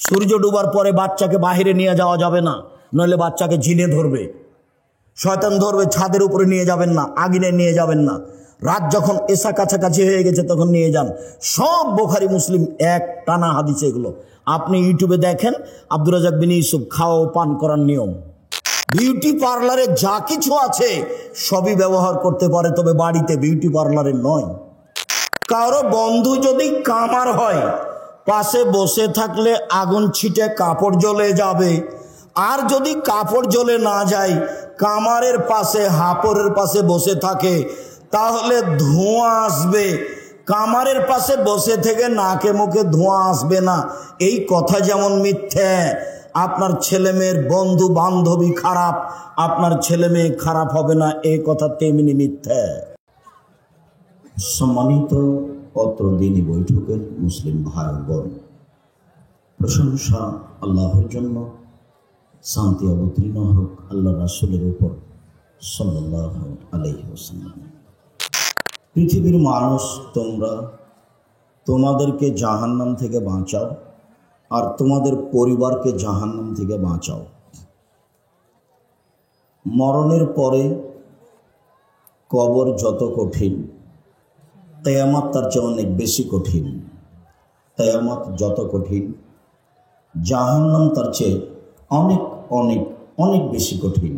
সূর্য ডুবার পরে বাচ্চাকে বাহিরে নিয়ে যাওয়া যাবে না, নইলে বাচ্চাকে জিনে ধরবে, শয়তান ধরবে। ছাদের উপরে নিয়ে যাবেন না, আগুনে নিয়ে যাবেন না। রাত যখন এসা কাছাকাছি হয়ে গেছে তখন নিয়ে যান। সব বুখারী মুসলিম এক টানা হাদিস এগুলো। আপনি ইউটিউবে দেখেন আব্দুর রাজ্জাক বিন ইউসুফ খাওয়া পান করার নিয়ম। বিউটি পার্লারে যা কিছু আছে সবই ব্যবহার করতে পারে, তবে বাড়িতে বিউটি পার্লারে নয়। কারো বন্ধু যদি কামার হয়, পাশে বসে থাকলে আগুন ছিটে কাপড় জ্বলে যাবে। আর যদি কাপড় জ্বলে না যায়, কামারের পাশে হাপড়ের পাশে বসে থাকে, তাহলে ধোঁয়া আসবে। কামারের পাশে বসে থেকে নাকে মুখে ধোঁয়া আসবে না, এই কথা যেমন মিথ্যে, আপনার ছেলে মেয়ের বন্ধু বান্ধবী খারাপ, আপনার ছেলে মেয়ে খারাপ হবে না, এই কথা তেমনি মিথ্যে। সম্মানিত অত্র দিনী বৈঠকের মুসলিম ভাই বোন, প্রশংসা আল্লাহর জন্য, শান্তি অবতীর্ণ হোক আল্লাহ রাসূলের উপর সাল্লাল্লাহু আলাইহি ওয়াসাল্লাম। পৃথিবীর মানুষ, তোমরা তোমাদেরকে জাহান্নাম থেকে বাঁচাও আর তোমাদের পরিবারকে জাহান্নাম থেকে বাঁচাও। মরণের পরে কবর যত কঠিন, কিয়ামত তার চেয়ে অনেক বেশি কঠিন। কিয়ামত যত কঠিন, জাহান্নাম তার চেয়ে অনেক অনেক অনেক বেশি কঠিন।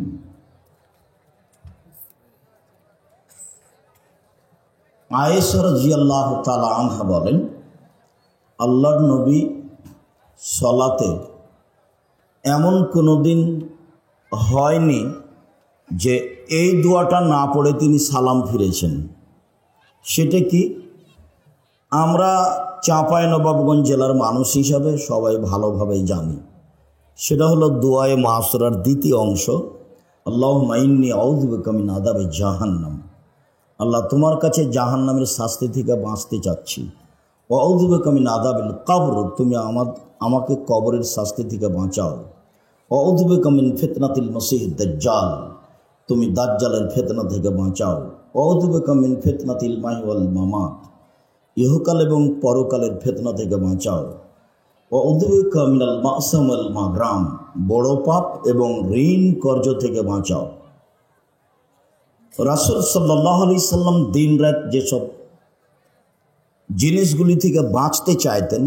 আয়েশা রাদিয়াল্লাহু তাআলা আনহা বলেন, আল্লাহর নবী সালাতে এমন কোনো দিন হয়নি যে এই দোয়াটা না পড়ে তিনি সালাম ফিরেছেন। সেটা কি? আমরা চাঁপাইনবাবগঞ্জ জেলার মানুষ হিসাবে সবাই ভালোভাবেই জানি। সেটা হলো দোয়ায়ে মাসুরার দ্বিতীয় অংশ, আল্লাহুম্মা ইন্নী আউযু বিকা মিন আযাবি জাহান্নাম। আল্লাহ, তোমার কাছে জাহান্নামের শাস্তি থেকে বাঁচতে চাচ্ছি। ওয়া আউযু বিকা মিন আযাবিল কবর, তুমি আমাকে কবরের শাস্তি থেকে বাঁচাও। ওয়া আউযু বিকা মিন ফিতনাতিল মাসিহিদ দাজ্জাল, তুমি দাজ্জালের ফিতনা থেকে বাঁচাও। ওয়া আউযু বিকা মিন ফিতনাতিল মাহি ওয়াল মামাত, ইহকাল এবং পরকালের ফিতনা থেকে বাঁচাও। ওয়া আউযু বিকা মিনাল মা'সাম ওয়াল মাগরাম, বড় পাপ এবং ঋণ কর্জ থেকে বাঁচাও। রাসূল সাল্লাল্লাহু আলাইহি সাল্লাম দিন রাত যেসব জিনিসগুলি থেকে বাঁচতে চাইতেন,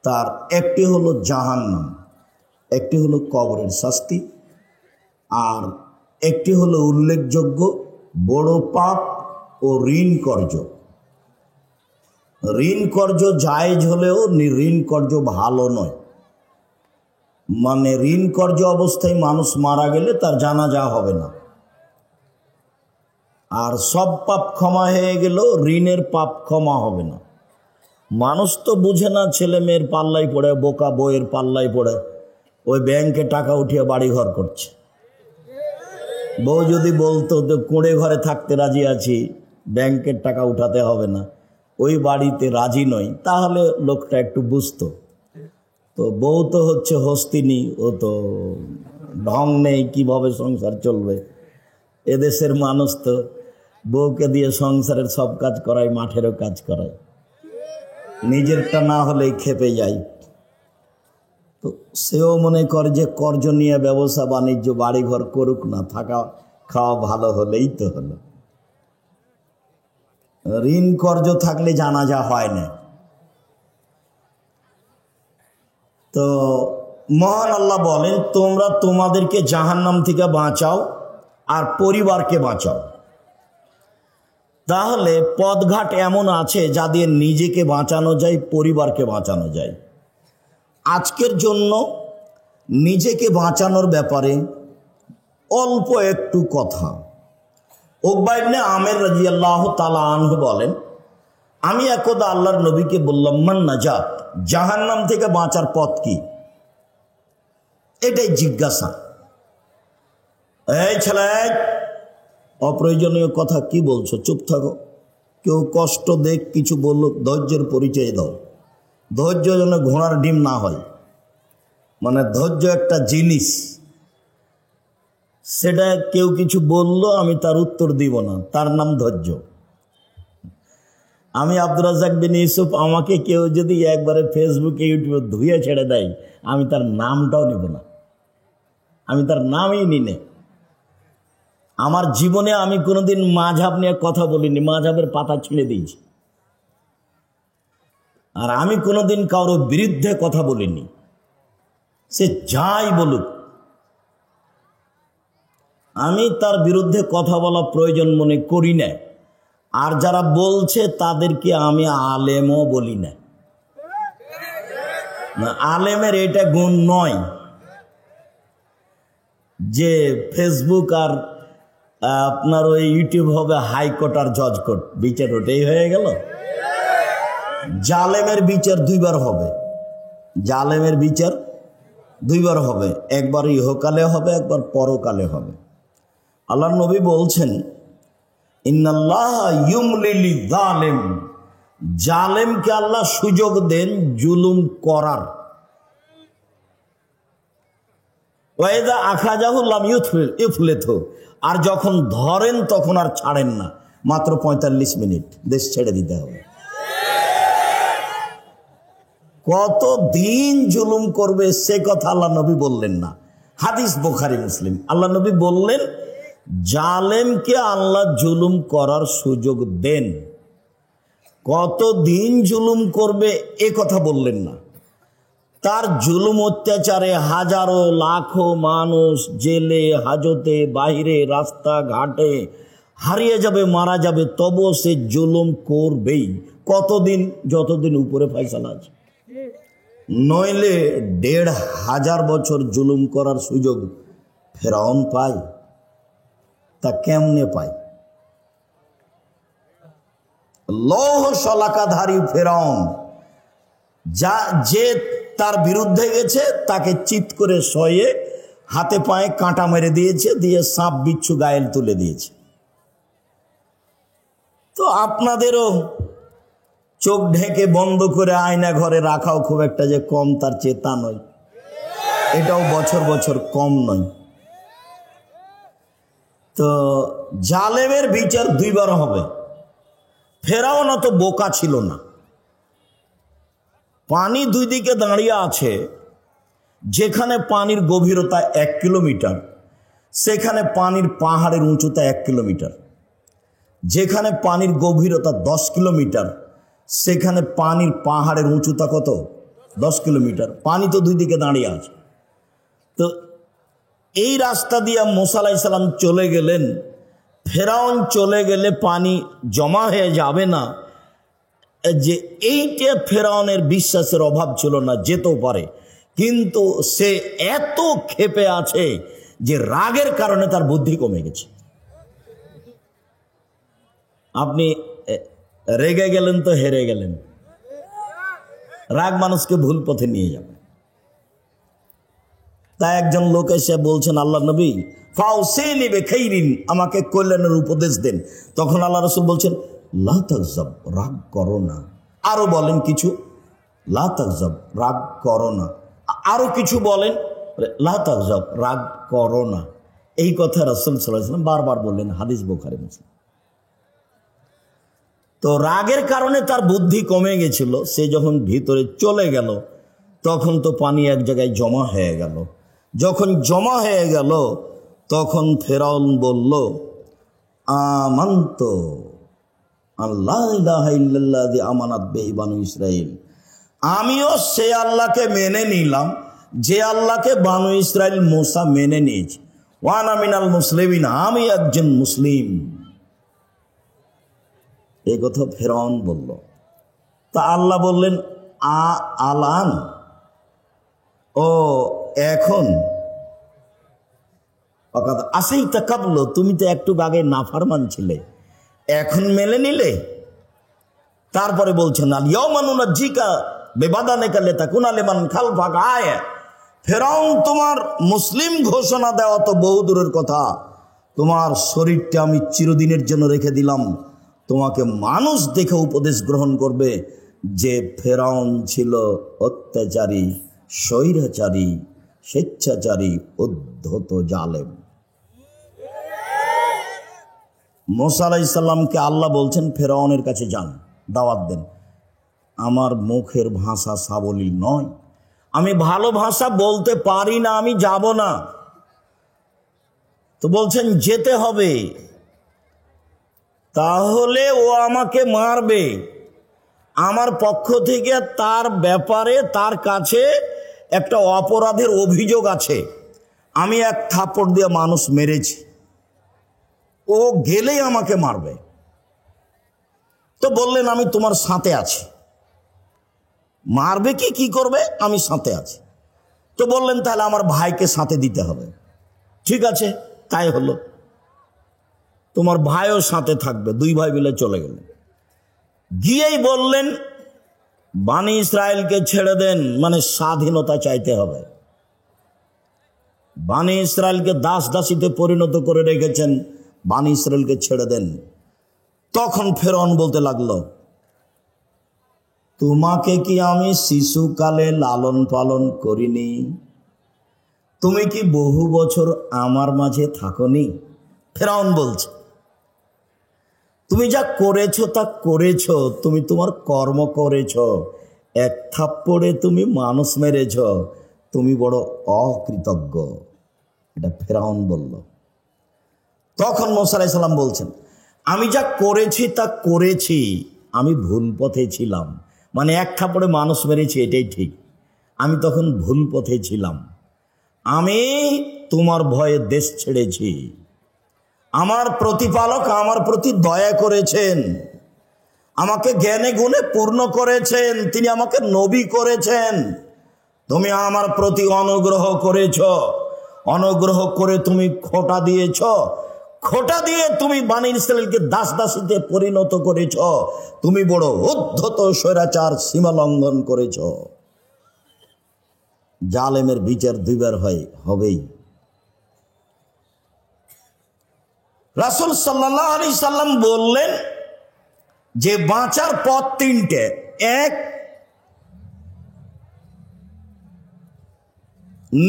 তার একটি হলো জাহান্নাম, একটি হলো কবরের শাস্তি, আর একটি হলো উল্লেখযোগ্য বড় পাপ ও ঋণ কর্জ। ঋণ কর্জ জায়েজ হলেও ঋণ কর্জ ভালো নয়। মানে ঋণ কর্জ অবস্থায় মানুষ মারা গেলে তার জানাজা হবে না, আর সব পাপ ক্ষমা হয়ে গেলেও ঋণের পাপ ক্ষমা হবে না। মানুষ তো বুঝে না, ছেলে মেয়ের পাল্লাই পড়ে, বোকা বইয়ের পাল্লাই পড়ে ওই ব্যাংকে টাকা উঠিয়ে বাড়ি ঘর করছে। বউ যদি বলতো তো কুঁড়ে ঘরে থাকতে রাজি আছি, ব্যাংকের টাকা উঠাতে হবে না, ওই বাড়িতে রাজি নই, তাহলে লোকটা একটু বুঝতো। তো বউ তো হচ্ছে হস্তিনী, ও তো ঢং নেই, কিভাবে সংসার চলবে। এদেশের মানুষ তো বউকে দিয়ে সংসারের সব কাজ করায়, মাঠেরও কাজ করায়, নিজেরটা না হলেই খেপে যায়। তো সেও মনে করে যে কর্জ নিয়ে ব্যবসা বাণিজ্য বাড়িঘর করুক না, থাকা খাওয়া ভালো হলেই তো হলো। ঋণ কর্জ থাকলে জানাজা হয় না। তো মহান আল্লাহ বলেন, তোমরা তোমাদেরকে জাহান্নাম থেকে বাঁচাও আর পরিবারকে বাঁচাও। তাহলে পথঘাট এমন আছে যা দিয়ে নিজেকে বাঁচানো যায়, পরিবারকে বাঁচানো যায়। আজকের জন্য নিজেকে বাঁচানোর ব্যাপারে অল্প একটু কথা। উকবা ইবনে আমের রাদিয়াল্লাহু তাআলা আনহু বলেন, আমি একদা আল্লাহর নবীকে বললাম, মান নাজাত, জাহান্নাম থেকে বাঁচার পথ কি? এটাই জিজ্ঞাসা। এই ছেলে, অপ্রয়োজনীয় কথা কি বলছো? চুপ থাকো। কেউ কষ্ট দেখ, কিছু বললো, ধৈর্যের পরিচয় দাও। ধৈর্য যেন ঘোড়ার ডিম না হয়। মানে ধৈর্য একটা জিনিস, সেটা কেউ কিছু বললো, আমি তার উত্তর দিব না, তার নাম ধৈর্য। আমি আব্দুর রাজ্জাক বিন ইউসুফ, আমাকে কেউ যদি একবারে ফেসবুকে ইউটিউবে ধুয়ে ছেড়ে দেয়, আমি তার নামটাও নেব না, আমি তার নামই নিনে। আমার জীবনে আমি কোনোদিন মাযহাব নিয়ে কথা বলিনি, মাযহাবের পাতা ছিঁড়ে দিয়েছি। আর আমি কোনোদিন কারোর বিরুদ্ধে কথা বলিনি, সে যাই বলুক। আমি তার বিরুদ্ধে কথা বলা প্রয়োজন মনে করি না। আর যারা বলছে তাদেরকে আমি আলেমও বলি না। আলেমের এটা গুণ নয় যে ফেসবুক আর আপনার ওই ইউটিউব হবে হাইকোর্ট আর জজ কোর্ট, বিচার ওটাই হয়ে গেল। জালেমের বিচার দুইবার হবে, জালেমের বিচার দুইবার হবে, একবার ইহকালে হবে, একবার পরকালে হবে। আল্লাহর নবী বলছেন, ইন্নাল্লাহ ইউমলিল যালিম, জালেমকে আল্লাহ সুযোগ দেন জুলুম করার। ওয়াইদা আখাযাহু লাম ইউফলিথু, আর যখন ধরেন তখন আর ছাড়েন না, মাত্র 45 মিনিট দেশ ছেড়ে দিতে হবে। কত দিন জুলুম করবে সে কথা আল্লাহ নবী বললেন না, হাদিস বুখারী মুসলিম। আল্লাহ নবী বললেন জালেমকে আল্লাহ জুলুম করার সুযোগ দেন। কত দিন জুলুম করবে এ কথা বললেন না। তার জুলুম অত্যাচারে হাজারো লাখো মানুষ জেলে হাজতে বাইরে রাস্তাঘাটে হারিয়ে যাবে, মারা যাবে, তবুও সে জুলুম করবেই। কতদিন? যতদিন উপরে ফয়সালা আছে। নইলে ১৫০০ বছর জুলুম করার সুযোগ ফেরাউন পায়? তা কেমনে পায়? লৌহ শলাকাধারী ফেরাউন, যে তার বিরুদ্ধে গেছে তাকে চিৎ করে শয়ে হাতে পায়ে কাঁটা মেরে দিয়েছে, দিয়ে সাপ বিচ্ছু গায়েল তুলে দিয়েছে। তো আপনাদেরও চোখ ঢেকে বন্ধ করে আয়না ঘরে রাখাও খুব একটা যে কম তার চেয়ে তা নয়, এটাও বছর বছর কম নয়। তো জালেমের বিচার দুইবার হবে। ফেরাউন অত বোকা ছিল না। পানি দুই দিকে দাঁড়িয়ে আছে, যেখানে পানির গভীরতা 1 কিলোমিটার সেখানে পানির পাহাড়ের উঁচুতা 1 কিলোমিটার, যেখানে পানির গভীরতা 10 কিলোমিটার সেখানে পানির পাহাড়ের উঁচুতা কত? 10 কিলোমিটার। পানি তো দুই দিকে দাঁড়িয়ে আছে। তো এই রাস্তা দিয়ে মুসা আলাইহিস সালাম চলে গেলেন। ফেরাউন চলে গেলে পানি জমা হয়ে যাবে না, যে এইটা ফেরাউনের বিশ্বাসের অভাব ছিল না, যেতেও পারে। কিন্তু সে এত ক্ষেপে আছে যে রাগের কারণে তার বুদ্ধি কমে গেছে। আপনি রেগে গেলেন তো হেরে গেলেন। রাগ মানুষকে ভুল পথে নিয়ে যাবে। তাই একজন লোক এসে বলছেন, আল্লাহ নবী ফাউসিনি বিখাইরিন, আমাকে কল্যাণের উপদেশ দেন। তখন আল্লাহ রাসূল বলছেন, লা তাগজাব, রাগ করো না। আরো বলেন কিছু, লা তাগজাব, রাগ করো না। আরো কিছু বলেন, লা তাগজাব, রাগ করো না। এই কথা রাসূল সাল্লাল্লাহু আলাইহি ওয়াসাল্লাম বারবার বললেন, হাদিস বুখারী মুসলিম। তো রাগের কারণে তার বুদ্ধি কমে গেছিল। সে যখন ভিতরে চলে গেল তখন তো পানি এক জায়গায় জমা হয়ে গেল। যখন জমা হয়ে গেল তখন ফেরাউন বলল, আমান্ত আল্লাহ ইলাহা ইল্লাল্লাযী আমানাত বিহি বানু ইসরাঈল, আমিও সে আল্লাহকে মেনে নিলাম যে আল্লাহকে বানু ইসরাঈল মুসা মেনে নিয়েছে। ওয়া আনা মিনাল মুসলিমিন, আমি একজন মুসলিম। এই কথা ফেরাউন বলল। তা আল্লাহ বললেন, আলান, ও এখন, আসেই তা কাবলো, তুমি তো একটু আগে নাফরমান ছিলে, এখন মেনে নিলে? তারপরে বলছেন, আল ইয়াউমা নুনাজ্জিকা বিবাদানিকা লিতাকুনা লিমান খালফাকা আয়া। ফেরাউন, তোমার মুসলিম ঘোষণা দেওয়া তো বহু দূরের কথা, তোমার শরীরটা আমি চিরদিনের জন্য রেখে দিলাম, তোমাকে মানুষ দেখে উপদেশ গ্রহণ করবে যে ফেরাউন ছিল অত্যাচারী, স্বৈরাচারী, স্বেচ্ছাচারী, উদ্ধত, জালেম। মুসা আলাইহিস সালামকে আল্লাহ বলছেন, ফেরাউনের কাছে যান। দাওয়াত দেন। আমার মুখের ভাষা সাবলীল নয়, আমি ভালো ভাষা বলতে পারি না, আমি যাব না। তো বলছেন যেতে হবে, তাহলে ও আমাকে মারবে। আমার পক্ষ থেকে তার ব্যাপারে তার কাছে একটা অপরাধের অভিযোগ আছে, আমি এক থাপ্পড় দিয়ে মানুষ মেরেছি, ও গেলেই আমাকে মারবে। তো বললেন আমি তোমার সাথে আছি। মারবে কি করবে, আমি সাথে আছি। তো বললেন তাহলে আমার ভাইকে সাথে দিতে হবে। ঠিক আছে, তাই হলো, তোমার ভাইও সাথে থাকবে। দুই ভাই মিলে চলে গেলেন। গিয়েই বললেন বানি ইসরায়েলকে ছেড়ে দেন, মানে স্বাধীনতা চাইতে হবে। বানি ইসরায়েলকে দাস দাসীতে পরিণত করে রেখেছেন, বানি ইসরায়েলকে ছেড়ে দেন। তখন ফেরআউন বলতে লাগলো, তোমাকে কি আমি শিশুকালে লালন পালন করিনি? তুমি কি বহু বছর আমার মাঝে থাকোনি? ফেরআউন বলছে, তুমি যা করেছো তা করেছো, তুমি তোমার কর্ম করেছো, এক থাপ্পড়ে তুমি মানুষ মেরেছ, তুমি বড় অকৃতজ্ঞ। এটা ফেরাউন বলল। তখন মুসা আলাইহিস সালাম বলছেন, আমি যা করেছি তা করেছি, আমি ভুল পথে ছিলাম। মানে এক থাপ্পড়ে মানুষ মেরেছি, এটাই ঠিক, আমি তখন ভুল পথে ছিলাম। আমি তোমার ভয়ে দেশ ছেড়েছি। আমার প্রতিপালক আমার প্রতি দয়া করেছেন, আমাকে জ্ঞানে গুণে পূর্ণ করেছেন, তিনি আমাকে নবী করেছেন। তুমি আমার প্রতি অনুগ্রহ করেছ, অনুগ্রহ করে তুমি খোঁটা দিয়েছ, খোঁটা দিয়ে তুমি বানি ইসরায়েলকে দাস দাসীতে পরিণত করেছ। তুমি বড় উদ্ধত স্বৈরাচার, সীমা লঙ্ঘন করেছ। জালেমের বিচার দুইবার হবেই। রাসূল সাল্লাল্লাহু আলাইহি সাল্লাম বললেন যে বাঁচার পথ তিনটে। এক,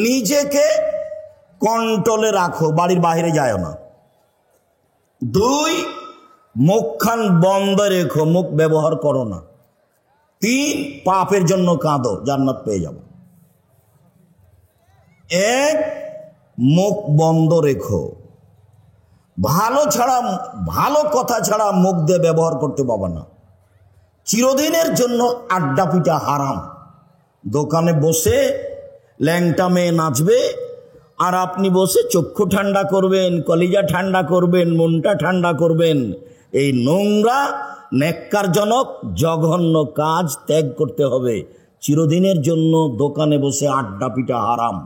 নিজেকে কন্ট্রোলে রাখো, বাড়ির বাইরে যায় না। দুই, মুখখান বন্ধ রেখো, মুখ ব্যবহার করো না। তিন, পাপের জন্য কাঁদো, জান্নাত পেয়ে যাবে। এক, মুখ বন্ধ রেখো, ভালো কথা ছাড়া মুখ দিয়ে ব্যবহার করতে পারবে না। চিরদিনের জন্য আড্ডা পিটা হারাম। দোকানে বসে ল্যাংটা মেয়ে নাচবে, আর আপনি বসে চক্ষু ঠান্ডা করবেন, কলিজা ঠান্ডা করবেন, মনটা ঠান্ডা করবেন। এই নোংরা নেক্কারজনক জঘন্য কাজ ত্যাগ করতে হবে। চিরদিনের জন্য দোকানে বসে আড্ডা পিটা হারাম।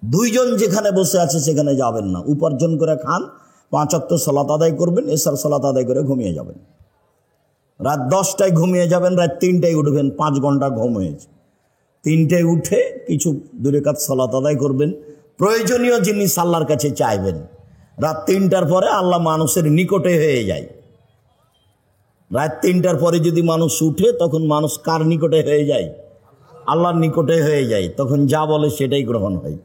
দুইজন যেখানে বসে আছে সেখানে যাবেন না। উপার্জন করে খান, 5 ওয়াক্ত সালাত আদায় করবেন, এশার সালাত আদায় করে ঘুমিয়ে যাবেন। রাত 10টায় ঘুমিয়ে যাবেন, রাত 3টায় উঠবেন, 5 ঘন্টা ঘুম হয়েছে। 3টায় উঠে কিছু 2 রাকাত সালাত আদায় করবেন, প্রয়োজনীয় জিনিস আল্লাহর কাছে চাইবেন। রাত 3টার পরে আল্লাহ মানুষের নিকটে হয়ে যায়। রাত 3টার পরে যদি মানুষ উঠে, তখন মানুষ কার নিকটে হয়ে যায়? আল্লাহর নিকটে হয়ে যায়। তখন যা বলে সেটাই গ্রহণ হয়।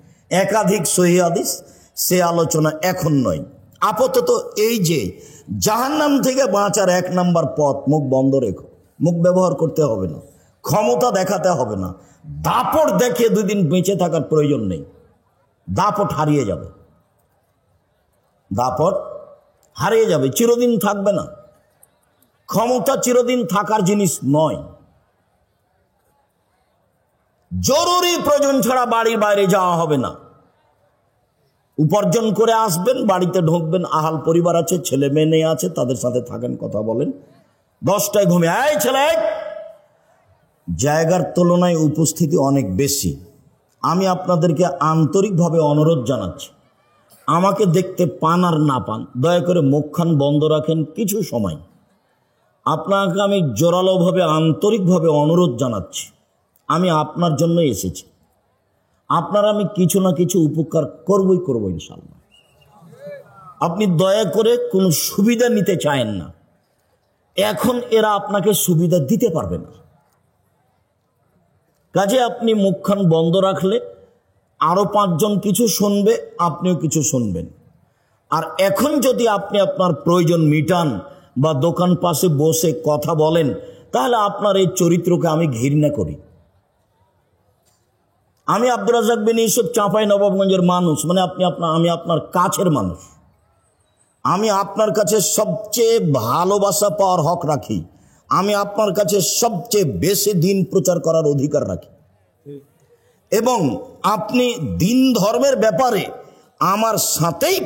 একাধিক সহিহ হাদিস, সে আলোচনা এখন নয়। আপাতত এই যে জাহান্নাম থেকে বাঁচার 1 নাম্বার পথ, মুখ বন্ধ রেখো। মুখ ব্যবহার করতে হবে না, ক্ষমতা দেখাতে হবে না। দাপট দেখে 2 দিন বেঁচে থাকার প্রয়োজন নেই। দাপট হারিয়ে যাবে, দাপট হারিয়ে যাবে, চিরদিন থাকবে না। ক্ষমতা চিরদিন থাকার জিনিস নয়। জরুরি প্রয়োজন ছাড়া বাড়ির বাইরে যাওয়া হবে না। উপার্জন করে আসবেন, বাড়িতে ঢুকবেন, আহাল পরিবার আছে, ছেলে মেয়ে আছে, তাদের সাথে থাকেন, কথা বলেন। 10টায় ঘুমিয়ে, এই ছেলে, জায়গার তুলনায় উপস্থিতি অনেক বেশি। আমি আপনাদেরকে আন্তরিকভাবে অনুরোধ জানাচ্ছি, আমাকে দেখতে পান আর না পান, দয়া করে মুখখান বন্ধ রাখেন কিছু সময়। আপনাকে আমি জোরালোভাবে আন্তরিকভাবে অনুরোধ জানাচ্ছি, আমি আপনার জন্য এসেছি। আপনার আমি কিছু না কিছু উপকার করবো ইনশাআল্লাহ। আপনি দয়া করে কোনো সুবিধা নিতে চায়েন না, এখন এরা আপনাকে সুবিধা দিতে পারবে না। কাজে আপনি মুখখান বন্ধ রাখলে আরো 5 জন কিছু শুনবে, আপনিও কিছু শুনবেন। আর এখন যদি আপনি আপনার প্রয়োজন মিটান বা দোকান পাশে বসে কথা বলেন, তাহলে আপনার এই চরিত্রকে আমি ঘৃণা করি। আমি আব্দুর রাজ্জাক বিন ইউসুফ চাঁপাইনবাবগঞ্জের মানুষ, মানে আমি আপনার কাছের মানুষ। আমি আপনার কাছে সবচেয়ে ভালোবাসা পাওয়ার হক রাখি। আমি আপনার কাছে সবচেয়ে বেশি দিন প্রচার করার অধিকার রাখি, এবং আপনি দিন ধর্মের ব্যাপারে আমার সাথেই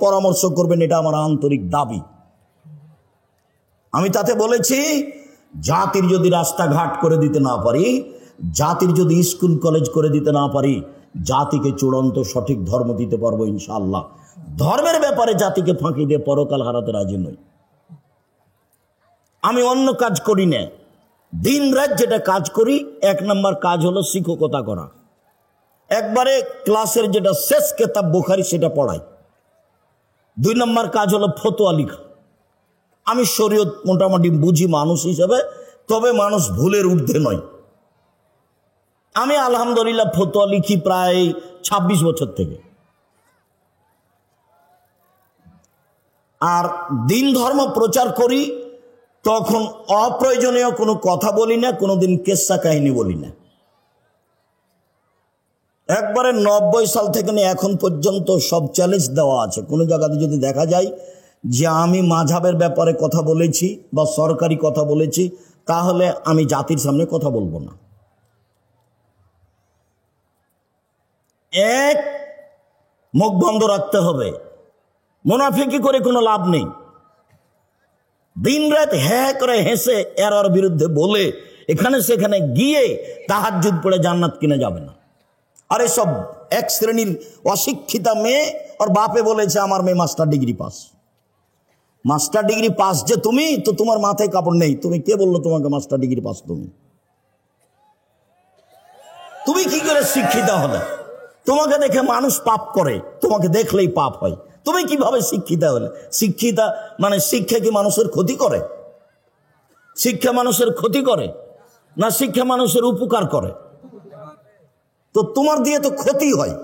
পরামর্শ করবেন, এটা আমার আন্তরিক দাবি। আমি তাতে বলেছি, জাতির যদি রাস্তাঘাট করে দিতে না পারি, জাতির যদি স্কুল কলেজ করে দিতে না পারি, জাতিকে চূড়ান্ত সঠিক ধর্ম দিতে পারবো ইনশাআল্লাহ। ধর্মের ব্যাপারে জাতিকে ফাঁকি দিয়ে পরকাল হারাতে রাজি নই। আমি অন্য কাজ করি না। দিন রাত যেটা কাজ করি, 1 নম্বর কাজ হলো শিক্ষকতা করা। একবারে ক্লাসের যেটা শেষ কেতাব বুখারী সেটা পড়াই। 2 নম্বর কাজ হলো ফতোয়া লিখা। আমি শরীয়ত মোটামুটি বুঝি মানুষ হিসেবে, তবে মানুষ ভুলের ঊর্ধ্বে নয়। আমি আলহামদুলিল্লাহ ফতোয়া লিখি প্রায় 26 বছর থেকে। আর দিন ধর্ম প্রচার করি, তখন অপ্রয়োজনীয় কোনো কথা বলি না, কোনোদিন কেসা কাহিনী বলি না। একবারে 90 সাল থেকে নিয়ে এখন পর্যন্ত সব চ্যালেঞ্জ দেওয়া আছে। কোনো জায়গাতে যদি দেখা যায় যে আমি মাযহাবের ব্যাপারে কথা বলেছি বা সরকারি কথা বলেছি, তাহলে আমি জাতির সামনে কথা বলবো না। এক, মুখ বন্ধ রাখতে হবে। মুনাফিকি করে কোনো লাভ নেই। দিন রাত হ্যাঁ করে হেসে এর বিরুদ্ধে বলে এখানে সেখানে গিয়ে তাহাজ্জুদ পড়ে জান্নাত কিনে যাবে না। আর এসব এক শ্রেণীর অশিক্ষিতা মেয়ে, ওর বাপে বলেছে আমার মেয়ে master degree pass. Master degree pass যে তুমি, তো তোমার মাথায় কাপড় নেই। তুমি কে বললো তোমাকে মাস্টার ডিগ্রি পাস? তুমি কি করে শিক্ষিতা হলে? তোমাকে দেখে মানুষ পাপ করে, তোমাকে দেখলেই পাপ হয়। তুমি কিভাবে শিক্ষিতা হলে? শিক্ষিতা মানে শিক্ষা কি মানুষের ক্ষতি করে? শিক্ষা মানুষের ক্ষতি করে না শিক্ষা মানুষের উপকার করে? তো তোমার দিয়ে তো ক্ষতি হয়।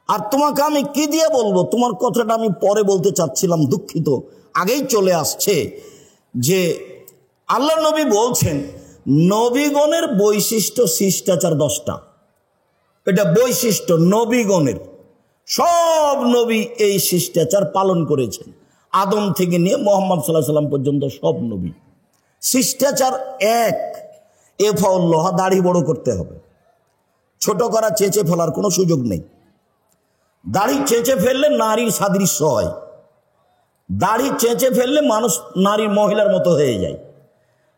আর তোমাকে আমি কি দিয়ে বলবো? তোমার কথাটা আমি পরে বলতে চাচ্ছিলাম, দুঃখিত, আগেই চলে আসছে। যে আল্লাহ নবী বলছেন নবীগণের বৈশিষ্ট্য শিষ্টাচার 10টা। এটা বৈশিষ্ট্য নবীগণের। সব নবী এই শিষ্টাচার পালন করেছেন, আদম থেকে নিয়ে মুহাম্মদ সাল্লাল্লাহু আলাইহি ওয়াসাল্লাম পর্যন্ত সব নবী। শিষ্টাচার 1, এফাউল্লাহ, দাড়ি বড় করতে হবে। ছোট করা, চেঁচে ফেলার কোনো সুযোগ নেই। দাড়ি চেঁচে ফেললে নারীর সাদৃশ্য হয়। দাড়ি চেঁচে ফেললে মানুষ নারীর মহিলার মতো হয়ে যায়।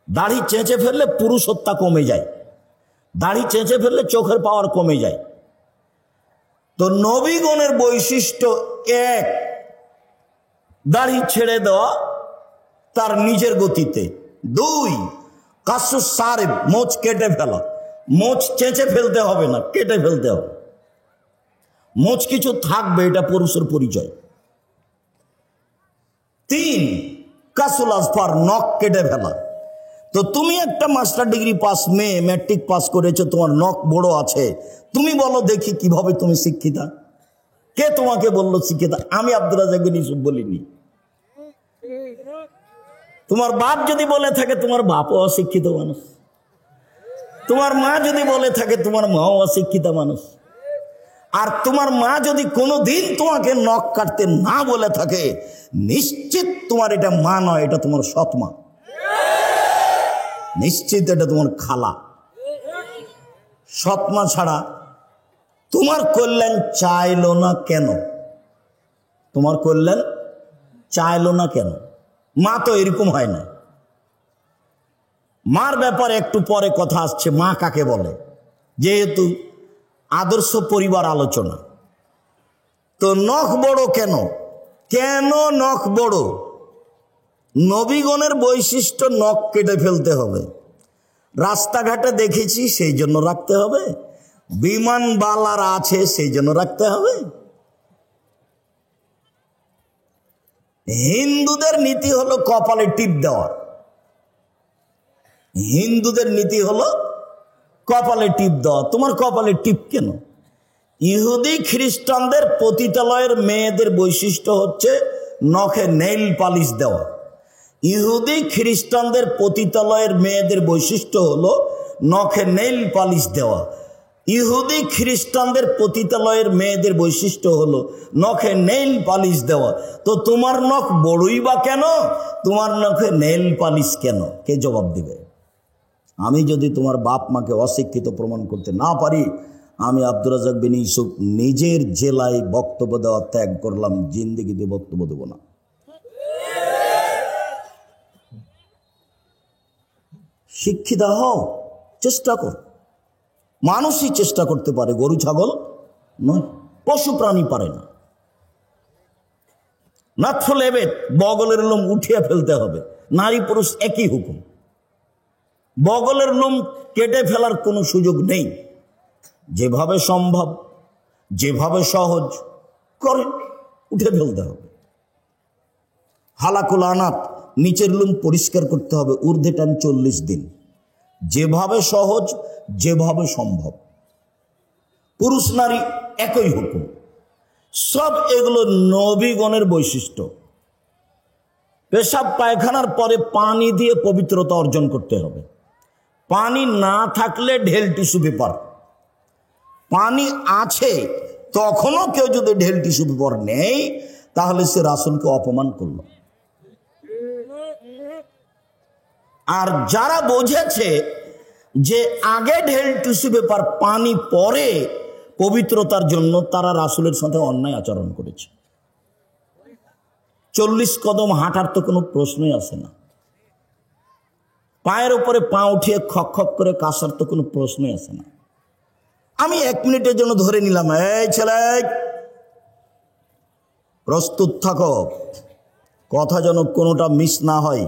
দাড়ি চেঁচে ফেললে পুরুষত্বা কমে যায়। দাড়ি চেঁচে ফেললে চোখের পাওয়ার কমে যায়। তো নবীগণের বৈশিষ্ট্য 1, দাড়ি ছেড়ে দেওয়া তার নিজের গতিতে। 2, কাসুস সারেব, মোচ কেটে ফেলা। মোচ চেঁচে ফেলতে হবে না, কেটে ফেলতে হবে। মোচ কিছু থাকবে, এটা পুরুষের পরিচয়। 3, কাসুল আসফার, নখ কেটে ফেলা। তো তুমি একটা মাস্টার ডিগ্রি পাস মেয়ে, ম্যাট্রিক পাস করেছো, তোমার নখ বড় আছে, তুমি বলো দেখি কিভাবে তুমি শিক্ষিতা? কে তোমাকে বললো শিক্ষিতা? আমি আব্দুর রাজ্জাক বিন ইউসুফ বলিনি। তোমার বাপ যদি বলে থাকে, তোমার বাপও অশিক্ষিত মানুষ। তোমার মা যদি বলে থাকে, তোমার মাও অশিক্ষিত মানুষ। আর তোমার মা যদি কোনোদিন তোমাকে নখ কাটতে না বলে থাকে, নিশ্চিত তোমার এটা মা নয়, এটা তোমার সৎ মা। নিশ্চিত এটা তোমার খালা। সৎ মা ছাড়া তোমার কল্যাণ চাইলো না কেন? তোমার কল্যাণ চাইলো না কেন? মা তো এরকম হয় না। মার ব্যাপারে একটু পরে কথা আসছে, মা কাকে বলে, যেহেতু আদর্শ পরিবার আলোচনা। তো নখ বড় কেন? কেন নখ বড়? নবীগণের বৈশিষ্ট্য নখ কেটে ফেলতে হবে। রাস্তাঘাটে দেখেছি সেই জন্য রাখতে হবে? বিমানবালার আছে সেই জন্য রাখতে হবে? হিন্দুদের নীতি হলো কপালে টিপ দেওয়া। হিন্দুদের নীতি হলো কপালে টিপ দেওয়া। তোমার কপালে টিপ কেন? ইহুদি খ্রিস্টানদের পতিতালয়ের মেয়েদের বৈশিষ্ট্য হচ্ছে নখে নেইল পালিশ দেওয়া। ইহুদি খ্রিস্টানদের পতিতালয়ের মেয়েদের বৈশিষ্ট্য হলো নখে নেইল পালিশ দেওয়া। ইহুদি খ্রিস্টানদের পতিতালয়ের মেয়েদের বৈশিষ্ট্য হলো নখে নেইল পালিশ দেওয়া। তো তোমার নখ বড়ই বা কেন, তোমার নখে নেইল পালিশ কেন? কে জবাব দিবে? আমি যদি তোমার বাপ মাকে অশিক্ষিত প্রমাণ করতে না পারি, আমি আব্দুর রাজ্জাক বিন ইউসুফ নিজের জেলায় বক্তব্য দেওয়া ত্যাগ করলাম, জিন্দেগিতে বক্তব্য দেব না। শিক্ষিত হও, চেষ্টা কর। মানুষই চেষ্টা করতে পারে, গরু ছাগল নয়, পশু প্রাণী পারে না। নাথফল এবেদ, বগলের লোম উঠিয়ে ফেলতে হবে, নারী পুরুষ একই হুকুম। বগলের লোম কেটে ফেলার কোনো সুযোগ নেই। যেভাবে সম্ভব, যেভাবে সহজ করেন, উঠে ফেলতে হবে। হালাকুল আনাত, নিচের লোম পরিষ্কার করতে হবে, ঊর্ধ্বে টান 40 দিন। যেভাবে সহজ, যেভাবে সম্ভব। পুরুষ নারী একই হুকুম। সব এগুলো নবীগণের বৈশিষ্ট্য। পেশাব পায়খানার পরে পানি দিয়ে পবিত্রতা অর্জন করতে হবে। পানি না থাকলে ঢেল টিস্যু পেপার, পানি আছে তখনও কেউ যদি ঢেল টিস্যু পেপার নেই, তাহলে সে রাসূলকে অপমান করল। আর যারা বুঝেছে যে আগে ঢেল টিস্যু পেপার পানি পরে পবিত্রতার জন্য, তারা রাসূলের সাথে অন্যায় আচরণ করেছে। 40 কদম হাঁটার তো কোনো প্রশ্নই আসে না। পায়ের উপরে পা উঠিয়ে খক খক করে কাশার তো কোনো প্রশ্নই আসে না। আমি 1 মিনিটের জন্য ধরে নিলাম, এই ছেলে প্রস্তুত থাকো, কথা যেন কোনোটা মিস না হয়।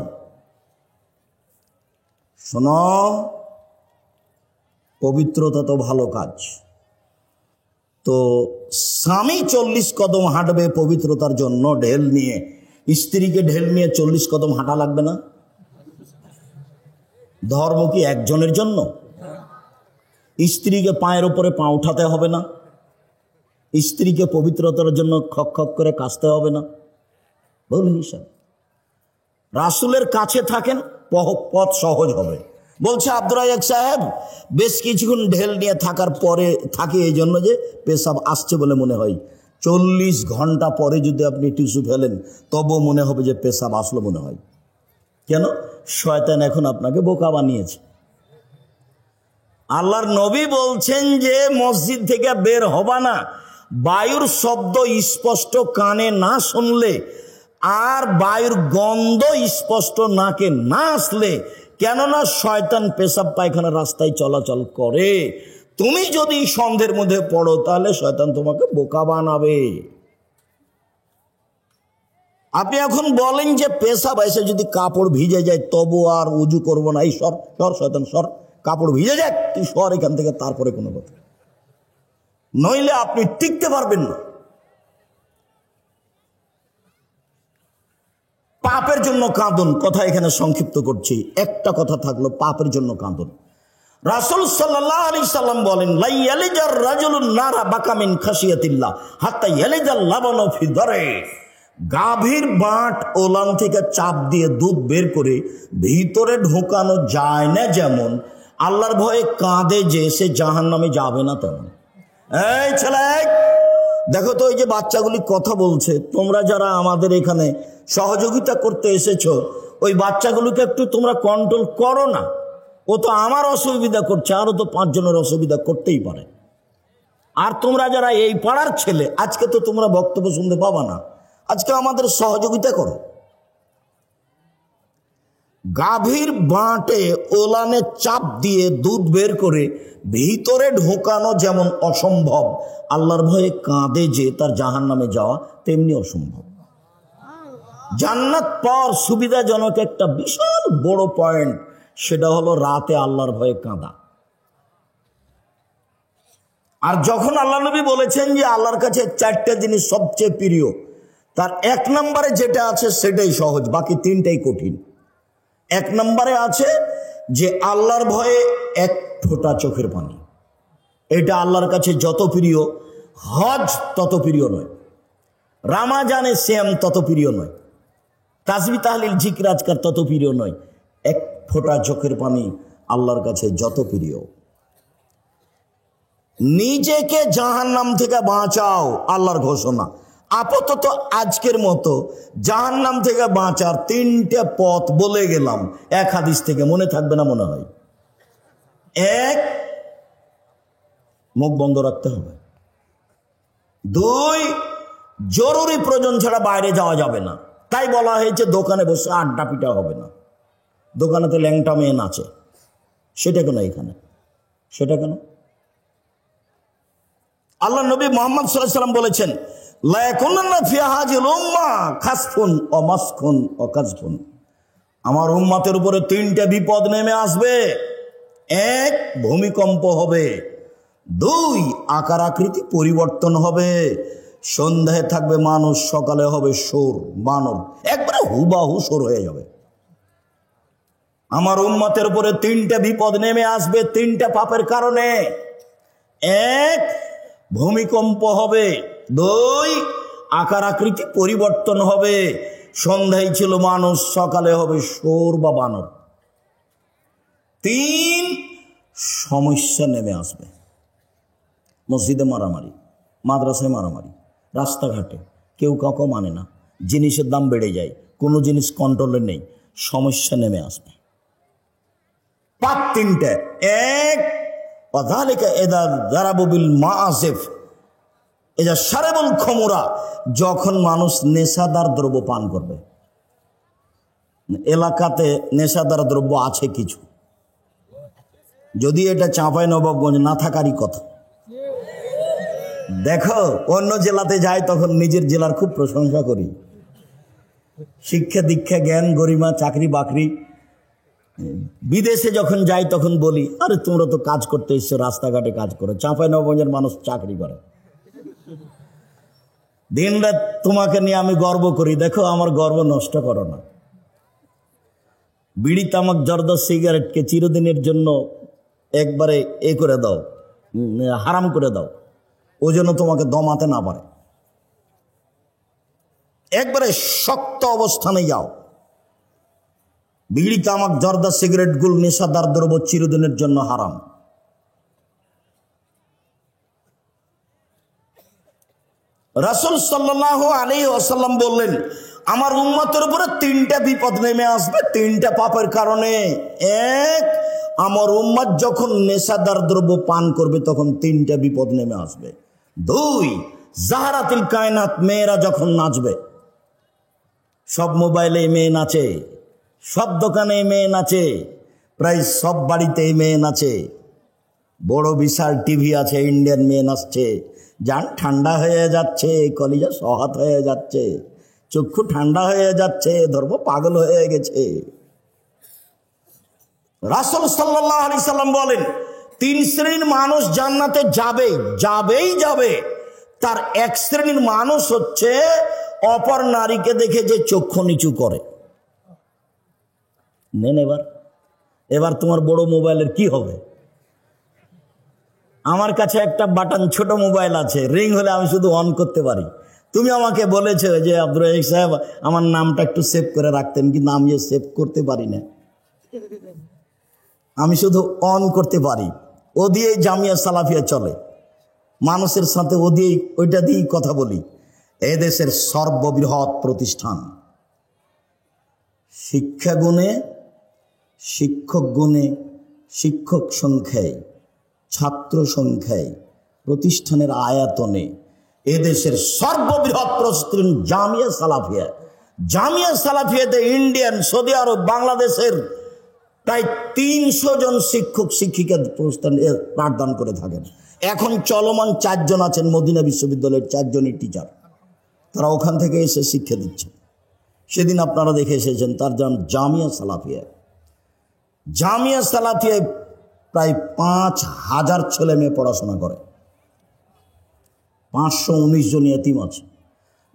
শোনো, পবিত্রতা তো ভালো কাজ। তো স্বামী 40 কদম হাঁটবে পবিত্রতার জন্য ঢেল নিয়ে, স্ত্রীকে ঢেল নিয়ে 40 কদম হাঁটা লাগবে না? ধর্ম কি একজনের জন্য? স্ত্রীকে পায়ের উপরে পা উঠাতে হবে না? স্ত্রীকে পবিত্রতার জন্য খক খক করে কাশতে হবে না? বলুন হিসাব। রাসূলের কাছে থাকেন, পথ সহজ হবে। বলছে আব্দুর রাজ্জাক সাহেব, বেশ কিছুক্ষণ ঢেল নিয়ে থাকার পরে থাকি এই জন্য যে পেশাব আসছে বলে মনে হয়। 40 ঘন্টা পরে যদি আপনি টিস্যু ফেলেন, তবুও মনে হবে যে পেশাব আসলো মনে হয়। কেন? শয়তান এখন আপনাকে বোকা বানিয়েছে। আল্লাহর নবী বলছেন যে মসজিদ থেকে বের হবা না বায়ুর শব্দ স্পষ্ট কানে না শুনলে, আর বায়ুর গন্ধ স্পষ্ট নাকে না আসলে। কেননা শয়তান পেশাব পায়খানা রাস্তায় চলাচল করে। তুমি যদি সন্দেহের মধ্যে পড়ো, তাহলে শয়তান তোমাকে বোকা বানাবে। আপনি এখন বলেন যে পেশাব এসে যদি কাপড় ভিজে যায় তবু আর উজু করবো না, এই সর সর শয়তান সর, কাপড় ভিজে যাক, তুই সর এখান থেকে, তারপরে কোনো কথা। নইলে আপনি টিকতে পারবেন না। পাপের জন্য কাঁদুন, কথা এখানে সংক্ষিপ্ত করছি। একটা কথা থাকলো, পাপের জন্য কাঁদুন। রাসূল সাল্লাল্লাহু আলাইহি সাল্লাম বলেন, লা ইয়ালিজার রাজুলুন নারা বাকা মিন খাশিয়াতিল্লাহ হাত্তা ইয়ালিজাল লাবানু ফি দারে। গাভীর বাঁট ওলান থেকে চাপ দিয়ে দুধ বের করে ভিতরে ঢোকানো যায় না যেমন, আল্লাহর ভয়ে কাঁদে যে সে জাহান্নামে যাবে না তেমন। এই ছেলে দেখো তো, ওই যে বাচ্চাগুলি কথা বলছে, তোমরা যারা আমাদের এখানে সহযোগিতা করতে এসেছো, ওই বাচ্চাগুলোকে একটু তোমরা কন্ট্রোল করো না। ও তো আমার অসুবিধা করছে, আরও তো 5 জনের অসুবিধা করতেই পারে। আর তোমরা যারা এই পাড়ার ছেলে, আজকে তো তোমরা বক্তব্য শুনতে পাবা না, আজকে আমাদের সহযোগিতা করো। গাভীর বাঁটে ওলানে চাপ দিয়ে দুধ বের করে ভিতরে ঢোকানো যেমন অসম্ভব, আল্লাহর ভয়ে কাঁদে যে তার জাহান্নামে যাওয়া তেমনি অসম্ভব। জান্নাত পাওয়ার সুবিধাজনক একটা বিশাল বড় পয়েন্ট, সেটা হলো রাতে আল্লাহর ভয়ে কাঁদা। আর যখন আল্লাহ নবী বলেছেন যে আল্লাহর কাছে 4টা জিনিস সবচেয়ে প্রিয়, তার 1 নম্বরে যেটা আছে সেটাই সহজ, বাকি 3টাই কঠিন। 1 নম্বরে আছে যে আল্লাহর ভয়ে 1 ফোঁটা চোখের পানি। এটা আল্লাহর কাছে যত প্রিয়, হজ তত প্রিয় নয়, রামাজানে শ্যাম তত প্রিয় নয়। তাসবিহ তাহলিল জিকির আজকার তত প্রিয় নয়। এক ফোঁটা চোখের পানি আল্লাহর কাছে যত প্রিয়। নিজেকে জাহান্নাম থেকে বাঁচাও, আল্লাহর ঘোষণা। আপাতত আজকের মতো জাহান্নাম থেকে বাঁচার 3টে পথ বলে গেলাম এক হাদিস থেকে, মনে থাকবে না মনে হয়। 1, মুখ বন্ধ রাখতে হবে। 2, জরুরি প্রয়োজন ছাড়া বাইরে যাওয়া যাবে না। তাই বলা হয়েছে দোকানে বসে আড্ডা পিটা হবে না। দোকানে তো ল্যাংটা মেয়ে নাচে, সেটা কেন এখানে? সেটা কেন? আল্লাহ নবী মুহাম্মদ সাল্লাল্লাহু আলাইহি ওয়াসাল্লাম বলেছেন, লা ইয়াকুনান্না ফি হাযিল উম্মাহ খাসফুন ওয়া মাসখুন ওয়া কাযফুন। আমার উম্মতের উপরে 3টে বিপদ নেমে আসবে। 1, ভূমিকম্প হবে। 2, আকার আকৃতি পরিবর্তন হবে। সন্ধ্যায় থাকবে মানুষ, সকালে হবে সোর বানর, একবারে হুবাহু সোর হয়ে যাবে। আমার উম্মতের উপরে 3টে বিপদ নেমে আসবে 3টে পাপের কারণে। 1, ভূমিকম্প হবে। 2, আকার আকৃতি পরিবর্তন হবে। সন্ধ্যায় ছিল মানুষ, সকালে হবে সোর বা বানর। 3, সমস্যা নেমে আসবে। মসজিদে মারামারি, মাদ্রাসায় মারামারি, রাস্তাঘাটে কেউ কাউকে মানে না, জিনিসের দাম বেড়ে যায়, কোনো জিনিস কন্ট্রোলে নেই, সমস্যা নেমে আসবে। পাপ 3টে। 1, ওয়াযালিকা ইযা যারাবু বিল মাআসিফ ইযা শারাবুল খুমরা, যখন মানুষ নেশাদার দ্রব্য পান করবে। এলাকাতে নেশাদার দ্রব্য আছে কিছু, যদি এটা চাঁপাইনবাবগঞ্জ না থাকারই কথা। দেখো অন্য জেলাতে যাই তখন নিজের জেলার খুব প্রশংসা করি, শিক্ষা দীক্ষা জ্ঞান গরিমা চাকরি বাকরি। বিদেশে যখন যাই তখন বলি, আরে তোমরা তো কাজ করতে এসছো, রাস্তাঘাটে কাজ করো। চাঁপাইনবাবগঞ্জের মানুষ চাকরি করে। দিন রাত তোমাকে নিয়ে আমি গর্ব করি, দেখো আমার গর্ব নষ্ট করো না। বিড়ি তামাক জর্দা সিগারেটকে চিরদিনের জন্য একবারে করে দাও, হারাম করে দাও, ও যেন তোমাকে দমাতে না পারে। একবারে শক্ত অবস্থানে যাও। বিড়ি তামাক জর্দা সিগারেট গুল নেশাদার দ্রব্য চিরদিনের জন্য হারাম। রাসূল সাল্লাল্লাহু আলাইহি ওয়াসাল্লাম বললেন, আমার উম্মতের উপরে 3টে বিপদ নেমে আসবে 3টে পাপের কারণে। 1, আমার উম্মত যখন নেশাদার দ্রব্য পান করবে তখন 3টে বিপদ নেমে আসবে। 2, জাহারাতিল কায়নাত, মেয়েরা যখন নাচবে। সব মোবাইলে মেয়ে নাচে, সব দোকানে মেয়ে নাচে, প্রায় সব বাড়িতে মেয়ে নাচে। বড় বিশাল টিভি আছে, ইন্ডিয়ান মেয়ে নাচছে। জান ঠান্ডা হয়ে যাচ্ছে, কলিজা সহাত হয়ে যাচ্ছে, চক্ষু ঠান্ডা হয়ে যাচ্ছে, ধর্ম পাগল হয়ে গেছে। রাসূল সাল্লাল্লাহু আলাইহি সাল্লাম বলেন, 3 শ্রেণীর মানুষ জান্নাতে যাবে। তার 1 শ্রেণীর মানুষ হচ্ছে অপর নারীকে দেখে যে চক্ষু নিচু করে। নেন এবার তোমার বড় মোবাইলের কি হবে? আমার কাছে একটা বাটন ছোট মোবাইল আছে, রিং হলে আমি শুধু অন করতে পারি। তুমি আমাকে বলেছো যে আব্দুর রাজ্জাক সাহেব আমার নামটা একটু সেভ করে রাখতেন, কিন্তু আমি যে সেভ করতে পারি না, আমি শুধু অন করতে পারি। ও দিয়েই জামিয়া সালাফিয়া চলে, মানুষের সাথে ওইটা দিয়েই কথা বলি। এদেশের সর্ববৃহৎ প্রতিষ্ঠান, শিক্ষা গুণে, শিক্ষক গুণে, শিক্ষক সংখ্যায়, ছাত্র সংখ্যায়, প্রতিষ্ঠানের আয়তনে এদেশের সর্ববৃহৎ প্রতিষ্ঠান জামিয়া সালাফিয়া। জামিয়া সালাফিয়াতে ইন্ডিয়ান, সৌদি আরব, বাংলাদেশের প্রায় 300 জন শিক্ষক শিক্ষিকা পাঠদান করে থাকেন। এখন চলমান 4 জন আছেন মদিনা বিশ্ববিদ্যালয়ের, 4 জনই টিচার, তারা ওখান থেকে এসে শিক্ষা দিচ্ছেন। সেদিন আপনারা দেখে এসেছেন, তার নাম জামিয়া সালাফিয়া। জামিয়া সালাফিয়ায় প্রায় 5000 ছেলে মেয়ে পড়াশোনা করে, 519 জন ইতিম আছে।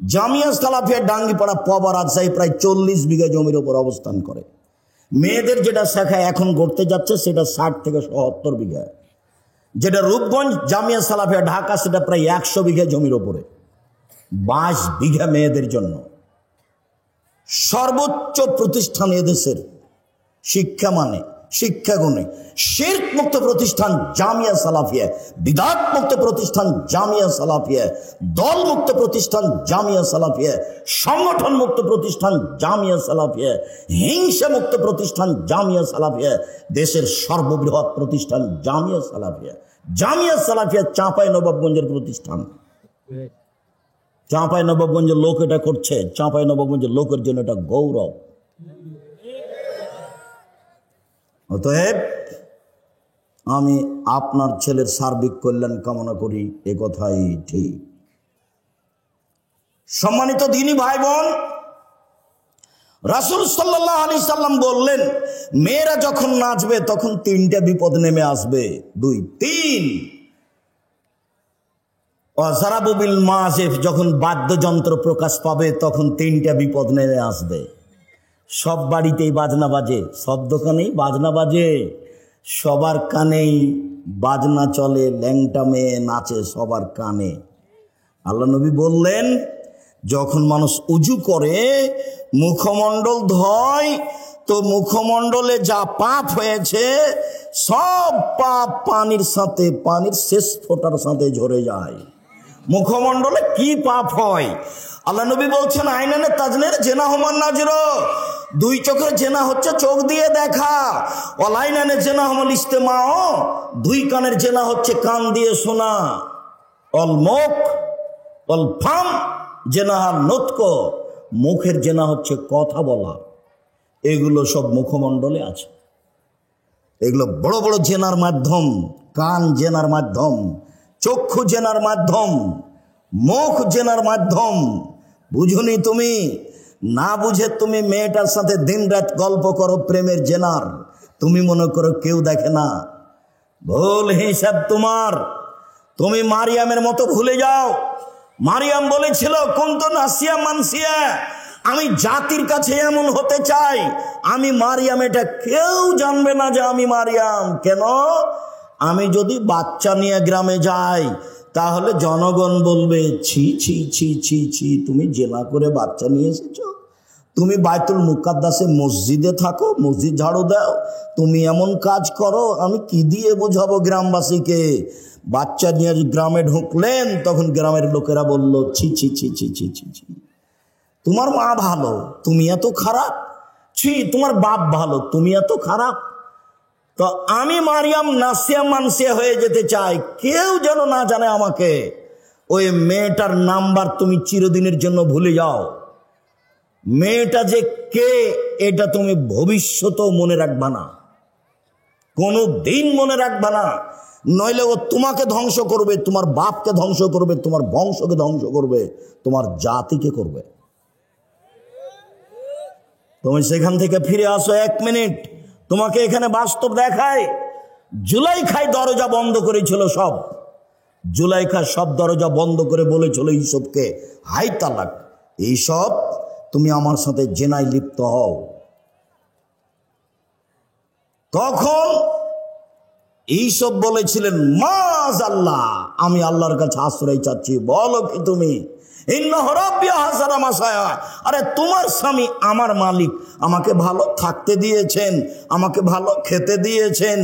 জামিয়া সালাফিয়া ডাঙ্গিপাড়া পবা রাজশাহী প্রায় 40 বিঘা জমির ওপর অবস্থান করে। মেয়েদের যেটা শাখায় এখন গড়তে যাচ্ছে সেটা 60 থেকে 70 বিঘা। যেটা রূপগঞ্জ জামিয়া সালাফিয়া ঢাকা, সেটা প্রায় 100 বিঘা জমির ওপরে, 22 বিঘা মেয়েদের জন্য। সর্বোচ্চ প্রতিষ্ঠান এদেশের শিক্ষা মানে শিক্ষা গুণে শিরক মুক্ত প্রতিষ্ঠান জামিয়া সালাফিয়া, বিদআত মুক্ত প্রতিষ্ঠান জামিয়া সালাফিয়া, দল মুক্ত প্রতিষ্ঠান জামিয়া সালাফিয়া, সংগঠন মুক্ত প্রতিষ্ঠান জামিয়া সালাফিয়া, হিংসা মুক্ত প্রতিষ্ঠান জামিয়া সালাফিয়া, দেশের সর্ববৃহৎ প্রতিষ্ঠান জামিয়া সালাফিয়া। জামিয়া সালাফিয়া চাঁপাইনবাবগঞ্জের প্রতিষ্ঠান। চাঁপাইনবাবগঞ্জের লোক এটা করছে, চাঁপাইনবাবগঞ্জের লোকের জন্য এটা গৌরব। অতএব আমি আপনার ছেলের সার্বিক কল্যাণ কামনা করি, এ কথাই ঠিক। সম্মানিত দ্বীনী ভাই বোন, রাসূল সাল্লাল্লাহু আলাইহি সাল্লাম বললেন, মেয়েরা যখন নাচবে তখন তিনটা বিপদ নেমে আসবে। 2 3 ওয়াজারাবু বিল মাযিফ, যখন বাদ্যযন্ত্র প্রকাশ পাবে তখন তিনটা বিপদ নেমে আসবে। সব বাড়িতেই বাজনা বাজে, সব দোকানেই বাজনা বাজে, সবার কানেই বাজনা চলে, ল্যাংটা মেয়ে নাচে সবার কানে। আল্লাহ নবী বললেন, যখন মানুষ উজু করে মুখমণ্ডল ধয় তো মুখমণ্ডলে যা পাপ হয়েছে সব পাপ পানির সাথে, পানির শেষ ফোঁটার সাথে ঝরে যায়। মুখমণ্ডলে কি পাপ হয়? আল্লাহ নবী বলছেন, আইনানে তাজনের জেনা হমান নাজরো, 2 চোখের জেনা হচ্ছে চোখ দিয়ে দেখা। অলাইনানে জেনা হমল ইস্তেমাও, 2 কানের জেনা হচ্ছে কান দিয়ে শোনা। অল মুখ অল ফাম জেনাহার নতক, মুখের জেনা হচ্ছে কথা বলা। এগুলো সব মুখমণ্ডলে আছে। এগুলো বড় বড় জেনার মাধ্যম, কান জেনার মাধ্যম, চক্ষু জেনার মাধ্যম, মুখ জেনার মাধ্যম। বুঝুনি তুমি? না বুঝে তুমি মেয়েটার সাথে দিনরাত গল্প করো প্রেমের জেনার, তুমি মনে করো কেউ দেখে না। ভুল হিসাব তোমার। তুমি মারিয়ামের মতো ভুলে যাও। মারিয়াম বলেছিল, কুনতু নাসিয়া মানসিয়া, আমি জাতির কাছে এমন হতে চাই, আমি মারিয়াম, এটা কেউ জানবে না যে আমি মারিয়াম। কেন? আমি যদি বাচ্চা নিয়ে গ্রামে যাই তাহলে জনগণ বলবে, ছি ছি ছি ছি ছি, তুমি জেনা করে বাচ্চা নিয়ে এসেছো। তুমি বাইতুল মুকাদ্দাসে মসজিদে থাকো, মসজিদ ঝাড়ু দাও, তুমি এমন কাজ করো, আমি কি দিয়ে বোঝাবো গ্রামবাসীকে? বাচ্চা নিয়ে গ্রামে ঢুকলেন তখন গ্রামের লোকেরা বলল, ছি ছি ছি ছি ছি ছি ছি, তোমার মা ভালো, তুমি এত খারাপ। ছি, তোমার বাপ ভালো, তুমি এত খারাপ। তো আমি মারিয়াম নাসিয়া মানসিয়া হয়ে যেতে চাই, কেউ যেন না জানে আমাকে। ওই মেয়েটার নাম্বার তুমি চিরদিনের জন্য ভুলে যাও। মেয়েটা যে কে এটা তুমি ভবিষ্যতেও মনে রাখবা না, কোনো দিন মনে রাখবা না। নইলে ও তোমাকে ধ্বংস করবে, তোমার বাপকে ধ্বংস করবে, তোমার বংশকে ধ্বংস করবে, তোমার জাতিকে করবে। তুমি সেখান থেকে ফিরে আসো 1 মিনিট, তোমাকে এখানে বাস্তব দেখায়। জুলাইখায় দরজা বন্ধ করেছিল সব। জুলাইখা সব দরজা বন্ধ করে বলেছিল ইউসুফকে, হাই তালাক, এইসব তুমি আমার সাথে জেনায় লিপ্ত হও। তখন ইউসুফ বলেছিলেন, মাযাল্লাহ, আমি আল্লাহর কাছে আশ্রয় চাচ্ছি। বলো কি তুমি? আরে তোমার স্বামী আমার মালিক, আমাকে ভালো থাকতে দিয়েছেন, আমাকে ভালো খেতে দিয়েছেন,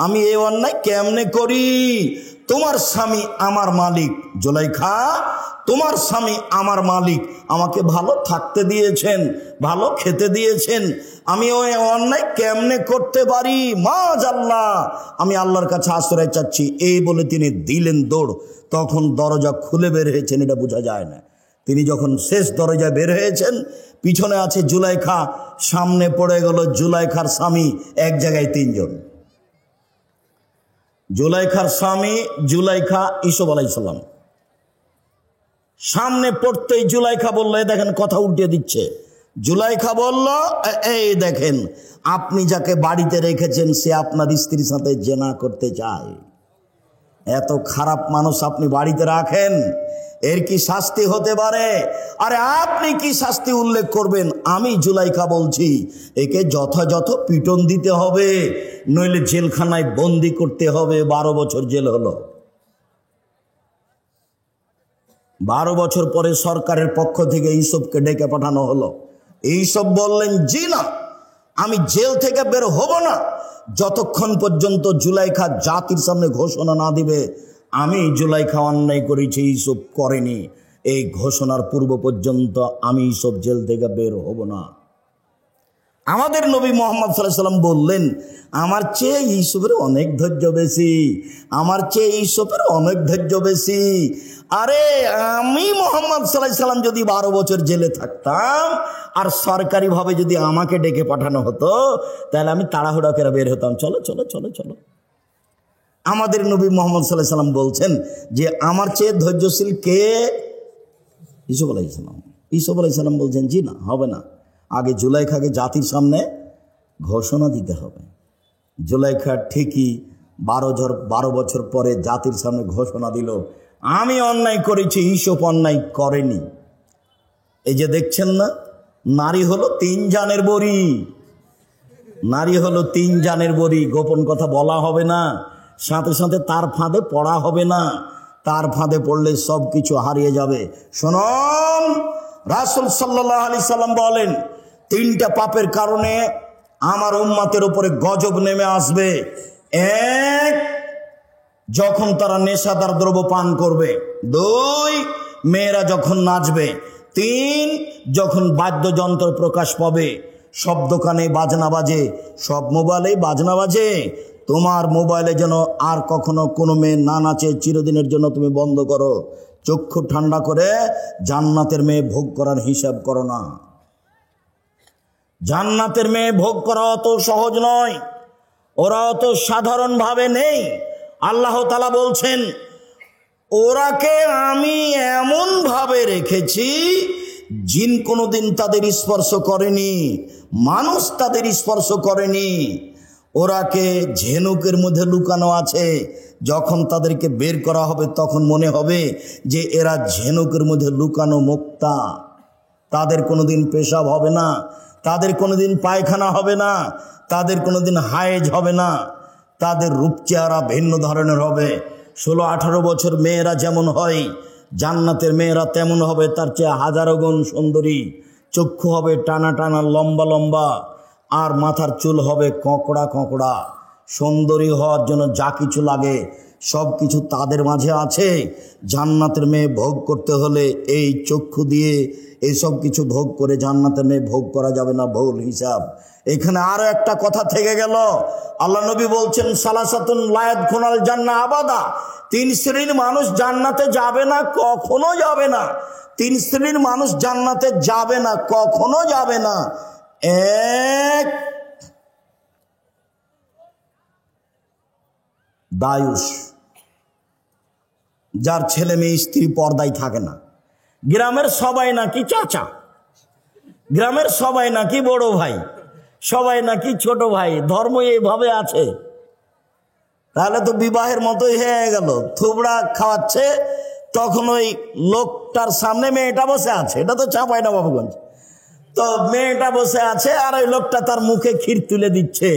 আমি এই অন্যায় কেমনে করি? তোমার স্বামী আমার মালিক। জুলাইখা, তোমার স্বামী আমার মালিক, আমাকে ভালো থাকতে দিয়েছেন, ভালো খেতে দিয়েছেন, আমি ওই অন্যায় কেমনে করতে পারি? মাযাল্লাহ, আমি আল্লাহর কাছে আশ্রয় চাচ্ছি। এই বলে তিনি দিলেন দৌড়। তখন দরজা খুলে বের হয়েছেন, এটা বোঝা যায় না। তিনি যখন শেষ দরজায় বের হয়েছেন, পিছনে আছে জুলাইখা, সামনে পড়ে গেল জুলাইখার স্বামী। এক জায়গায় 3 জন। জুলাইখার স্বামী, জুলাইখা, ইউসুফ আলাইহিস সালাম। সামনে পড়তেই জুলাইখা বলল, এই দেখেন, কথা উল্টে দিচ্ছে। জুলাইখা বলল, এই দেখেন, আপনি যাকে বাড়িতে রেখেছেন সে আপনার স্ত্রীর সাথে জেনা করতে চায়। এত খারাপ মানুষ আপনি বাড়িতে রাখেন, এর কি শাস্তি হতে পারে? আরে আপনি কি শাস্তি উল্লেখ করবেন? আমি জুলাইখা বলছি, একে যথাযথ পিটন দিতে হবে, নইলে জেলখানায় বন্দি করতে হবে। 12 বছর জেল হলো। 12 বছর পরে সরকারের পক্ষ থেকে ইউসুফকে ডেকে পাঠানো হলো। এইসব বললেন, জি না, আমি জেল থেকে বের হব না যতক্ষণ পর্যন্ত জুলাইখা জাতির সামনে ঘোষণা না দিবে আমি জুলাইখা অন্যায় করেছি, এইসব করেনি। এই ঘোষণার পূর্ব পর্যন্ত আমি এইসব জেল থেকে বের হব না। আমাদের নবী মুহাম্মদ সাল্লাল্লাহু আলাইহি সাল্লাম বললেন, আমার চেয়ে ইউসুফের অনেক ধৈর্য বেশি, আমার চেয়ে ইউসুফের অনেক ধৈর্য বেশি। আরে আমি মুহাম্মদ সাল্লাল্লাহু আলাইহি সাল্লাম যদি 12 বছর জেলে থাকতাম আর সরকারিভাবে যদি আমাকে ডেকে পাঠানো হতো, তাহলে আমি তাড়াহুড়া করে বের হতাম, চলো চলো চলো চলো। আমাদের নবী মুহাম্মদ সাল্লাল্লাহু আলাইহি সাল্লাম বলছেন যে আমার চেয়ে ধৈর্যশীল কে? ইউসুফ আলাইহিস সালাম। ইউসুফ আলাইহিস সালাম বলছেন, জি না, হবে না, আগে জুলাইখাকে জাতির সামনে ঘোষণা দিতে হবে। জুলাইখা ঠিকই 12 বছর পরে জাতির সামনে ঘোষণা দিল, আমি অন্যায় করেছি, ইউসুফ অন্যায় করেনি। এই যে দেখছেন না, নারী হলো 3 জানের বড়ি, নারী হলো 3 জানের বড়ি। গোপন কথা বলা হবে না, সাথে সাথে তার ফাঁদে পড়া হবে না, তার ফাঁদে পড়লে সব কিছু হারিয়ে যাবে। শুনুন, রাসূল সাল্লাল্লাহু আলাইহি সাল্লাম বলেন, 3টা পাপের কারণে আমার উম্মতের উপরে গজব নেমে আসবে। 1, যখন তারা নেশাদার দ্রব্য পান করবে। 2, মেয়েরা যখন নাচবে। 3, যখন বাদ্যযন্ত্র প্রকাশ পাবে। সব দোকানে বাজনা বাজে, সব মোবাইলে বাজনা বাজে। তোমার মোবাইলে যেন আর কখনো কোনো মেয়ে না নাচে, চিরদিনের জন্য তুমি বন্ধ করো। চক্ষু ঠান্ডা করে জান্নাতের মেয়ে ভোগ করার হিসাব করো না। জান্নাতের মেয়ে ভোগ করা অত সহজ নয়, ওরা অত সাধারণভাবে নেই। আল্লাহ তাআলা বলছেন, ওরাকে আমি এমন ভাবে রেখেছি জিন কোনোদিন তাদের স্পর্শ করেনি, মানুষ তাদের স্পর্শ করেনি। ওরাকে ঝিনুকের মধ্যে লুকানো আছে, যখন তাদেরকে বের করা হবে তখন মনে হবে যে এরা ঝিনুকের মধ্যে লুকানো মুক্তা। তাদের কোনোদিন পেশাব হবে না, তাদের কোনোদিন পায়খানা হবে না, তাদের কোনোদিন হায়েজ হবে না। তাদের রূপ চেহারা ভিন্ন ধরনের হবে। 16-18 বছর মেয়েরা যেমন হয়, জান্নাতের মেয়েরা তেমন হবে, তার চেয়ে হাজারো গুণ সুন্দরী। চক্ষু হবে টানা টানা, লম্বা লম্বা, আর মাথার চুল হবে কঁকড়া কঁকড়া। সুন্দরী হওয়ার জন্য যা কিছু লাগে সব কিছু তাদের মাঝে আছে। জান্নাতের মেয়ে ভোগ করতে হলে এই চক্ষু দিয়ে এই সব কিছু ভোগ করে জান্নাতের মেয়ে ভোগ করা যাবে না, ভুল হিসাব। এখানে আরো একটা কথা থেকে গেল। আল্লাহ নবী বলছেন, সালাসাতুন লা ইয়াদখুলুল জান্নাহ আবাদা, 3 শ্রেণীর মানুষ জান্নাতে যাবে না, কখনো যাবে না। 3 শ্রেণীর মানুষ জান্নাতে যাবে না, কখনো যাবে না। 1, দায়ুস, যার ছেলে মেয়ে স্ত্রী পর্দায় থাকে না। গ্রামের সবাই নাকি চাচা, গ্রামের সবাই নাকি বড় ভাই, সবাই নাকি ছোট ভাই, ধর্ম এইভাবে আছে। তাহলে তো বিবাহের মতোই হয়ে গেল। থুবড়া খাওয়াচ্ছে, তখন ওই লোকটার সামনে মেয়েটা বসে আছে, এটা তো চাঁপাইনবাবগঞ্জ। তো মেয়েটা বসে আছে আর ওই লোকটা তার মুখে ক্ষীর তুলে দিচ্ছে।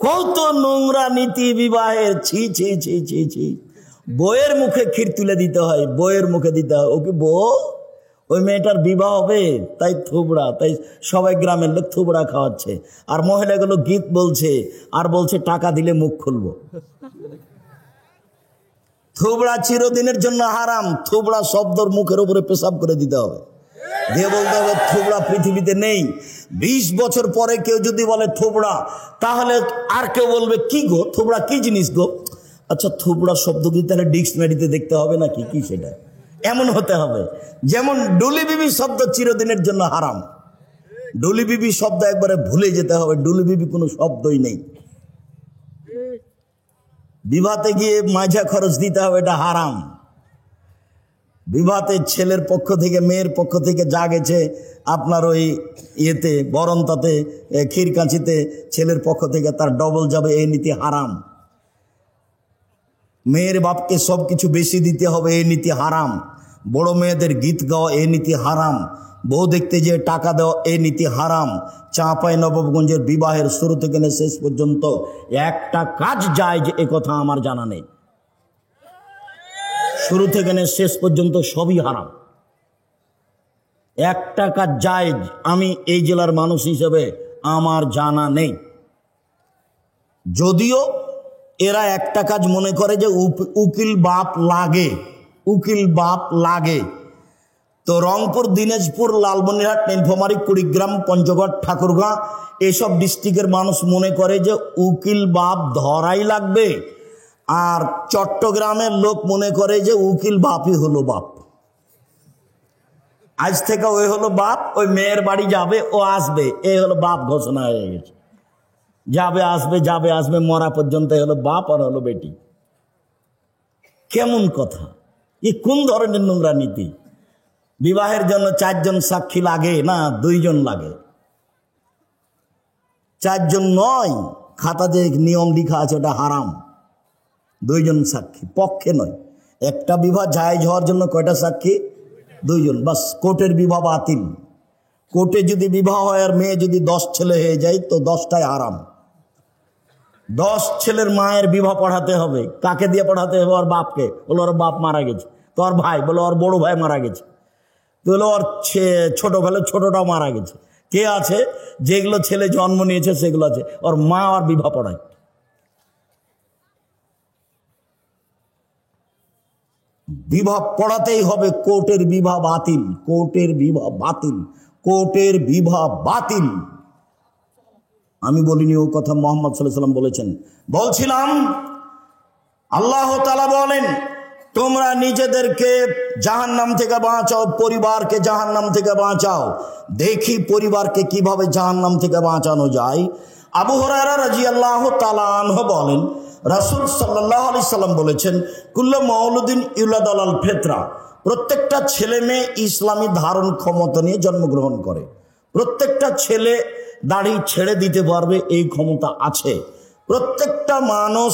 কত নোংরা নীতি বিবাহের! ছি ছি ছি ছি ছি। বইয়ের মুখে ক্ষীর তুলে দিতে হয়, বইয়ের মুখে দিতে হয়। ওকে বউ, ওই মেয়েটার বিবাহ হবে, তাই থুবড়া, তাই সবাই গ্রামের লোক থুবড়া খাওয়াচ্ছে। আর মহিলাগুলো গীত বলছে আর বলছে টাকা দিলে মুখ খুলবো। থুবড়া চিরদিনের জন্য হারাম। থুবড়া শব্দর মুখের উপরে পেশাব করে দিতে হবে, দিয়ে বলতে হবে থুবড়া পৃথিবীতে নেই। 20 বছর পরে কেউ যদি বলে থুবড়া, তাহলে আর কেউ বলবে কি গো, থুবড়া কি জিনিস গো? আচ্ছা, থুবড়া শব্দ কি তাহলে ডিকশনারিতে দেখতে হবে নাকি, কি সেটা? এমন হতে হবে যেমন ডুলি বিবি শব্দ চিরদিনের জন্য হারাম। ডুলি বিবি শব্দ একবারে ভুলে যেতে হবে, ডুলি বিবি কোনো শব্দই নেই। বিবাহতে গিয়ে মাঝা খরচ দিতে হবে, এটা হারাম। বিবাহতে ছেলের পক্ষ থেকে মেয়ের পক্ষ থেকে যা গেছে আপনার ওই ইয়েতে বরন্তাতে ক্ষীরকাঁচিতে ছেলের পক্ষ থেকে তার ডবল যাবে, এই নীতি হারাম। মেয়ের বাপকে সব কিছু বেশি দিতে হবে, এই নীতি হারাম। বড় মেয়েদের গীত গাওয়া, এই নীতি হারাম। বউ দেখতে যে টাকা দেওয়া, এই নীতি হারাম। চাঁপাইনবাবগঞ্জের বিবাহের শুরু থেকে শেষ পর্যন্ত একটা কাজ যায় যে এ কথা আমার জানা নেই। শুরু থেকে শেষ পর্যন্ত সবই হারাম। টাকা জায়েজ আমি এই জেলার মানুষ হিসেবে আমার জানা নেই। যদিও এরা একটা কাজ মনে করে যে উকিল বাপ লাগে, উকিল বাপ লাগে। তো রংপুর, দিনাজপুর, লালমনিরহাট, নীলফামারী, কুড়িগ্রাম, পঞ্চগড়, ঠাকুরগাঁ এসব ডিস্ট্রিক্টের মানুষ মনে করে যে উকিল বাপ ধরাই লাগবে। আর চট্টগ্রামের লোক মনে করে যে উকিল বাপই হলো বাপ। আজ থেকে ওই হলো বাপ, ওই মেয়ের বাড়ি যাবে, ও আসবে, এ হলো বাপ ঘোষণা হয়ে গেছে। যাবে আসবে, যাবে আসবে, মরা পর্যন্ত হলো বাপ আর হলো বেটি। কেমন কথা! এ কোন ধরনের নোংরা নীতি? বিবাহের জন্য 4 জন সাক্ষী লাগে না 2 জন লাগে? 4 জন নয়, খাতা যে নিয়ম লেখা আছে ওটা হারাম। 2 জন সাক্ষী পক্ষে নয়। একটা বিবাহ জায়েজ হওয়ার জন্য কয়টা সাক্ষী? 2 জন, বাস। কোর্টের বিবাহ বাতিল। কোর্টে যদি বিবাহ হয় আর মেয়ে যদি 10 ছেলে হয়ে যায় তো 10টাই হারাম। 10 ছেলের মায়ের বিবাহ পড়াতে হবে। কাকে দিয়ে পড়াতে হবে? ওর বাপকে। বলো ওর বাপ মারা গেছে। তো ওর ভাই, বলো ওর বড় ভাই মারা গেছে। তো বলো ওর ছোট ভাই, ছোটটাও মারা গেছে। কে আছে? যেগুলো ছেলে জন্ম নিয়েছে সেগুলো আছে। ওর মা আর বিবাহ পড়ায়। বিবাহ পড়াতেই হবে। কোর্টের বিবাহ বাতিল, কোর্টের বিবাহ বাতিল, কোর্টের বিবাহ বাতিল। আমি বলিনি, ও কথা মুহাম্মদ সাল্লাল্লাহু আলাইহি ওয়াসাল্লাম বলেছেন। বলছিলাম আল্লাহ তাআলা বলেন, তোমরা নিজেদেরকে জাহান্নাম থেকে বাঁচাও, পরিবারকে জাহান্নাম থেকে বাঁচাও। দেখি পরিবারকে কিভাবে জাহান্নাম থেকে বাঁচানো যায়। আবু হুরায়রা রাদিয়াল্লাহু তাআলা আনহু বলেন, রাসূল সাল্লাল্লাহু আলাইহি সাল্লাম বলেছেন, কুল্লু মাউলুদিন ইউলাদু আলাল ফিতরা, প্রত্যেকটা ছেলে মেয়ে ইসলামী ধারণ ক্ষমতা নিয়ে জন্মগ্রহণ করে। প্রত্যেকটা ছেলে দাড়ি ছেড়ে দিতে পারবে, এই ক্ষমতা আছে। প্রত্যেকটা মানুষ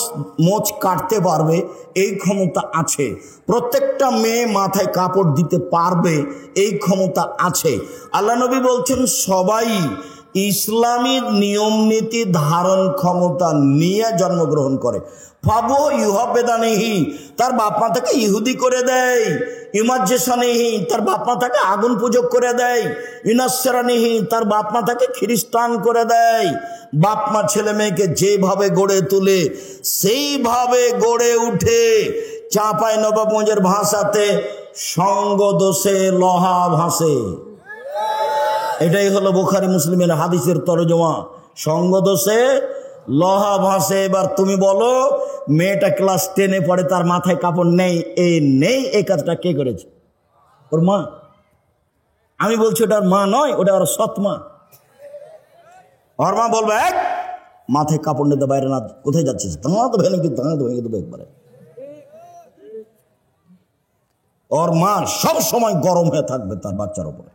মোচ কাটতে পারবে, এই ক্ষমতা আছে। প্রত্যেকটা মেয়ে মাথায় কাপড় দিতে পারবে, এই ক্ষমতা আছে। আল্লাহ নবী বলছেন সবাই ইসলামী নিয়ম নীতি ধারণ ক্ষমতা নিয়ে জন্মগ্রহণ করে। ফাবু ইউহাবেদানিহি, তার বাপ মা তাকে ইহুদি করে দেয়। ইমাজ্জেশনিহি, তার বাপ মা তাকে আগুন পূজক করে দেয়। ইনাসরানিহি, তার বাপ মা তাকে খ্রিস্টান করে দেয়। বাপ মা ছেলে মেয়েকে যেভাবে গড়ে তুলে সেইভাবে গড়ে উঠে। চাঁপাই নবাবগঞ্জের ভাষাতে সঙ্গ দোষে লোহা ভাসে। এটাই হলো বুখারী মুসলিমের হাদিসের তরজমা। সঙ্গ দোষে লোহা ভাসে। এবার তুমি বলো, মেয়েটা ক্লাস 10-এ পড়ে, তার মাথায় কাপড় নেই, এই কাজটা কে করেছে? ওর মা। আমি বলছি ওটার মা নয়, ওটা ওর সৎ মা। ওর মা বলবে, মাথায় কাপড় নিতে বাইরে না, কোথায় যাচ্ছিস? দাঁত ভেঙে দেবে একবারে। ওর মা সব সময় গরম হয়ে থাকবে তার বাচ্চার উপরে।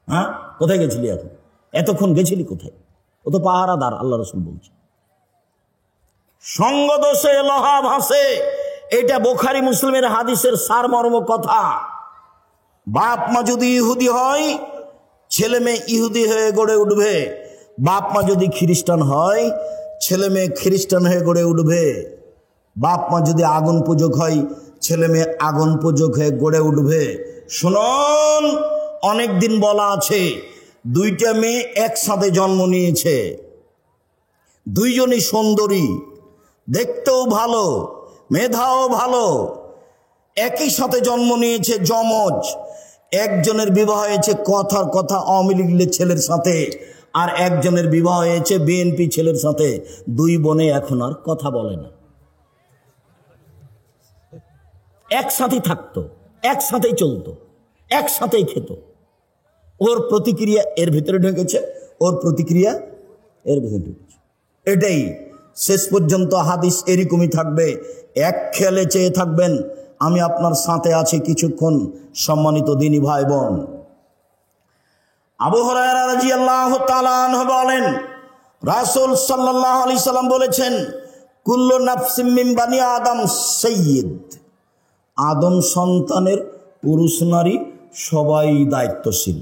হ্যাঁ, কোথায় গেছিলি এখন? এতক্ষণ গেছিলি কোথায়? ও তো পাহারাদার, আল্লাহ রাসূল বলছে। সঙ্গ দোষে লোহা ভাসে, এটা বুখারী মুসলিমের হাদিসের সারমর্ম কথা। বাপ মা যদি ইহুদি হয়, ছেলে মেয়ে ইহুদি হয়ে গড়ে উঠবে। বাপ মা যদি খ্রিস্টান হয়, ছেলে মেয়ে খ্রিস্টান হয়ে গড়ে উঠবে। বাপ মা যদি আগুন পূজক হয়, ছেলে মেয়ে আগুন পূজক হয়ে গড়ে উঠবে। শুনুন, অনেকদিন বলা আছে, 2টা মেয়ে একসাথে জন্ম নিয়েছে। 2জনই সুন্দরী, দেখতেও ভালো, মেধাও ভালো, একই সাথে জন্ম নিয়েছে, যমজ। একজনের বিবাহ হয়েছে কথার কথা আওয়ামী লীগের ছেলের সাথে, আর একজনের বিবাহ হয়েছে বিএনপি ছেলের সাথে। 2 বোনে এখন আর কথা বলে না। একসাথেই থাকতো, একসাথেই চলতো, একসাথেই খেত। ওর প্রতিক্রিয়া এর ভিতরে ঢুকেছে, ওর প্রতিক্রিয়া এর ভিতরে ঢুকেছে। এটাই শেষ পর্যন্ত হাদিস এরকমই থাকবে। এক খেয়ালে চেয়ে থাকবেন, আমি আপনার সাথে আছি কিছুক্ষণ। সম্মানিত দিনী ভাই বোন, আবু হুরায়রা রাদিয়াল্লাহু তাআলা আনহু বলেন, রাসূল সাল্লাল্লাহু আলাইহি সাল্লাম বলেছেন, কুল্লু নাফসিম মিন বানি আদম সাইয়্যিদ, আদম সন্তানের পুরুষ নারী সবাই দায়িত্বশীল।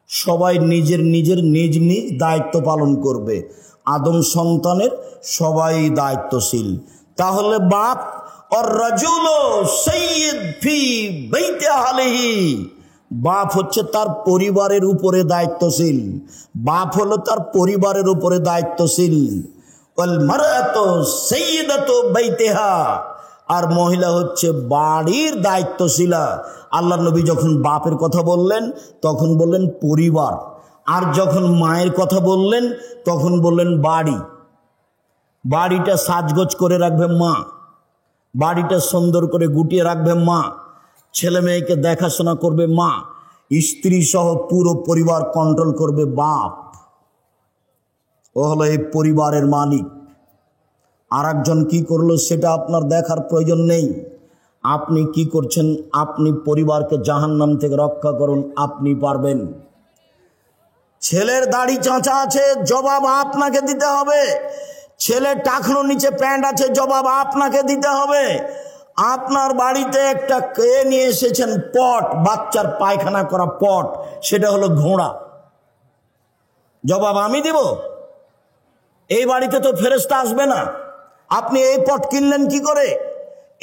সবাই নিজের নিজের নিজ নিজ দায়িত্ব পালন করবে। আদম সন্তানের সবাই দায়িত্বশীল। তাহলে বাপ আর রাজুল সাইয়্যিদ ফি বাইতি আহলিহি, বাপ হচ্ছে তার পরিবারের উপরে দায়িত্বশীল, বাপ হলো তার পরিবারের উপরে দায়িত্বশীল। ওয়াল মারআতু সাইয়্যিদাতু বাইতিহা, আর মহিলা হচ্ছে বাড়ির দায়িত্বশীলা। আল্লাহ নবী যখন বাপের কথা বললেন তখন বললেন পরিবার, আর যখন মায়ের কথা বললেন তখন বললেন বাড়ি। বাড়িটা সাজগোজ করে রাখবে মা, বাড়িটা সুন্দর করে গুটিয়ে রাখবে মা, ছেলে মেয়েকে দেখাশোনা করবে মা, স্ত্রী সহ পুরো পরিবার কন্ট্রোল করবে বাপ। ও হলো এই পরিবারের মালিক। আর একজন কি করলো সেটা আপনার দেখার প্রয়োজন নেই। আপনি কি করছেন, আপনি পরিবারকে জাহান্নাম থেকে রক্ষা করুন, আপনি পারবেন। ছেলের দাড়ি চাঁচা আছে, জবাব আপনাকে দিতে হবে। ছেলে টাকনোর নিচে প্যান্ট আছে, জবাব আপনাকে দিতে হবে। আপনার বাড়িতে একটা কে নিয়ে এসেছেন পট, বাচ্চার পায়খানা করা পট, সেটা হলো ঘোড়া, জবাব আমি দিব? এই বাড়িতে তো ফেরেশতা আসবে না। আপনি এই পট কিনলেন কি করে?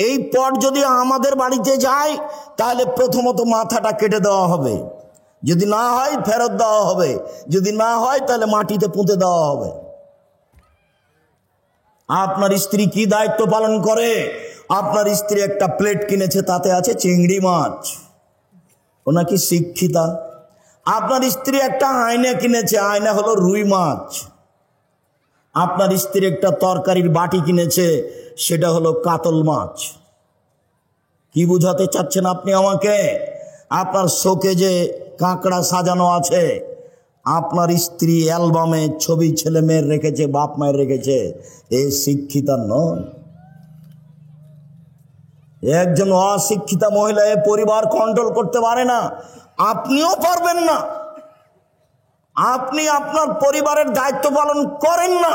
এই পট যদি আমাদের বাড়িতে যায় তাহলে প্রথমত মাথাটা কেটে দেওয়া হবে, যদি না হয় ফেরত দেওয়া হবে, যদি না হয় তাহলে মাটিতে পুঁতে দেওয়া হবে। আপনার স্ত্রী কি দায়িত্ব পালন করে? আপনার স্ত্রী একটা প্লেট কিনেছে, তাতে আছে চিংড়ি মাছ, ও নাকি শিক্ষিতা। আপনার স্ত্রী একটা আয়না কিনেছে, আয়না হলো রুই মাছ। আপনার স্ত্রী একটা তরকারির বাটি কিনেছে, সেটা হলো কাতল মাছ। কি বুঝাতে চাচ্ছেন আপনি আমাকে? আপনার শোকে যে কাঁকড়া সাজানো আছে, আপনার স্ত্রী অ্যালবামে ছবি ছেলে মেয়ের রেখেছে, বাপ মায়ের রেখেছে, এ শিক্ষিতা নয়। একজন অশিক্ষিতা মহিলা এ পরিবার কন্ট্রোল করতে পারে না, আপনিও পারবেন না। আপনি আপনার পরিবারের দায়িত্ব পালন করেন না।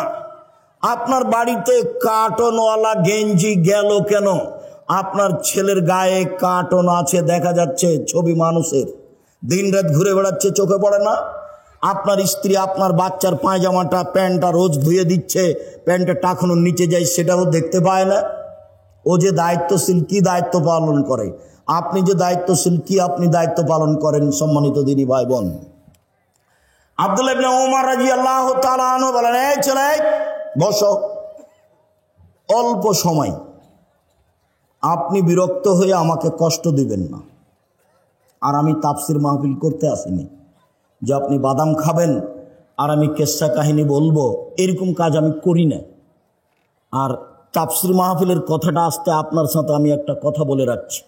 আপনার বাড়িতে কার্টনওয়ালা গেঞ্জি গেল কেন? আপনার ছেলের গায়ে কার্টন আছে, দেখা যাচ্ছে ছবি মানুষের, দিন রাত ঘুরে বেড়াচ্ছে, চোখে পড়ে না? আপনার স্ত্রী আপনার বাচ্চার পায়জামাটা প্যান্টটা রোজ ধুয়ে দিচ্ছে, প্যান্টটা টাকানোর নিচে যায়, সেটাও দেখতে পায় না। ও যে দায়িত্বশীল, কি দায়িত্ব পালন করে? আপনি যে দায়িত্বশীল, কি আপনি দায়িত্ব পালন করেন? সম্মানিত দিনী ভাই বোন, আব্দুল্লাহ ইবনে ওমর রাদিয়াল্লাহু তাআলা আনহু বলেন, এই ছেলে বসো, অল্প সময়, আপনি বিরক্ত হয়ে আমাকে কষ্ট দিবেন না। আর আমি তাফসির মাহফিল করতে আসিনি যে আপনি বাদাম খাবেন আর আমি কেসা কাহিনী বলবো, এরকম কাজ আমি করি না। আর তাফসির মাহফিলের কথাটা আসতে আপনার সাথে আমি একটা কথা বলে রাখছি,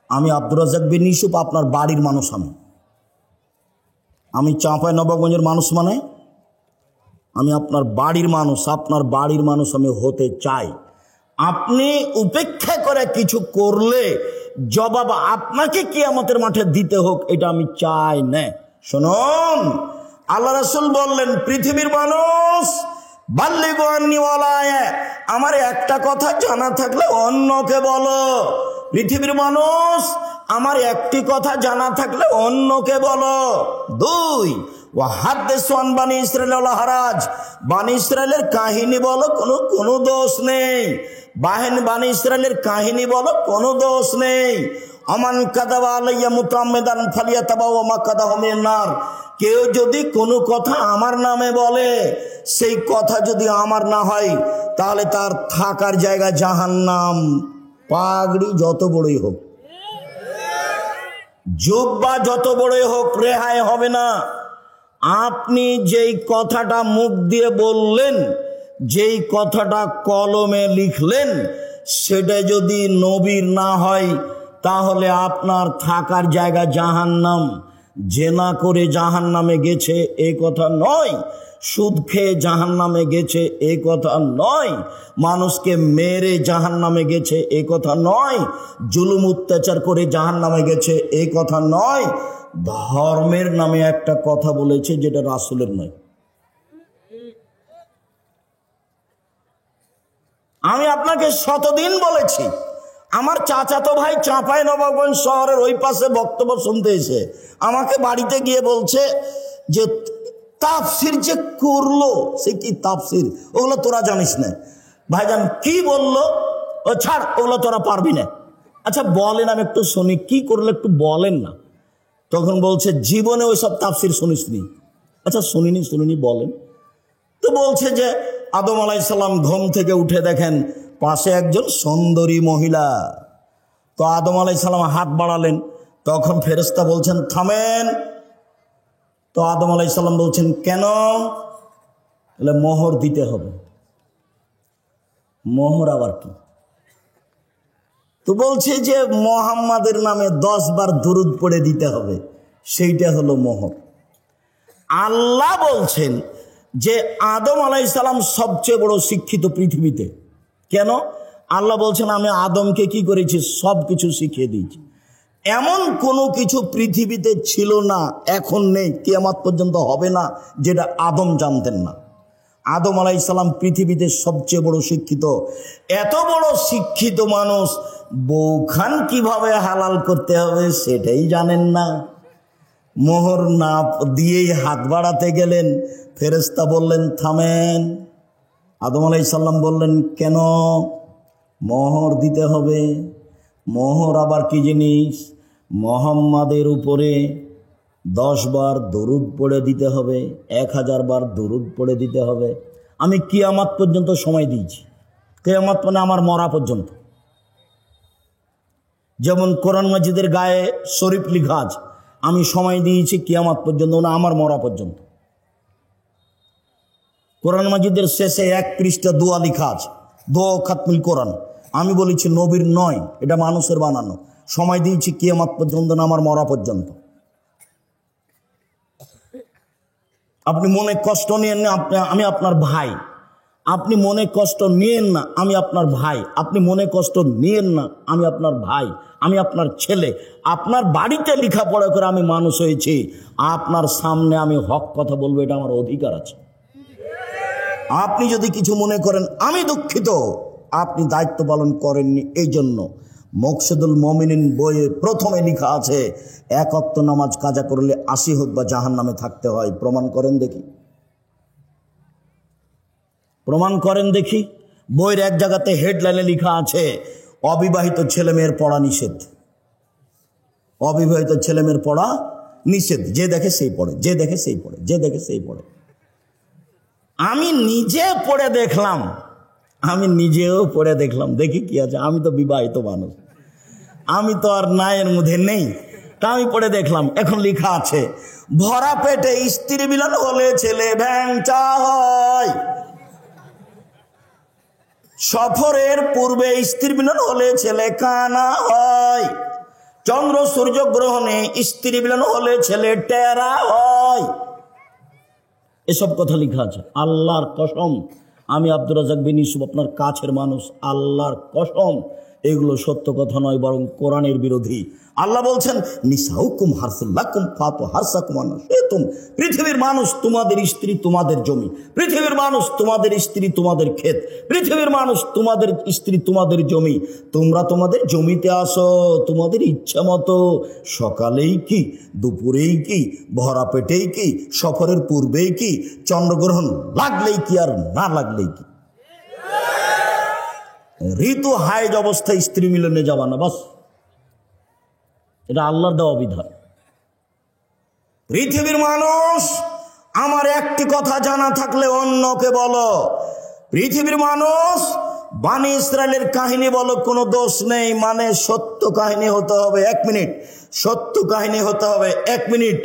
আমি আব্দুর রাজ্জাক বিন ইউসুফ আপনার বাড়ির মানুষ। আমি চাঁপাইনবাবগঞ্জের মানুষ, মানে আমি আপনার বাড়ির মানুষ, আপনার বাড়ির মানুষ আমি হতে চাই। আপনি উপেক্ষা করে কিছু করলে জবাব আপনাকে কিয়ামতের মাঠে দিতে হোক, এটা আমি চাই না। শুনুন, আল্লাহ রাসূল বললেন, পৃথিবীর মানুষ বাল্লিগু আন্নী ওয়ালা আয়া, আমার একটা কথা জানা থাকলে অন্যকে বলো। পৃথিবীর মানুষ, আমার একটি কথা জানা থাকলে অন্যকে বলো। 2, ওয়াহাদ্দিসু আন বানি ইসরাঈল ওয়ালা হারাজ, বানি ইসরাঈলের কাহিনী বলো, কোনো দোষ নেই। বানি ইসরাঈলের কাহিনী বলো, কোনো দোষ নেই। আমান কাযাবা আলাইয়া মুতাআম্মিদান ফালিয়াতাবাওয়া মাকআদাহু মিনান নার, কেউ যদি কোনো কথা আমার নামে বলে, সেই কথা যদি আমার না হয়, তাহলে তার থাকার জায়গা জাহান্নাম। পাগড়ি যত বড়ই হোক, জুব্বা যত বড়ই হোক, রেহাই হবে না। আপনি যেই কথাটা মুখ দিয়ে বললেন, যেই কথাটা কলমে লিখলেন, সেটা যদি নবীর না হয়, তাহলে আপনার থাকার জায়গা জাহান্নাম। জেনা করে জাহান্নামে গেছে এই কথা নয়, সুদ খেয়ে জাহান্নামে গেছে এই কথা নয়, মানুষকে মেরে জাহান্নামে গেছে এই কথা নয়, জুলুম অত্যাচার করে জাহান্নামে গেছে এই কথা নয়। ধর্মের নামে একটা কথা বলেছে যেটা রাসূলের নয়। আমি আপনাকে শতদিন বলেছি, আমার চাচাতো ভাই চাঁপাইনবাবগঞ্জ শহরের ওই পাশে বক্তব্য শুনতে এসে আমাকে বাড়িতে গিয়ে বলছে যে তাফসির যে করলো, সে কি তাফসির, ওগুলো তোরা জানিস না। ভাইজান কি বললো? ও ছাড়, ওগুলো তোরা পারবি না। আচ্ছা বলেন, আমি একটু শুনি, কি করলে একটু বলেন না। তখন বলছে জীবনে ওই সব তাফসির শুনিসনি। আচ্ছা শুনিনি বলেন তো। বলছে যে আদম আলাইসাল্লাম ঘুম থেকে উঠে দেখেন পাশে একজন সুন্দরী মহিলা। তো আদম আলাইসাল্লাম হাত বাড়ালেন, তখন ফেরেশতা বলছেন থামেন। তো আদম আলাইসাল্লাম বলছেন কেন? বলে মোহর দিতে হবে। মোহর আবার কি? তো বলছে যে মোহাম্মদের নামে 10 বার দুরূদ পড়ে দিতে হবে, সেইটা হলো মোহর। আল্লাহ বলছেন যে আদম আলাইসাল্লাম সবচেয়ে বড় শিক্ষিত পৃথিবীতে। কেন? আল্লাহ বলছেন আমি আদমকে কি করেছি? সব কিছু শিখিয়ে দিয়েছি। এমন কোনো কিছু পৃথিবীতে ছিল না, এখন নেই, কিয়ামত পর্যন্ত হবে না, যেটা আদম জানতেন না। আদম আলাইসাল্লাম পৃথিবীতে সবচেয়ে বড় শিক্ষিত। এত বড় শিক্ষিত মানুষ বউখান কিভাবে হালাল করতে হবে সেটাই জানেন না। মোহর না দিয়েই হাত বাড়াতে গেলেন, ফেরেশতা বললেন থামেন। আদম আলাইসাল্লাম বললেন কেন? মোহর দিতে হবে। মোহর আবার কি জিনিস? মুহাম্মাদের উপরে 10 বার দরুদ পড়ে দিতে হবে, 1000 বার দরুদ পড়ে দিতে হবে। আমি কিয়ামত পর্যন্ত সময় দিয়েছি, কিয়ামত মানে আমার মরা পর্যন্ত। যেমন কোরআন মাজিদের গায়ে শরীফ লিখা আছে, আমি সময় দিয়েছি কিয়ামত পর্যন্ত না আমার মরা পর্যন্ত। কোরআন মাজিদের শেষে 1 পৃষ্ঠা দোয়া লিখা আছে, দোয়া খাতমুল কোরআন। আমি বলেছি নবীর নয়, এটা মানুষের বানানো। সময় দিয়েছি কিয়ামত পর্যন্ত না আমার মরা পর্যন্ত। আপনি মনে কষ্ট নিয়েন না, আমি আপনার ভাই। আপনি মনে কষ্ট নিয়েন না, আমি আপনার ভাই। আপনি মনে কষ্ট নিয়েন না, আমি আপনার ভাই, আমি আপনার ছেলে। আপনার বাড়িতে লেখাপড়া করে আমি মানুষ হয়েছি, আপনার সামনে আমি হক কথা বলবো, এটা আমার অধিকার আছে। আপনি যদি কিছু মনে করেন আমি দুঃখিত, আপনি দায়িত্ব পালন করেননি। এই জন্য মকসুদুল মুমিনিন বইয়ে প্রথমে লেখা আছে 1 ওয়াক্ত নামাজ কাজা করলে 80 হোক বা জাহান্নামে থাকতে হয়। প্রমাণ করেন দেখি, প্রমাণ করেন দেখি। বইয়ের এক জায়গাতে হেডলাইনে লেখা আছে অবিবাহিত ছেলেমেয়ের পড়া নিষেধ। অবিবাহিত ছেলেমেয়ের পড়া নিষেধ। যে দেখে সেই পড়ে, যে দেখে সেই পড়ে, যে দেখে সেই পড়ে। আমি নিজে পড়ে দেখলাম, আমি নিজেও পড়ে দেখলাম, দেখি কি আছে। আমি তো বিবাহিত মানুষ, আমি তো আর নায়ের মধ্যে নেই, তা আমি পড়ে দেখলাম। এখন লেখা আছে ভরা পেটে স্ত্রী মিলন হলে ছেলে ভ্যাংচা হয়, সফরের পূর্বে স্ত্রী মিলন হলে ছেলে কানা হয়, চন্দ্র সূর্য গ্রহণে স্ত্রী মিলন হলে ছেলে টেরা হয়। এসব কথা লেখা আছে। আল্লাহর কসম, আমি আব্দুর রাজ্জাক বিন ইউসুফ আপনার কাছের মানুষ, আল্লাহর কসম এগুলো সত্য কথা নয়, বরং কোরআনের বিরোধী। আল্লাহ বলছেন নিসাউকুম হারসুল লাকুম ফাতু হারসাকুম আনশিতুম। পৃথিবীর মানুষ তোমাদের স্ত্রী তোমাদের জমি, পৃথিবীর মানুষ তোমাদের স্ত্রী তোমাদের ক্ষেত, পৃথিবীর মানুষ তোমাদের স্ত্রী তোমাদের জমি। তোমরা তোমাদের জমিতে আসো তোমাদের ইচ্ছা মতো, সকালেই কি, দুপুরেই কি, ভরা পেটেই কি, সফরের পূর্বেই কি, চন্দ্রগ্রহণ লাগলেই কি আর না লাগলেই কি। ঋতু হাইজ অবস্থায় স্ত্রী মিলনে যাবা না, বাস। এটা আল্লাহর দেওয়া বিধান। পৃথিবীর মানুষ, আমার একটি কথা জানা থাকলে অন্যকে বলো। পৃথিবীর মানুষ, বানি ইসরায়েলের কাহিনী বলো, কোনো দোষ নেই, মানে সত্য কাহিনী হতে হবে। 1 মিনিট, সত্য কাহিনী হতে হবে। 1 মিনিট,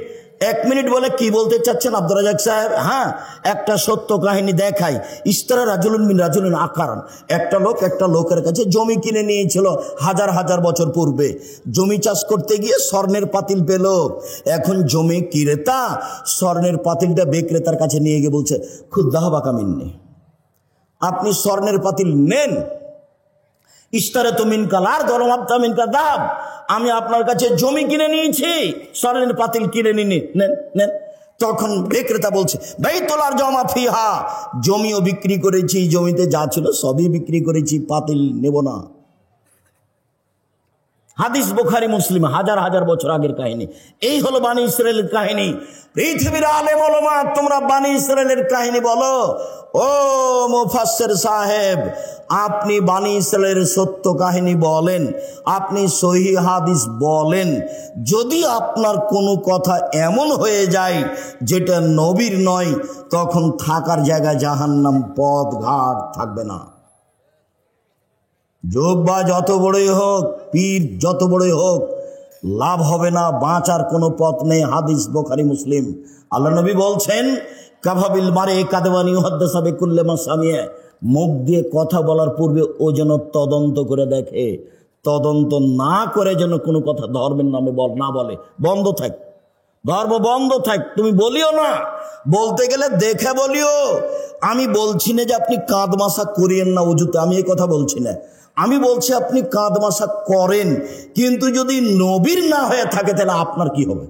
1 মিনিট বলে কি বলতে চাচ্ছেন আব্দুর রাজ্জাক সাহেব? হ্যাঁ, একটা সত্য কাহিনী দেখাই। ইস্তারা রাজুলুন মিন রাজুলিন আকারান। একটা লোক একটা লোকের কাছে জমি কিনে নিয়েছিল হাজার হাজার বছর পূর্বে। জমি চাষ করতে গিয়ে স্বর্ণের পাতিল পেল। এখন জমি ক্রেতা স্বর্ণের পাতিলটা বিক্রেতার কাছে নিয়ে গিয়ে বলছে খুদ্দাহ বাকা মিন্নি, আপনি স্বর্ণের পাতিল নেন। ইস্তারে তো মিনকাল আর ধরমাপ্তা মিনকা দাব, আমি আপনার কাছে জমি কিনে নিয়েছি, স্বর্ণের পাতিল কিনে নিয়ে নেন নেন। তখন বিক্রেতা বলছে বাইতুল আর জমা ফিহা, জমিও বিক্রি করেছি, জমিতে যা ছিল সবই বিক্রি করেছি, পাতিল নেব না। হাদিস বুখারী মুসলিম, হাজার হাজার বছর আগের কাহিনী। এই হলো বানি ইসরায়েলের কাহিনী। পৃথিবীর আলেম ওলামা, তোমরা বানি ইসরায়েলের কাহিনী বলো। ও মুফাসসির সাহেব, আপনি বানি ইসরায়েলের সত্য কাহিনী বলেন, আপনি সহিহ হাদিস বলেন। যদি আপনার কোনো কথা এমন হয়ে যায় যেটা নবীর নয়, তখন থাকার জায়গায় জাহান্নাম, পথ ঘাট থাকবে না। যোগ্যা যত বড়ই হোক, পীর যত বড়ই হোক, লাভ হবে না, বাঁচার কোনো পথ নেই। হাদিস বুখারী মুসলিম। আল্লাহ নবী বলছেন, কাফাবিল মারে কাদওয়ানি ইউহাদ্দিসু বিকুল্লি মা সামিআ। মুখ দিয়ে কথা বলার পূর্বে ও যেন তদন্ত করে দেখে, তদন্ত না করে যেন কোনো কথা ধর্মের নামে না বলে। বন্ধ থাক, ধর্ম বন্ধ থাক, তুমি বলিও না। বলতে গেলে দেখে বলিও। আমি বলছি না যে আপনি কাঁদ মাসা করিয়েন না উজুতে, আমি এই কথা বলছি না। আমি বলছি আপনি কাঁদ মাসা করেন, কিন্তু যদি নবীর না হয়ে থাকে তাহলে আপনার কি হবে?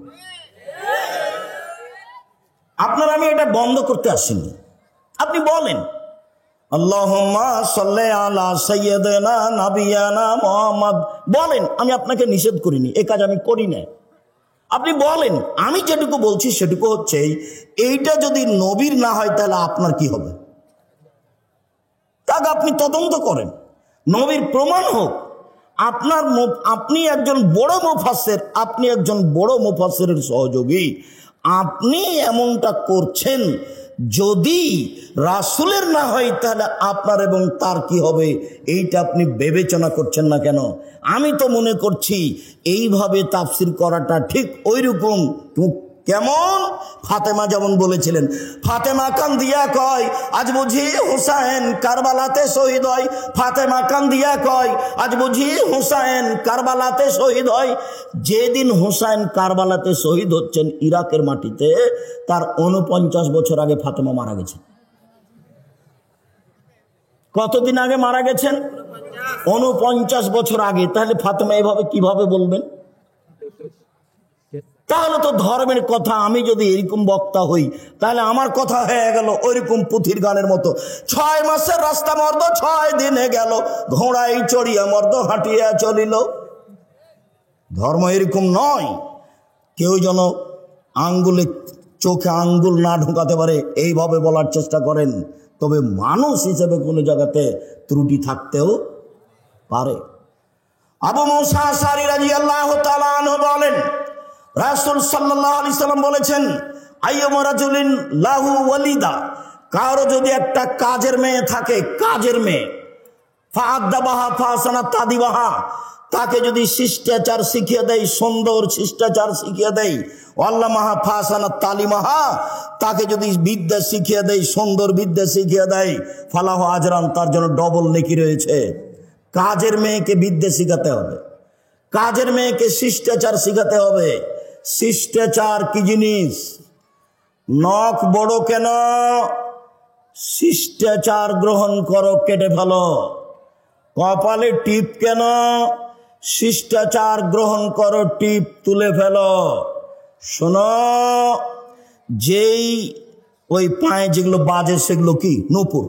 আপনার আমি এটা বন্ধ করতে আসিনি। আপনি বলেন আল্লাহুম্মা সাল্লি আলা সাইয়্যিদিনা নাবিয়ানা মুহাম্মদ, বলেন। আমি আপনাকে নিষেধ করিনি, এই কাজ আমি করি না। আপনি বলেন। আমি যেটুকু বলছি সেটুকু হচ্ছে, এইটা যদি নবীর না হয় তাহলে আপনার কি হবে? তাকে আপনি তদন্ত করেন, নবীর প্রমাণ হোক। আপনি একজন বড় মুফাসসির, আপনি একজন বড় মুফাসসিরের সহযোগী, আপনি এমনটা করছেন। যদি রাসূলের না হয় তাহলে আপনার এবং তার কি হবে, এইটা আপনি বিবেচনা করছেন না কেন? আমি তো মনে করছি এইভাবে তাফসীর করাটা ঠিক ওইরকম। কেমন? ফাতেমা যেমন বলেছিলেন, ফাতেমা কান্দিয়া কয় আজ বুঝি হুসাইন কারবালাতে শহীদ হয়। ফাতেমা কান্দিয়া কয় আজ বুঝি হুসাইন কারবালাতে শহীদ হয়। যেদিন হুসাইন কারবালাতে শহীদ হচ্ছেন ইরাকের মাটিতে, তার 49 বছর আগে ফাতেমা মারা গেছেন। কতদিন আগে মারা গেছেন? 49 বছর আগে। তাহলে ফাতেমা এভাবে কিভাবে বলবেন? তাহলে তো ধর্মের কথা, আমি যদি এরকম বক্তা হই তাহলে আমার কথা হয়ে গেল ওইরকম পুথির গানের মতো, 6 মাসের রাস্তা মর্দ 6 দিনে গেল, ঘোড়ায় চড়িয়া মর্দ হাঁটিয়া চলিল। ধর্ম এরকম নয়। কেউ যেন আঙ্গুলে চোখে আঙ্গুল না ঢোকাতে পারে এইভাবে বলার চেষ্টা করেন। তবে মানুষ হিসেবে কোনো জায়গাতে ত্রুটি থাকতেও পারে। আবু মুসা আশআরী রাদিয়াল্লাহু তাআলা আনহু বলেন, রাসূল সাল্লাল্লাহু আলাইহি সাল্লাম বলেছেন, আইয়ুমা রাজুলিন লাহু ওয়ালিদা, কারো যদি একটা কাজের মেয়ে থাকে, কাজের মেয়ে, ফাআদ্দাবাহা ফাসানা তাদিবাহা, তাকে যদি শিষ্টাচার শিখিয়ে দেয়, সুন্দর শিষ্টাচার শিখিয়ে দেয়, আল্লামাহা ফাসানা তালিমাহা, তাকে যদি বিদ্যা শিখিয়ে দেয়, সুন্দর বিদ্যা শিখিয়ে দেয়, ফালাহু আজরান, তার জন্য ডবল নেকি রয়েছে। কাজের মেয়েকে বিদ্যা শিখাতে হবে, কাজের মেয়েকে শিষ্টাচার শিখাতে হবে। শিষ্টাচার কি জিনিস? নখ বড় কেন? শিষ্টাচার গ্রহণ করো, কেটে ফেলো। কপালে টিপ কেন? শিষ্টাচার গ্রহণ করো, টিপ তুলে ফেলো। শোনো, যেই ওই পায়ে যেগুলো বাজে সেগুলো কি? নূপুর।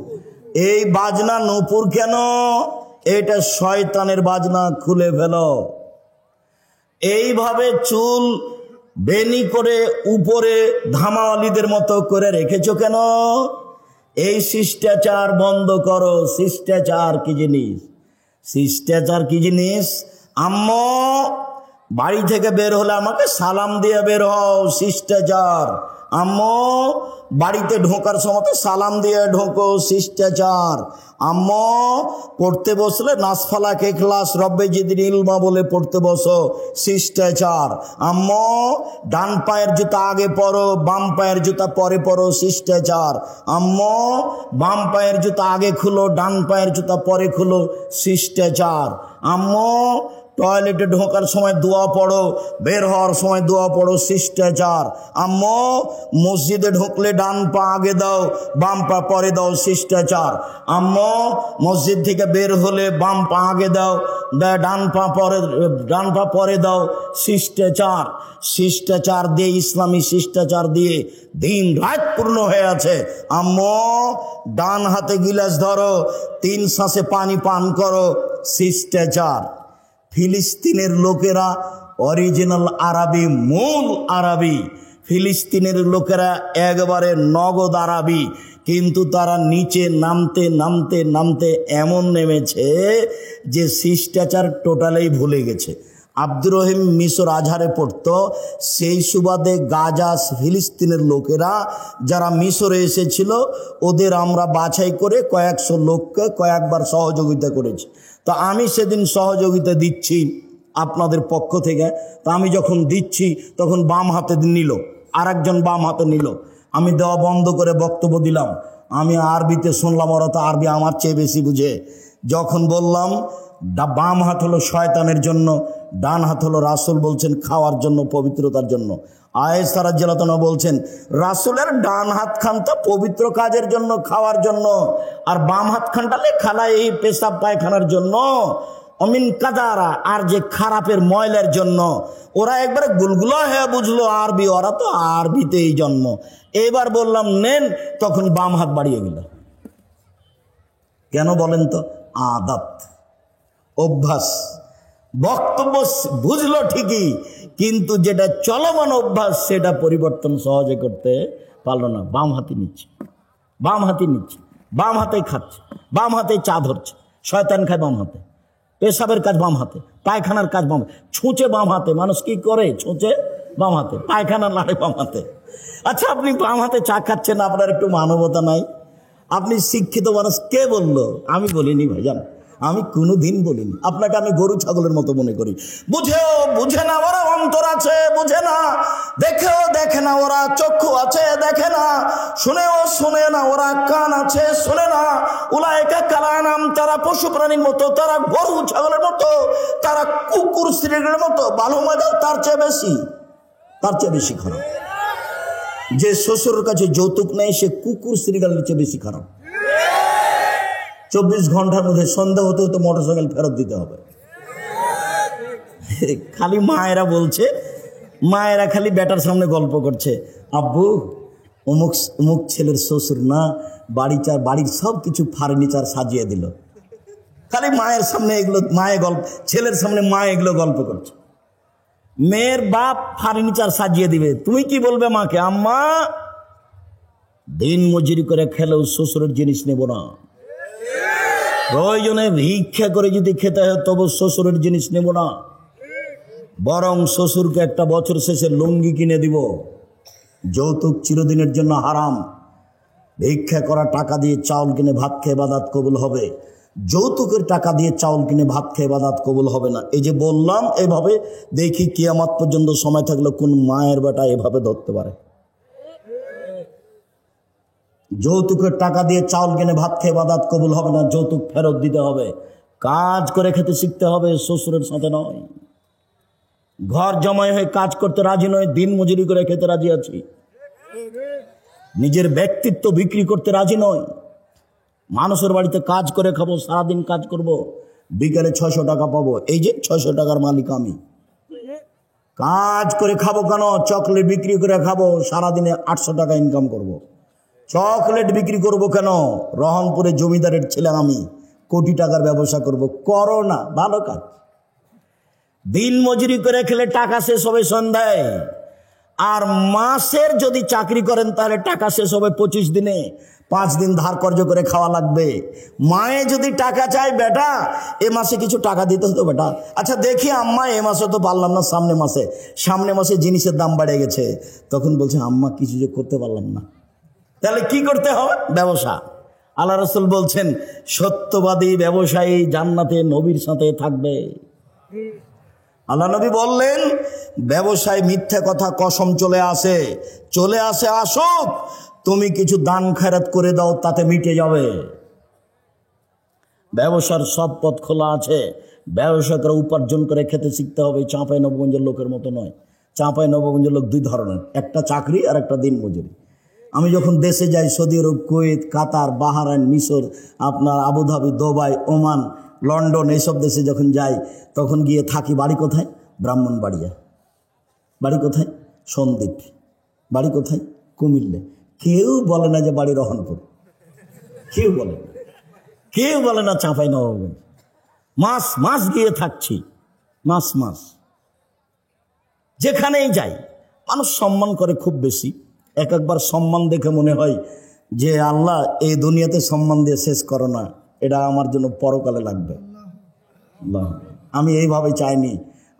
এই বাজনা নূপুর কেন? এটা শয়তানের বাজনা, খুলে ফেলো। এইভাবে চুল বেনি করে উপরে ধামাওয়ালিদের মতো করে রেখেছো কেন? এই শিষ্টাচার বন্ধ করো। শিষ্টাচার কি জিনিস? শিষ্টাচার কি জিনিস? আম্মু বাড়ি থেকে বের হলে আমাকে সালাম দিয়ে বের হও, শিষ্টাচার। আম্মু বাড়িতে ঢোকার সময় সালাম দিয়ে ঢোকো, শিষ্টাচার। আম্মু পড়তে বসলে নাসফালাক ইখলাস রব্বে জিদনি ইলমা বলে পড়তে বসো, শিষ্টাচার। আম্মু ডান পায়ের জুতা আগে পরো, বাম পায়ের জুতা পরে পরো, শিষ্টাচার। আম্মু বাম পায়ের জুতা আগে খুলো, ডান পায়ের জুতা পরে খুলো, শিষ্টাচার। আম্মু টয়লেটে ঢোকার সময় দোয়া পড়ো, বের হওয়ার সময় দোয়া পড়ো, শিষ্টাচার। আম্মু মসজিদে ঢুকলে ডান পা আগে দাও, বাম পা পরে দাও, শিষ্টাচার। আম্মু মসজিদ থেকে বের হলে বাম পা আগে দাও, ডান পা পরে দাও, শিষ্টাচার। শিষ্টাচার দিয়ে, ইসলামী শিষ্টাচার দিয়ে দিন রাত পূর্ণ হয়ে আছে। আম্মু ডান হাতে গিলাস ধরো, 3 শ্বাসে পানি পান করো, শিষ্টাচার। ফিলিস্তিনের লোকেরা অরিজিনাল আরবি, মূল আরবি। ফিলিস্তিনের লোকেরা একবারে নগদ আরবি, কিন্তু তারা নিচে নামতে নামতে নামতে এমন নেমেছে যে শিষ্টাচার টোটালেই ভুলে গেছে। আব্দুর রহিম মিশর আজহারে পড়তো, সেই সুবাদে গাজা ফিলিস্তিনের লোকেরা যারা মিশরে এসেছিল ওদের আমরা বাছাই করে কয়েকশো লোককে কয়েকবার সহযোগিতা করেছি। তো আমি সেদিন সহযোগিতা দিচ্ছি আপনাদের পক্ষ থেকে। তা আমি যখন দিচ্ছি তখন বাম হাতে নিল, আর একজন বাম হাতে নিল। আমি দেওয়া বন্ধ করে বক্তব্য দিলাম। আমি আরবিতে শুনলাম, ওরা তো আরবি আমার চেয়ে বেশি বুঝে। যখন বললাম বাম হাত হলো শয়তানের জন্য, ডান হাত হলো রাসূল বলছেন খাওয়ার জন্য, পবিত্রতার জন্য। আয়েশা রাদিয়াল্লাহু আনহা বলছেন রাসূলের ডান হাত খানটা পবিত্র কাজের জন্য, খাওয়ার জন্য, আর বাম হাত খানটা লেখালা এই পেশাব পায়খানার জন্য, অমিন কাদারা, আর যে খারাপের ময়লার জন্য। ওরা একবারে গুলগুলা হয়ে বুঝলো আরবি, ওরা তো আরবিতেই জন্ম। এবার বললাম নেন, তখন বাম হাত বাড়িয়ে গেল। কেন বলেন তো? আদত, অভ্যাস। বক্তব্য বুঝলো ঠিকই, কিন্তু যেটা চলমান অভ্যাস সেটা পরিবর্তন সহজে করতে পারলো না। বাম হাতে নিচ্ছে, বাম হাতে নিচ্ছে, বাম হাতে খাচ্ছে, বাম হাতে চা ধরছে। শয়তান খায় বাম হাতে, পেশাবের কাজ বাম হাতে, পায়খানার কাজ বাম হাতে, ছুঁচে বাম হাতে। মানুষ কি করে? ছুঁচে বাম হাতে, পায়খানা লাড়ে বাম হাতে। আচ্ছা, আপনি বাম হাতে চা খাচ্ছেন, আপনার একটু মানবতা নাই? আপনি শিক্ষিত মানুষ, কে বললো? আমি বলিনি ভাইজান, আমি কোনোদিন বলিনি। আপনাকে আমি গরু ছাগলের মতো মনে করি। বুঝেও বুঝে না, ওরা অন্তর আছে বুঝে না, দেখেও দেখে না, ওরা চক্ষু আছে দেখে না, শুনেও শুনে না, ওরা কান আছে শুনে না। উলাইকা কালানাম, তারা পশু প্রাণীর মতো, তারা গরু ছাগলের মতো, তারা কুকুর শ্রীগের মতো। ভালো মজা তার চেয়ে বেশি, তার চেয়ে বেশি খারাপ। যে শ্বশুরের কাছে যৌতুক নেই সে কুকুর শ্রীগালের চেয়ে বেশি খারাপ। 24 ঘন্টার মধ্যে সন্ধ্যা হতে হতে মোটরসাইকেল ফেরত দিতে হবে। খালি মায়েরা বলছে, মায়েরা খালি বেটার সামনে গল্প করছে, আব্বু অমুক অমুক ছেলের শ্বশুর না বাড়ির সব কিছু ফার্নিচার সাজিয়ে দিল। খালি মায়ের সামনে এগুলো, মায়ের গল্প, ছেলের সামনে মা এগুলো গল্প করছে। মেয়ের বাপ ফার্নিচার সাজিয়ে দিবে, তুমি কি বলবে মাকে? আম্মা দিন মজুরি করে খেলেও শ্বশুরের জিনিস নেব না, প্রয়োজনে ভিক্ষা করে যদি খেতে হয় তবু শ্বশুরের জিনিস নেব না, বরং শ্বশুরকে একটা বছর শেষে লুঙ্গি কিনে দিব। যৌতুক চিরদিনের জন্য হারাম। ভিক্ষা করা টাকা দিয়ে চাউল কিনে ভাত খেয়ে ইবাদত কবুল হবে, যৌতুকের টাকা দিয়ে চাউল কিনে ভাত খেয়ে ইবাদত কবুল হবে না। এই যে বললাম, এভাবে দেখি কিয়ামত পর্যন্ত সময় থাকলে কোন মায়ের বেটা এভাবে ধরতে পারে। যৌতুকের টাকা দিয়ে চাউল কিনে ভাত খেয়ে ইবাদত কবুল হবে না, যৌতুক ফেরত দিতে হবে। কাজ করে খেতে শিখতে হবে, শ্বশুরের সাথে নয়। ঘর জমায় হয়ে কাজ করতে রাজি নয়, দিন মজুরি করে খেতে রাজি আছি। নিজের ব্যক্তিত্ব বিক্রি করতে রাজি নয়। মানুষের বাড়িতে কাজ করে খাবো, সারাদিন কাজ করব, বিকেলে 600 টাকা পাবো। এই যে 600 টাকার মালিক আমি। কাজ করে খাবো কেন? চকলেট বিক্রি করে খাবো, সারাদিনে 800 টাকা ইনকাম করব। চকলেট বিক্রি করব কেন? রহনপুরে জমিদারের ছেলে আমি, কোটি টাকার ব্যবসা করব। করো না, ভালো কাজ। দিন মজুরি করে খেলে টাকা শেষ হবে সন্ধ্যায়, আর মাসের যদি চাকরি করেন তাহলে টাকা শেষ হবে 25 দিনে। 5 দিন ধার কর্জ করে খাওয়া লাগবে। মায়ে যদি টাকা চায়, বেটা এ মাসে কিছু টাকা দিতে হতো বেটা। আচ্ছা দেখি আম্মা, এ মাসে তো পারলাম না, সামনে মাসে জিনিসের দাম বেড়ে গেছে। তখন বলছে আম্মা কিছু যে করতে পারলাম না। তাহলে কি করতে হবে? ব্যবসা। আল্লাহ রাসূল বলছেন সত্যবাদী ব্যবসায়ী জান্নাতে নবীর সাথে থাকবে। আল্লাহ নবী বললেন ব্যবসায় মিথ্যা কথা কসম চলে আসে, আসুক, তুমি কিছু দান খয়রাত করে দাও, তাতে মিটে যাবে। ব্যবসার সব পথ খোলা আছে। ব্যবসা করে উপার্জন করে খেতে শিখতে হবে। চাঁপাইনবাবগঞ্জের লোকের মতো নয়। চাঁপাইনবাবগঞ্জের লোক 2 ধরনের, একটা চাকরি আর একটা দিন মজুরি। আমি যখন দেশে যাই, সৌদি আরব, কুয়েত, কাতার, বাহরাইন, মিশর, আপনার আবুধাবি, দুবাই, ওমান, লন্ডন, এইসব দেশে যখন যাই তখন গিয়ে থাকি। বাড়ি কোথায়? ব্রাহ্মণবাড়িয়া। বাড়ি কোথায়? সন্দ্বীপ। বাড়ি কোথায়? কুমিল্লা। কেউ বলে না যে বাড়ি রহনপুর, কেউ বলে না, কেউ বলে না চাঁপাইনবাবগঞ্জ। মাস গিয়ে থাকছি। মাস মাস যেখানেই যাই মানুষ সম্মান করে খুব বেশি। এক একবার সম্মান দেখে মনে হয় যে আল্লাহ এই দুনিয়াতে সম্মান দিয়ে শেষ করো না, এটা আমার জন্য পরকালে লাগবে। আমি এইভাবে চাইনি,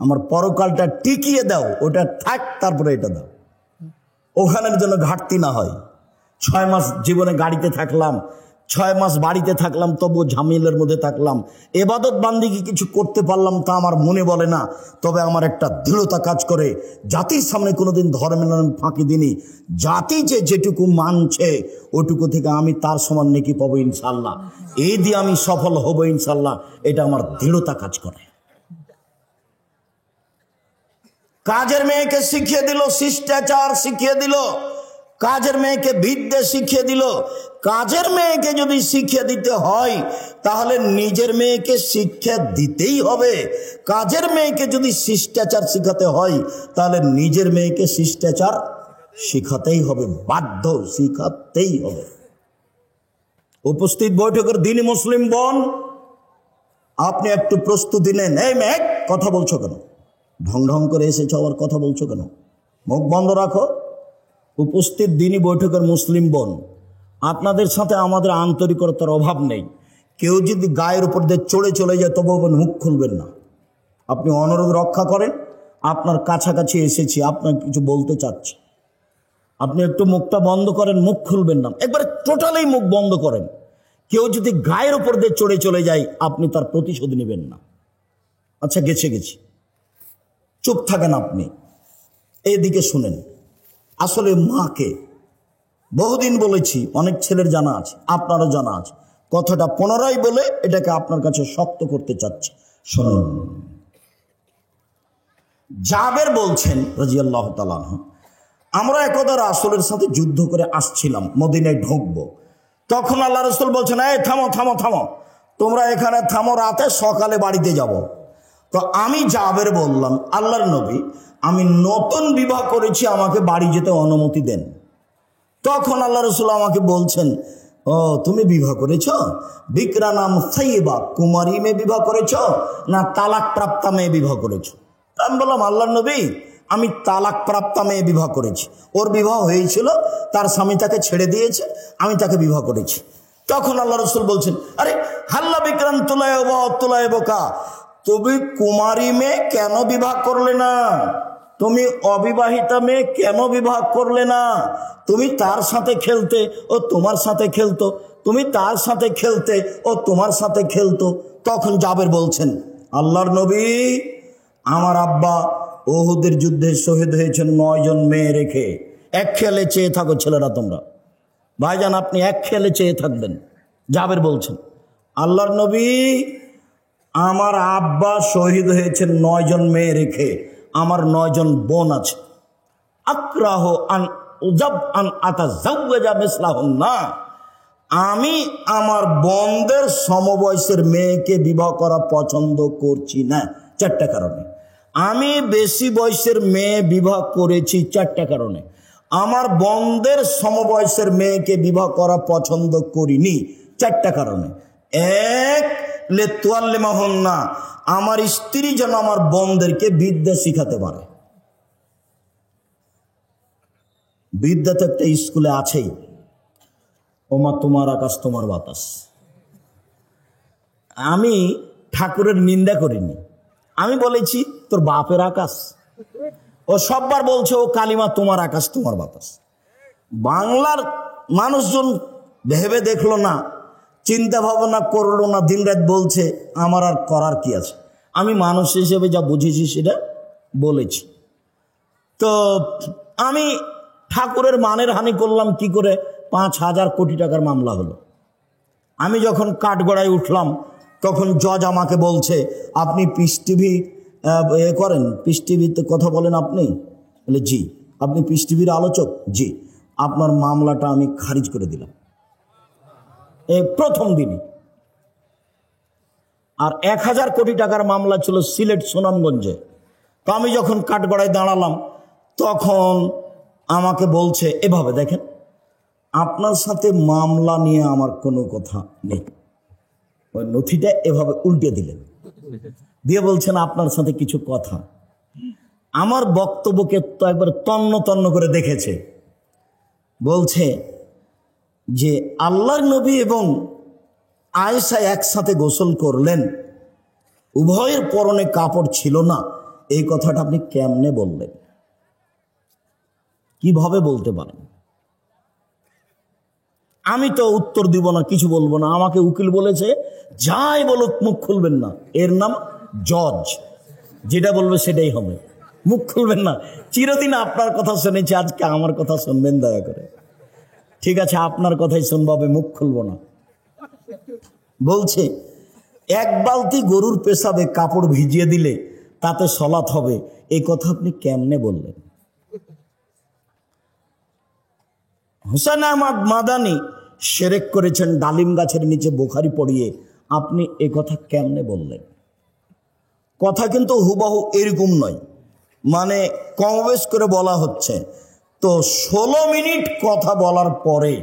আমার পরকালটা টিকিয়ে দাও, ওটা থাক, তারপরে এটা দাও, ওখানের জন্য ঘাটতি না হয়। 6 মাস জীবনে গাড়িতে থাকলাম, 6 মাস বাড়িতে থাকলাম, তবু ঝামেলার মধ্যে থাকলাম, এবাদত বান্দিকে কিছু করতে পারলাম তা আমার মনে বলে না। তবে আমার একটা দৃঢ়তা কাজ করে, জাতির সামনে কোনোদিন ধর্মের নামে ফাঁকি দিনি। জাতি যে যেটুকু মানছে ওটুকু থেকে আমি তার সমান নেকি পাবো ইনশাল্লাহ, এই দিয়ে আমি সফল হব ইনশাল্লাহ, এটা আমার দৃঢ়তা কাজ করে। কাজের মেয়েকে শিখিয়ে দিল শিষ্টাচার, শিখিয়ে দিল কাজের মেয়েকে বিদ্যা শিখিয়ে দিল। কাজের মেয়েকে যদি শিক্ষা দিতে হয় তাহলে নিজের মেয়েকে শিক্ষা দিতেই হবে। কাজের মেয়েকে যদি শিষ্টাচার শিখাতে হয় তাহলে নিজের মেয়েকে শিষ্টাচার শিখাতেই হবে, বাধ্য, শিখাতেই হবে। উপস্থিত বৈঠকের দিনই মুসলিম বোন, আপনি একটু প্রস্তুতি নেন। এই মেয়ে, কথা বলছো কেন? ঢং ঢং করে এসেছ, আবার কথা বলছো কেন? মুখ বন্ধ রাখো। উপস্থিত দিনই বৈঠকের মুসলিম বোন, আপনাদের সাথে আমাদের আন্তরিকতার অভাব নেই। কেউ যদি গায়ের উপর দিয়ে চড়ে চলে যায় তবু মুখ খুলবেন না। আপনি অনুরোধ রক্ষা করেন, আপনার কাছাকাছি এসেছি, আপনার কিছু বলতে চাচ্ছি, আপনি একটু মুখটা বন্ধ করেন, মুখ খুলবেন না, একবারে টোটালি মুখ বন্ধ করেন। কেউ যদি গায়ের উপর দিয়ে চড়ে চলে যায় আপনি তার প্রতিশোধ নেবেন না। আচ্ছা, গেছি, চুপ থাকেন আপনি, এইদিকে শুনেন। আসলে মাকে বহুদিন বলেছি, অনেক ছেলের জানা আছে, আপনারও জানা আছে, কথাটা পুনরায় বলে এটাকে আপনার কাছে শক্ত করতে চাচ্ছি, শুনুন। জাবের বলছেন রাদিয়াল্লাহু তাআলা আনহু, আমরা একদা রাসূলের সাথে যুদ্ধ করে আসছিলাম, মদিনায় ঢুকবো। তখন আল্লাহ রাসূল বলছেন, এই থামো থামো থামো, তোমরা এখানে থামো, রাতে সকালে বাড়িতে যাব। তো আমি জাবের বললাম, আল্লাহর নবী, আমি নতুন বিবাহ করেছি, আমাকে বাড়ি যেতে অনুমতি দেন। তখন আল্লাহ রাসূল আমাকে বলছেন, ও তুমি বিবাহ করেছ? বিকরা নাম সাইয়্যিবা, কুমারী মেয়ে বিবাহ করেছ না তালাক প্রাপ্তা মেয়ে বিবাহ করেছ? আমি বললাম, আল্লাহর নবী, আমি তালাক প্রাপ্তা মেয়ে বিবাহ করেছি। ওর বিবাহ হয়েছিল, তার স্বামী তাকে ছেড়ে দিয়েছে, আমি তাকে বিবাহ করেছি। তখন আল্লাহ রাসূল বলছেন, আরে হাল্লা বিক্রান তুলায়বকা, তুমি কুমারী মেয়ে কেন বিবাহ করলে না? তুমি অবিবাহিতা মেয়ে কেন বিবাহ করলে না? তুমি তার সাথে খেলতে, ও তোমার সাথে খেলতো, তুমি তার সাথে খেলতে, ও তোমার সাথে খেলতো। তখন জাবের বলছেন, আল্লাহর নবী, আমার আব্বা উহুদের যুদ্ধে শহীদ হয়েছেন 9 জন মেয়ে রেখে। এক খেয়ালে চেয়ে থাকো ছেলেরা তোমরা, ভাইজান আপনি এক খেয়ালে চেয়ে থাকবেন। জাবের বলছেন, আল্লাহর নবী, আমার আব্বা শহীদ হয়েছেন 9 জন মেয়ে রেখে, আমার 9 জন বোন আছে। আক্রাহ আন উজাব আন আতাজাওয়াজা মিসলাহুন্না, আমি আমার বোনদের সমবয়সের মেয়েকে বিবাহ করা পছন্দ করছি না 4টা কারণে। আমি বেশি বয়সের মেয়ে বিবাহ করেছি 4টা কারণে। আমার বোনদের সমবয়সের মেয়েকে বিবাহ করা পছন্দ করিনি 4টা কারণে। এক, লেতুয়াল্লিমাহুন্না, আমার স্ত্রী যেন আমার বোনদেরকে বিদ্যা শিখাতে পারে। বিদ্যা তো একটা স্কুলে আছেই, ওমা তোমার আকাশ তোমার বাতাস। আমি ঠাকুরের নিন্দা করিনি, আমি বলেছি তোর বাপের আকাশ। ও সববার বলছে ও কালিমা তোমার আকাশ তোমার বাতাস। বাংলার মানুষজন ভেবে দেখলো না, চিন্তা ভাবনা করলো না, দিনরাত বলছে, আমার আর করার কি আছে? আমি মানুষ হিসেবে যা বুঝেছি সেটা বলেছি। তো আমি ঠাকুরের মানের হানি করলাম কি করে? 5,000 কোটি টাকার মামলা হলো। আমি যখন কাঠগড়ায় উঠলাম তখন জজ আমাকে বলছে, আপনি পিস টিভি করেন, পিস টিভিতে কথা বলেন আপনি? বলে জি। আপনি পিস টিভির আলোচক? জি। আপনার মামলাটা আমি খারিজ করে দিলাম এই প্রথম দিনই। আর 1,000 কোটি টাকার মামলা ছিল সিলেট সুনামগঞ্জে। তো আমি যখন কাঠগড়ায় দাঁড়ালাম তখন আমাকে বলছে, এভাবে দেখেন, আপনার সাথে মামলা নিয়ে আমার কোনো কথা নেই। ওই নথিটা এভাবে উল্টে দিলেন, দিয়ে বলছেন আপনার সাথে কিছু কথা। আমার বক্তব্যকে তো একবার তন্ন তন্ন করে দেখেছে। বলছে যে আল্লাহর নবী এবং আয়েশা একসাথে গোসল করলেন, উভয়ের পরনে কাপড় ছিল না, এই কথাটা আপনি কেমনে বললেন? কিভাবে বলতে পারেন? আমি তো উত্তর দিব না, কিছু বলবো না। আমাকে উকিল বলেছে যাই বলুক মুখ খুলবেন না, এর নাম জজ, যেটা বলবে সেটাই হবে, মুখ খুলবেন না। চিরদিন আপনার কথা শুনেছি, আজকে আমার কথা শুনবেন দয়া করে। ঠিক আছে, আপনার কথাই শুনবো, মুখ খুলবো না। বলছে এক বালতি গরুর পেশাবে কাপড় ভিজিয়ে দিলে তাতে সলাত হবে, এই কথা আপনি কেমনে বললেন? হোসেন আহমদ মাদানি শিরক করেছেন ডালিম গাছের নিচে বুখারী পড়িয়ে, আপনি এ কথা কেমনে বললেন? কথা কিন্তু হুবহু এরকম নয়, মানে কমবেশ করে বলা হচ্ছে। তো 16 মিনিট কথা বলার পরে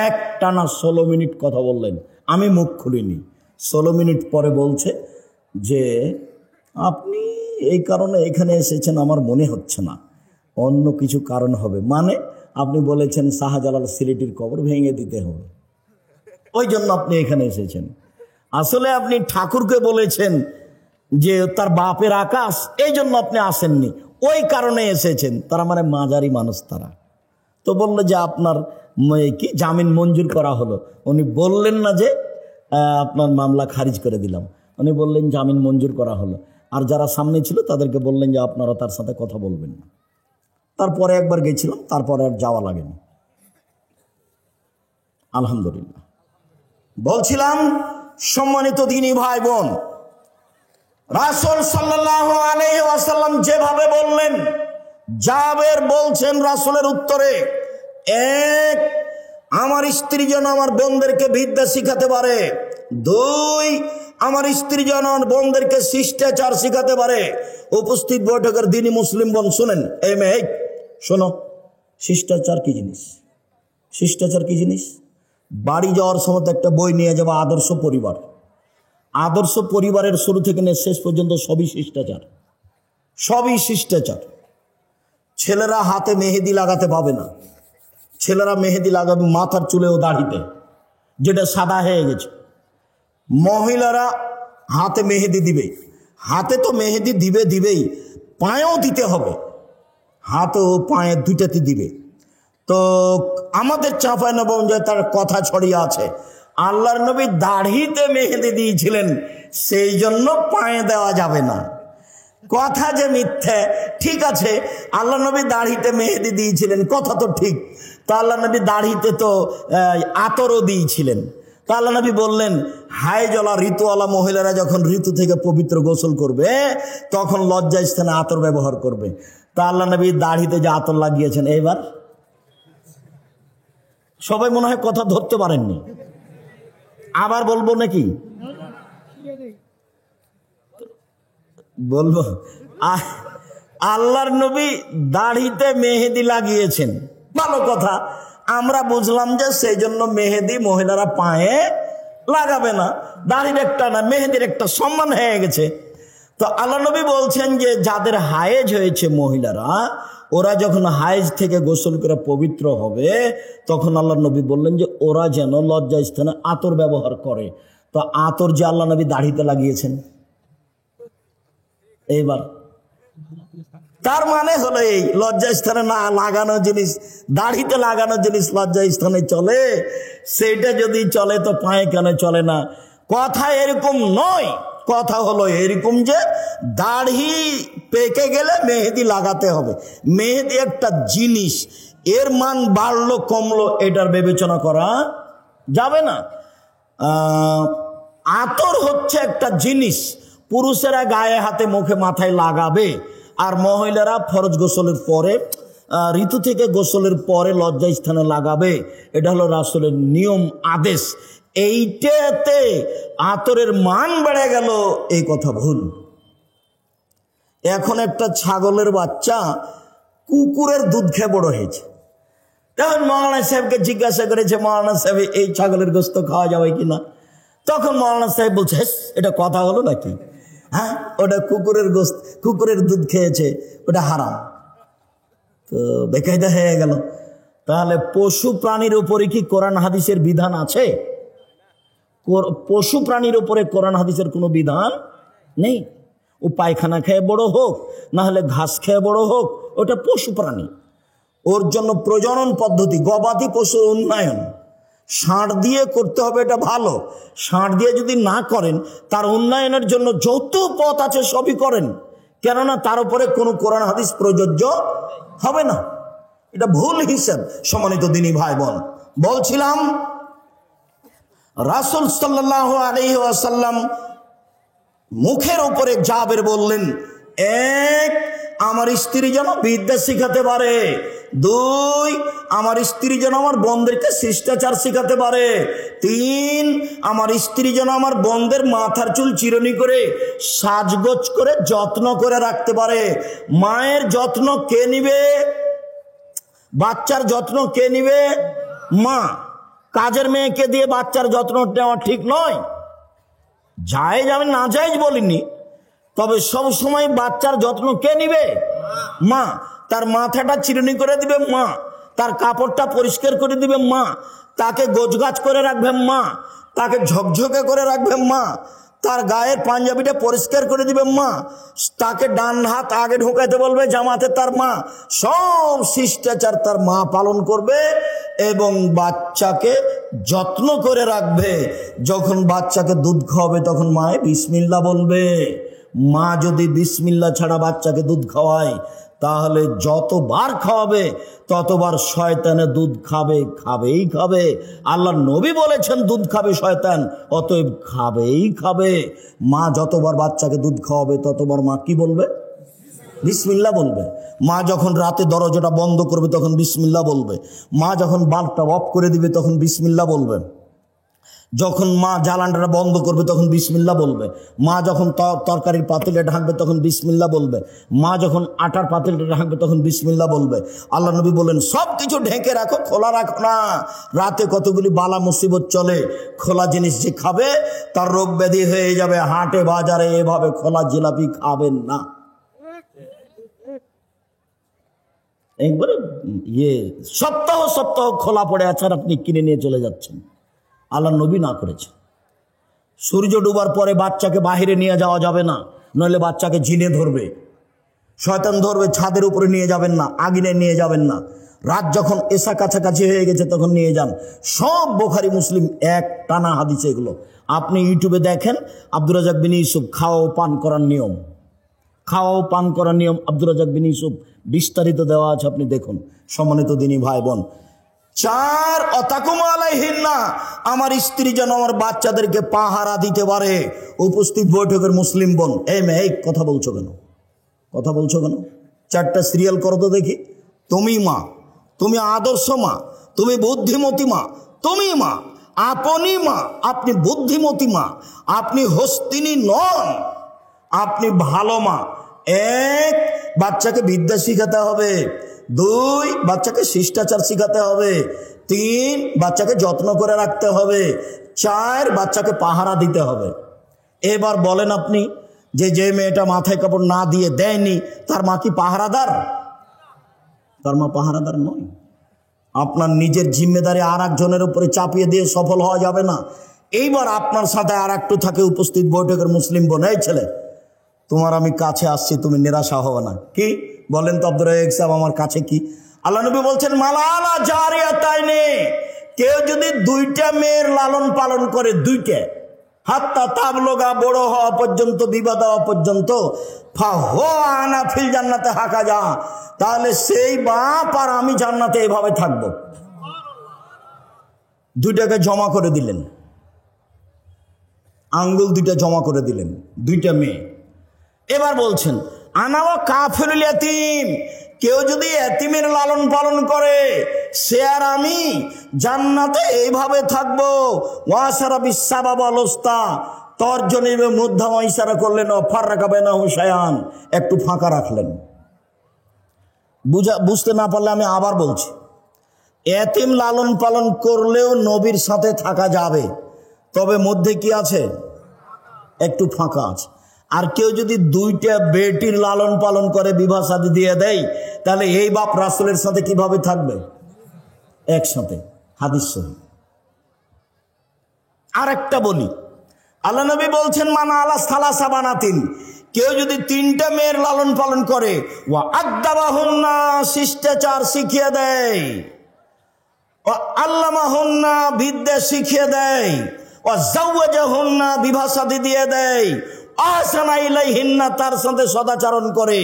একটানা 16 মিনিট কথা বললেন, আমি মুখ খুলিনি। 16 মিনিট পরে বলছে যে আপনি এই কারণে এখানে এসেছেন আমার মনে হচ্ছে না, অন্য কিছু কারণ হবে। মানে আপনি বলেছেন শাহজালাল সিলেটির কবর ভেঙে দিতে হবে, ওই জন্য আপনি এখানে এসেছেন। আসলে আপনি ঠাকুরকে বলেছেন যে তার বাপের আকাশ, এই জন্য আপনি আসেননি, ওই কারণে এসেছেন। তারা মানে মাঝারি মানুষ তারা। তো বললো যে আপনার কি জামিন মঞ্জুর করা হলো। উনি বললেন না যে আপনার মামলা খারিজ করে দিলাম, উনি বললেন জামিন মঞ্জুর করা হলো। আর যারা সামনে ছিল তাদেরকে বললেন যে আপনারা তার সাথে কথা বলবেন না। তারপরে একবার গেছিলাম, তারপরে আর যাওয়া লাগেনি, আলহামদুলিল্লাহ। বলছিলাম সম্মানিত দ্বীনী ভাই বোন, রাসূল সাল্লাল্লাহু আলাইহি ওয়াসাল্লাম যেভাবে বললেন, জাবের বলছেন রাসূলের উত্তরে, এক, আমার স্ত্রী যেন আমার বোনদেরকে বিদ্যা শিখাতে পারে। 2, আমার স্ত্রী যেন আমার বোনদেরকে শিষ্টাচার শিখাতে পারে। উপস্থিত বৈঠকের দ্বীনী মুসলিম বোন শুনেন, এই মেয়ে শোনো, শিষ্টাচার কি জিনিস? শিষ্টাচার কি জিনিস? বাড়ি যাওয়ার সময় একটা বই নিয়ে যাবো, আদর্শ পরিবার। আদর্শ পরিবারের শুরু থেকে নিয়ে শেষ পর্যন্ত সবই শিষ্টাচার, সবই শিষ্টাচার। ছেলেরা হাতে মেহেদি লাগাতে পাবে না, ছেলেরা মেহেদি লাগাবে মাথার চুলে ও দাড়িতে, যেটা সাদা হয়ে গেছে। মহিলারা হাতে মেহেদি দিবে, হাতে তো মেহেদি দিবেই, পায়েও দিতে হবে, হাত ও পায়ে দুইটাতে দিবে। তো আমাদের চাঁপাইনবাবগঞ্জে তার কথা ছড়িয়ে আছে, আল্লাহর নবী দাড়িতে মেহেদি দিয়েছিলেন, সেই জন্য পায়ে দেওয়া যাবে না। কথা যে মিথ্যে, ঠিক আছে, আল্লাহ নবী দাড়িতে মেহেদি দিয়েছিলেন, কথা তো ঠিক। তো আল্লাহ নবী দাড়িতে তো আতরও দিয়েছিলেন। তো আল্লাহ নবী বললেন হায়জলা ঋতুওয়ালা মহিলারা যখন ঋতু থেকে পবিত্র গোসল করবে তখন লজ্জা স্থানে আতর ব্যবহার করবে। তা আল্লাহ নবী দাড়িতে যে আতর লাগিয়েছেন, এবার সবাই মনে হয় কথা ধরতে পারেননি, আবার বলবো নাকি? বলবো, আল্লাহর নবী দাড়িতে মেহেদি লাগিয়েছেন, ভালো কথা। আমরা বুঝলাম যে সেই জন্য মেহেদি মহিলারা পায়ে লাগাবে না, দাড়ির একটা না মেহেদির একটা সম্মান হয়ে গেছে। তো আল্লাহ নবী বলছেন যে যাদের হায়েজ হয়েছে মহিলারা, ওরা যখন হায়েজ থেকে গোসল করে পবিত্র হবে তখন আল্লাহ নবী বললেন যে ওরা যেন লজ্জা স্থানে আতর ব্যবহার করে। তো আতর যে আল্লাহ নবী দাড়িতে লাগিয়েছেন, এইবার তার মানে হলো এই লজ্জা স্থানে না লাগানো জিনিস, দাড়িতে লাগানো জিনিস লজ্জা স্থানে চলে, সেইটা যদি চলে তো পায়ে কেন চলে না? কথা এরকম নয়, কথা হলো এরকম যে দাড়ি পেকে গেলে মেহেদি লাগাতে হবে। মেহেদি একটা জিনিস, এর মান বাড়লো কমলো এটার বিবেচনা করা যাবে না। আতর হচ্ছে একটা জিনিস, পুরুষেরা গায়ে হাতে মুখে মাথায় লাগাবে, আর মহিলারা ফরজ গোসলের পরে ঋতু থেকে গোসলের পরে লজ্জা স্থানে লাগাবে। এটা হলো রাসূলের নিয়ম আদেশ। এইটাতে আতরের মান বেড়ে গেল, এই কথা ভুল। এখন একটা ছাগলের বাচ্চা কুকুরের দুধ খেয়ে বড় হয়েছে, তখন মৌলানা সাহেবকে জিজ্ঞাসা করেছে, মৌলানা সাহেব এই ছাগলের গোস্ত খাওয়া যাবে কিনা? তখন মৌলানা সাহেব বলছে এটা কথা হলো নাকি? হ্যাঁ, ওটা কুকুরের গোশত, কুকুরের দুধ খেয়েছে, ওটা হারাম। তো বেকায়দা হয়ে গেল। তাহলে পশু প্রাণীর উপরে কি কোরআন হাদিসের বিধান আছে? পশু প্রাণীর উপরে কোরআন হাদিসের কোনো বিধান নেই। ও পায়খানা খেয়ে বড় হোক, না হলে ঘাস খেয়ে বড় হোক, ওটা পশু প্রাণী। ওর জন্য প্রজনন পদ্ধতি, গবাদি পশুর উন্নয়ন ষাঁড় দিয়ে করতে হবে, এটা ভালো। ষাঁড় দিয়ে যদি না করেন, তার উন্নয়নের জন্য যত পথ আছে সবই করেন, কেননা তার উপরে কোনো কোরআন হাদিস প্রযোজ্য হবে না। এটা ভুল হিসাব। সম্মানিত দিনী ভাই বোন, বলছিলাম রাসূল সাল্লাল্লাহু আলাইহি ওয়াসাল্লাম মুখের উপরে জাবের বললেন, এক, আমার স্ত্রী যেন বিদ্যা শিখাতে পারে। দুই, আমার স্ত্রী যেন আমার বোনদেরকে শিষ্টাচার শিখাতে পারে। তিন, আমার স্ত্রী যেন আমার বোনদের মাথার চুল চিরুনি করে সাজগোজ করে যত্ন করে রাখতে পারে। মায়ের যত্ন কে নিবে? বাচ্চার যত্ন কে নিবে? মা। কাজের মেয়েকে দিয়ে বাচ্চার যত্ন নেওয়া ঠিক নয়। জায়েজ আমি না জায়েজ বলিনি, তবে সব সময় বাচ্চার যত্ন কে নিবে? মা। তার মাথাটা চিরুনি করে দিবে মা, তার কাপড়টা পরিষ্কার করে দিবে মা, তাকে গোছগাছ করে রাখবে মা, তাকে ঝকঝকে করে রাখবে মা, তার গায়ের পাঞ্জাবিটা পরিষ্কার করে দিবে মা, তাকে ডান হাত আগে ঢোকাতে বলবে জামাতে তার মা। সব শিষ্টাচার তার মা পালন করবে এবং বাচ্চাকে যত্ন করে রাখবে। যখন বাচ্চাকে দুধ খাওয়াবে তখন মায়ে বিসমিল্লাহ বলবে। মা যদি বিসমিল্লাহ ছাড়া বাচ্চাকে দুধ খাওয়ায়, তাহলে যতবার খাওয়াবে ততবার শয়তানে দুধ খাবে, খাবেই খাবে। আল্লাহর নবী বলেছেন দুধ খাবে শয়তান, অতএব খাবেই খাবে। মা যতবার বাচ্চাকে দুধ খাওয়াবে ততবার মা কি বলবে? বিসমিল্লাহ বলবে। মা যখন রাতে দরজাটা বন্ধ করবে তখন বিসমিল্লাহ বলবে। মা যখন বাল্বটা অফ করে দিবে তখন বিসমিল্লাহ বলবে। যখন মা জ্বালানটা বন্ধ করবে তখন বিসমিল্লাহ বলবে। মা যখন তরকারির পাতিলে ঢাকবে তখন বিসমিল্লাহ বলবে। মা যখন আটার পাতিলটা ঢাকবে তখন বিসমিল্লাহ বলবে। আল্লাহ নবী বলেন সব কিছু ঢেকে রাখো, খোলা রাখো না। রাতে কতগুলি বালা মুসিবত চলে, খোলা জিনিস যে খাবে তার রোগ ব্যাধি হয়ে যাবে। হাটে বাজারে এভাবে খোলা জিলাপি খাবেন না। একবারে সপ্তাহ সপ্তাহ খোলা পড়ে আছে আর আপনি কিনে নিয়ে চলে যাচ্ছেন। আল্লাহ নবী না করেছে। সূর্য ডুবার পরে বাচ্চাকে বাহিরে নিয়ে যাওয়া যাবে না, নইলে বাচ্চাকে ঝিনে ধরবে, শয়তান ধরবে। ছাদের উপরে নিয়ে যাবেন না, আগুনে নিয়ে যাবেন না। রাত যখন এসা কাছাকাছি হয়ে গেছে তখন নিয়ে যান। সব বুখারী মুসলিম এক টানা হাদিস এগুলো। আপনি ইউটিউবে দেখেন আব্দুর রাজ্জাক বিন ইউসুফ খাওয়া ও পান করার নিয়ম, খাওয়া ও পান করার নিয়ম আব্দুর রাজ্জাক বিন ইউসুফ বিস্তারিত দেওয়া আছে, আপনি দেখুন। সম্মানিত দিনী ভাই বোন, চার, অতাকুম আলাইহিন্না, আমার স্ত্রী যেন আমার বাচ্চাদেরকে পাহারা দিতে পারে। উপস্থিত বৈঠকের মুসলিম বোন, এই মেয়ে কথা বলছো কেন? কথা বলছো কেন? চারটা সিরিয়াল করো তো দেখি। তুমি মা, তুমি আদর্শ মা, তুমি বুদ্ধিমতী মা, তুমি মা, আপনি মা, আপনি বুদ্ধিমতী মা, আপনি হস্তিনী নন, আপনি ভালো মা। এক, বাচ্চাকে বিদ্যা শিখাতে হবে। দুই, বাচ্চাকে শিষ্টাচার শিখাতে হবে। তিন, বাচ্চাকে যত্ন করে রাখতে হবে। চার, বাচ্চাকে পাহারা দিতে হবে। এবার বলেন আপনি যে মেয়েটা মাথায় কাপড় না দিয়ে দেয়নি তার মা কি পাহারাদার? তার মা পাহারাদার নয়। আপনার নিজের জিম্মেদারি আর একজনের উপরে চাপিয়ে দিয়ে সফল হওয়া যাবে না। এইবার আপনার সাথে আর একটু থাকে উপস্থিত বৈঠকের মুসলিম বোন, এই ছেলে তোমার আমি কাছে আসছি, তুমি নিরাশা হবে না। কি বলেন তো আব্দুর রাজ্জাক সাহেব, আমার কাছে কি? আল্লাহ নবী বলছেন মালালা জারিয়াতাইনি, কেউ যদি দুইটা মেয়ের লালন পালন করে, দুইটা, হাত্তা তাবলগা, বড় হওয়া পর্যন্ত, বিবাহ দেওয়া পর্যন্ত, ফাহুয়া ফিল জান্নাতে হাকা যা, তাহলে সেই বাপ আর আমি জান্নাতে এভাবে থাকবো। দুইটাকে জমা করে দিলেন, আঙ্গুল দুইটা জমা করে দিলেন, দুইটা মেয়ে। এবার বলছেন আনাও কাফিরুল ইয়াতীম, কেউ যদি এতিমের লালন পালন করে সে আর আমি জান্নাতে এইভাবে থাকবো। ওয়াসারা বিসাবাব আলস্তা, তর্জনীবে মধ্যম ইশারা করলেন, ফাররাকা বাইনাহু শায়ান, একটু ফাঁকা রাখলেন। বুঝতে না পারলে আমি আবার বলছি, এতিম লালন পালন করলেও নবীর সাথে থাকা যাবে, তবে মধ্যে কি আছে? একটু ফাঁকা আছে। আর কেউ যদি দুইটা বেটির লালন পালন করে বিবাহ শাদী দিয়ে দেয়, তাহলে এই বাপ রাসূলের সাথে কিভাবে থাকবে একসাথে? হাদিস সহিহ। আরেকটা বলি, আল্লাহ নবী বলছেন মানা আলা সালাসা বানাতিন, কেউ যদি তিনটা মেয়ের লালন পালন করে, ওয়া আদাবাহুন্না, শিষ্টাচার শিখিয়ে দেয়, ও আল্লামাহুন্না, বিদ্যা শিখিয়ে দেয়, ও জাওয়াজাহুন্না, বিবাহ শাদী দিয়ে দেয়, আহসানা ইলাইহিন্না, তার সাথে সদাচরণ করে,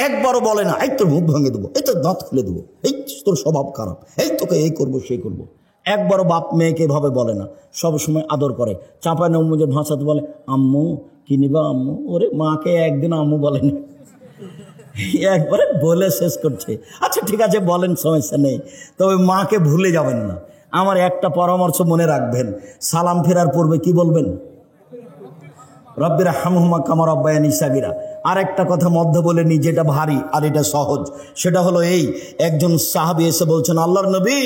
একবারও বলে না এই তোর মুখ ভেঙে দেবো, এই তোর দাঁত খুলে দেবো, এই তোর স্বভাব খারাপ, এই তোকে এই করবো সেই করবো, একবারও বাপ মেয়েকে এভাবে বলে না। সব সময় আদর করে। চাঁপায় নৌমুজের ভাষাতে বলে আম্মু কি নিবা আম্মু, ওরে মাকে একদিন আম্মু বলেনি, একবারে বলে শেষ করছে। আচ্ছা ঠিক আছে বলেন, সমস্যা নেই, তবে মাকে ভুলে যাবেন না। আমার একটা পরামর্শ মনে রাখবেন, সালাম ফেরার পূর্বে কি বলবেন? রব্বির হামহুমা কামা রব্বায়ানি সাগীরা। আর একটা কথা মধ্যে বলে নি, যেটা ভারী আর এটা সহজ, সেটা হলো এই, একজন সাহাবী এসে বলছেন আল্লাহর নবী,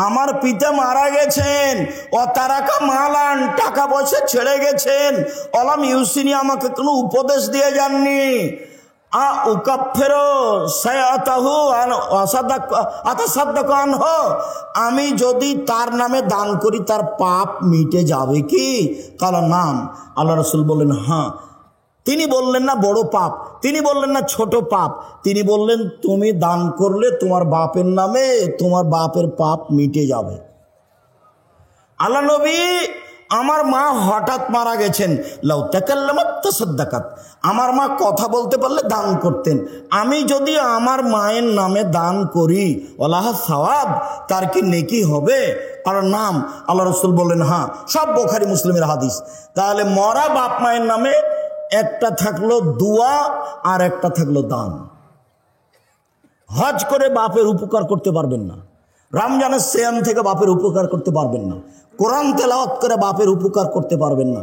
আমার পিতা মারা গেছেন, ও তারাকা মালান, টাকা পয়সা ছেড়ে গেছেন, অলাম ইউসিনি, আমাকে কোনো উপদেশ দিয়ে যাননি, আমি যদি তার নামে দান করি তার পাপ মিটে যাবে কি? কাল নাম। আল্লাহ রাসূল বললেন হ্যাঁ। তিনি বললেন না বড় পাপ, তিনি বললেন না ছোট পাপ, তিনি বললেন তুমি দান করলে তোমার বাপের নামে তোমার বাপের পাপ মিটে যাবে। আল্লাহ নবী, আমার মা হঠাৎ মারা গেছেন, লাউ তাকাল্লামাত তাসাদ্দাকাত, আমার মা কথা বলতে পারলে দান করতেন, আমি যদি আমার মায়ের নামে দান করি ওয়ালাহ সওয়াব, তার কি নেকি হবে? কারণ নাম। আল্লাহ রাসূল বললেন হ্যাঁ। সব বুখারী মুসলিমের হাদিস। তাহলে মরা বাপ মায়ের নামে একটা থাকলো দুয়া আর একটা থাকলো দান। হজ করে বাপের উপকার করতে পারবেন না, রমজানের সিয়াম থেকে বাপের উপকার করতে পারবেন না, কোরআন তেলাওয়াত করে বাপের উপকার করতে পারবেন না,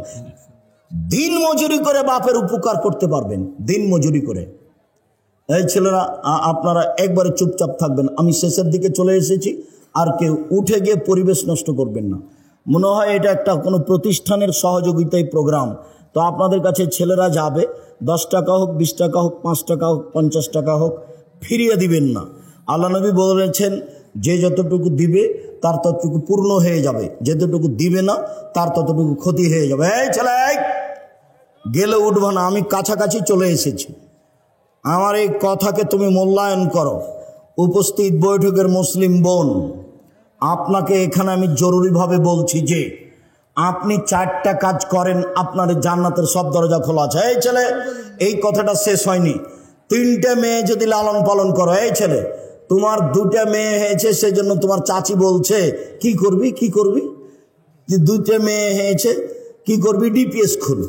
দিন মজুরি করে বাপের উপকার করতে পারবেন, দিন মজুরি করে। এই ছেলেরা, আপনারা একবারে চুপচাপ থাকবেন, আমি শেষের দিকে চলে এসেছি, আর কেউ উঠে গিয়ে পরিবেশ নষ্ট করবেন না। মনে হয় এটা একটা কোনো প্রতিষ্ঠানের সহযোগিতায় প্রোগ্রাম, তো আপনাদের কাছে ছেলেরা যাবে, 10 টাকা হোক, 20 টাকা হোক, 5 টাকা হোক, 50 টাকা হোক, ফিরিয়ে দিবেন না। আল্লাহ নবী বলেছেন যে যতটুকু দিবে তার ততটুকু পূর্ণ হয়ে যাবে, যতটুকু দিবে না তার ততটুকু ক্ষতি হয়ে যাবে। এই ছেলে গেলে উঠবো না, আমি কাছাকাছি চলে এসেছি, আমার এই কথাকে তুমি মূল্যায়ন করো। উপস্থিত বৈঠকের মুসলিম বোন, আপনাকে এখানে আমি জরুরিভাবে বলছি যে আপনি 4টা কাজ করেন, আপনার জান্নাতের সব দরজা খোলা আছে। এই ছেলে, এই কথাটা শেষ হয়নি। 3টে মেয়ে যদি লালন পালন করো, এই ছেলে তোমার 2টা মেয়ে হয়েছে, সেজন্য তোমার চাচি বলছে কি করবি কি করবি, 2টে মেয়ে হয়েছে কি করবি, ডিপিএস খুল।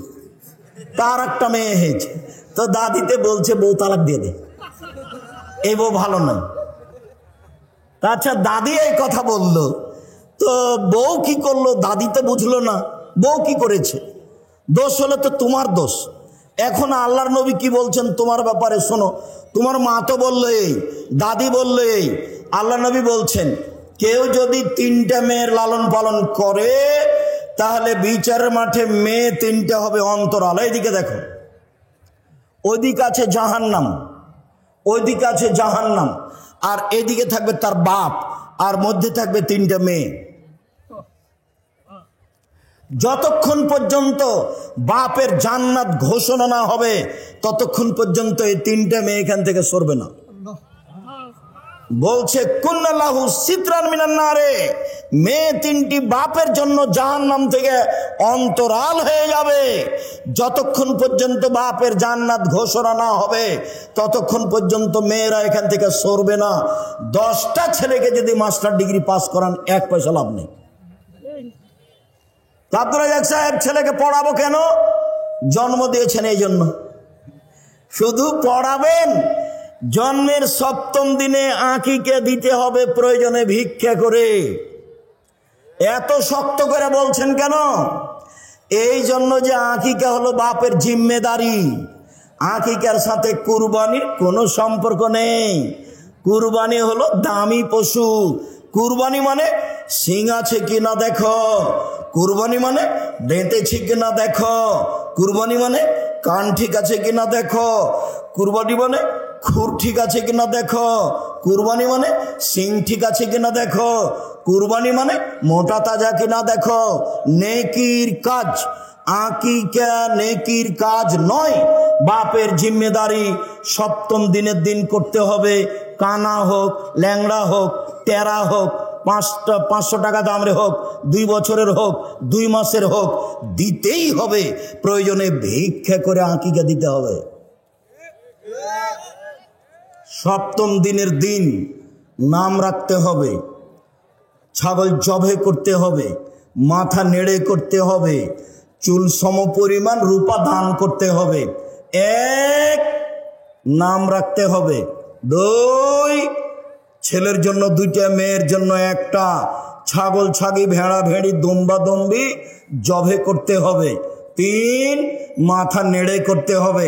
তার একটা মেয়ে হয়েছে, তো দাদিতে বলছে বউ তালাক দিয়ে দে, এই বউ ভালো নয়। আচ্ছা দাদি এই কথা বললো, তো বউ কি করলো? দাদি তো বুঝলো না বউ কি করেছে, দোষ হলে তো তোমার দোষ। এখন আল্লাহর নবী কি বলছেন তোমার ব্যাপারে শোনো। তোমার মা তো বললো এই, দাদি বললো এই, আল্লাহ নবী বলছেন কেউ যদি 3টে মেয়ের লালন পালন করে, তাহলে বিচারের মাঠে মেয়ে 3টে হবে অন্তরাল। এইদিকে দেখো, ওইদিকে আছে জাহান্নাম, ওইদিকে আছে জাহান্নাম, আর এদিকে থাকবে তার বাপ, আর মধ্যে থাকবে 3টে মেয়ে। যতক্ষণ পর্যন্ত বাপের জান্নাত ঘোষণা না হবে, ততক্ষণ পর্যন্ত এই 3টে মেয়ে এখান থেকে সরবে না। বলছে কুন্নাল্লাহু সিতরান মিনান নারে, মেয়ে 3টি বাপের জন্য জাহান্নাম থেকে অন্তরাল হয়ে যাবে। যতক্ষণ পর্যন্ত বাপের জান্নাত ঘোষণা না হবে, ততক্ষণ পর্যন্ত মেয়েরা এখান থেকে সরবে না। 10টা ছেলেকে যদি মাস্টার ডিগ্রি পাস করান, 1 পয়সা লাভ নেই। আব্দুল রাজ্জাক সাহেব ছেলেকে পড়াবো কেন? জন্ম দিয়েছেন এই জন্য। শুধু পড়াবেন, জন্মের 7ম দিনে আঁকিকে দিতে হবে প্রয়োজনে ভিক্ষা করে। এত শক্ত করে বলছেন কেন? এই জন্য যে আঁকিকা হলো বাপের জিম্মেদারি। আঁকিকার সাথে কুরবানির কোনো সম্পর্ক নেই। কুরবানি হলো দামি পশু। কুরবানি মানে শিং আছে কিনা দেখো, কুরবানি মানে ডেঁটেছে কিনা দেখো, কুরবানি মানে কান ঠিক আছে কিনা দেখো, কুরবানি মানে খুর ঠিক আছে কিনা দেখো, কুরবানি মানে সিং ঠিক আছে কিনা দেখো, কুরবানি মানে মোটা তাজা কিনা দেখো। নেকির কাজ, আকিকা নেকির কাজ নয়, বাপের জিম্মেদারি সপ্তম দিনের দিন করতে হবে। কানা হোক, ল্যাংড়া হোক, টেরা হোক, 500 টাকা দামের হোক, 2 বছরের হোক, 2 মাসের হোক, দিতেই হবে। প্রয়োজনে ভিক্ষা করে আকিকা দিতে হবে। সপ্তম দিনের দিন নাম রাখতে হবে, ছাগল জবে করতে হবে, মাথা নেড়ে করতে হবে, চুল সমপরিমাণ রূপা দান করতে হবে। 1 নাম রাখতে হবে। 2 ছেলের জন্য 2টা, মেয়ের জন্য 1টা, ছাগল ছাগি ভেড়া ভেড়ি দম্বা দম্বি জবে করতে হবে। 3 মাথা নেড়ে করতে হবে।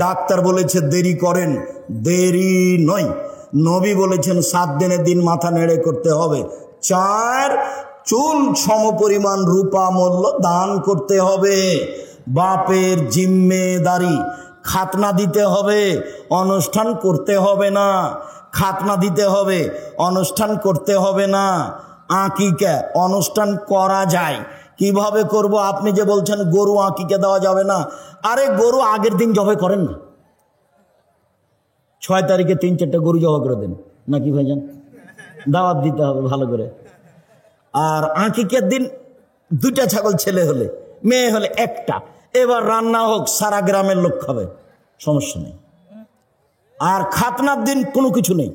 ডাক্তার বলেছে দেরি করেন, দেরি নয়। নবী বলেছেন 7 দিনের দিন মাথা নেড়ে করতে হবে। 4 চুল সমপরিমাণ রূপা মূল্য দান করতে হবে। বাপের জিম্মেদারি, খাতনা দিতে হবে, অনুষ্ঠান করতে হবে না। খাতনা দিতে হবে, অনুষ্ঠান করতে হবে না। আকিকা অনুষ্ঠান করা যায়, কিভাবে করব? আপনি যে বলছেন গরু আকিকা দেওয়া যাবে না, আরে গরু আগের দিন জবাই করেন না, 6 তারিখে 3-4টা গরু জবাই করে দেন নাকি ভাইজান? দাওয়াত দিতে হবে ভালো করে। আর আকিকার দিন 2টা ছাগল, ছেলে হলে, মেয়ে হলে 1টা। এবার রান্না হোক, সারা গ্রামের লোক খাবে, সমস্যা নেই। আর খাতনার দিন কোনো কিছু নেই,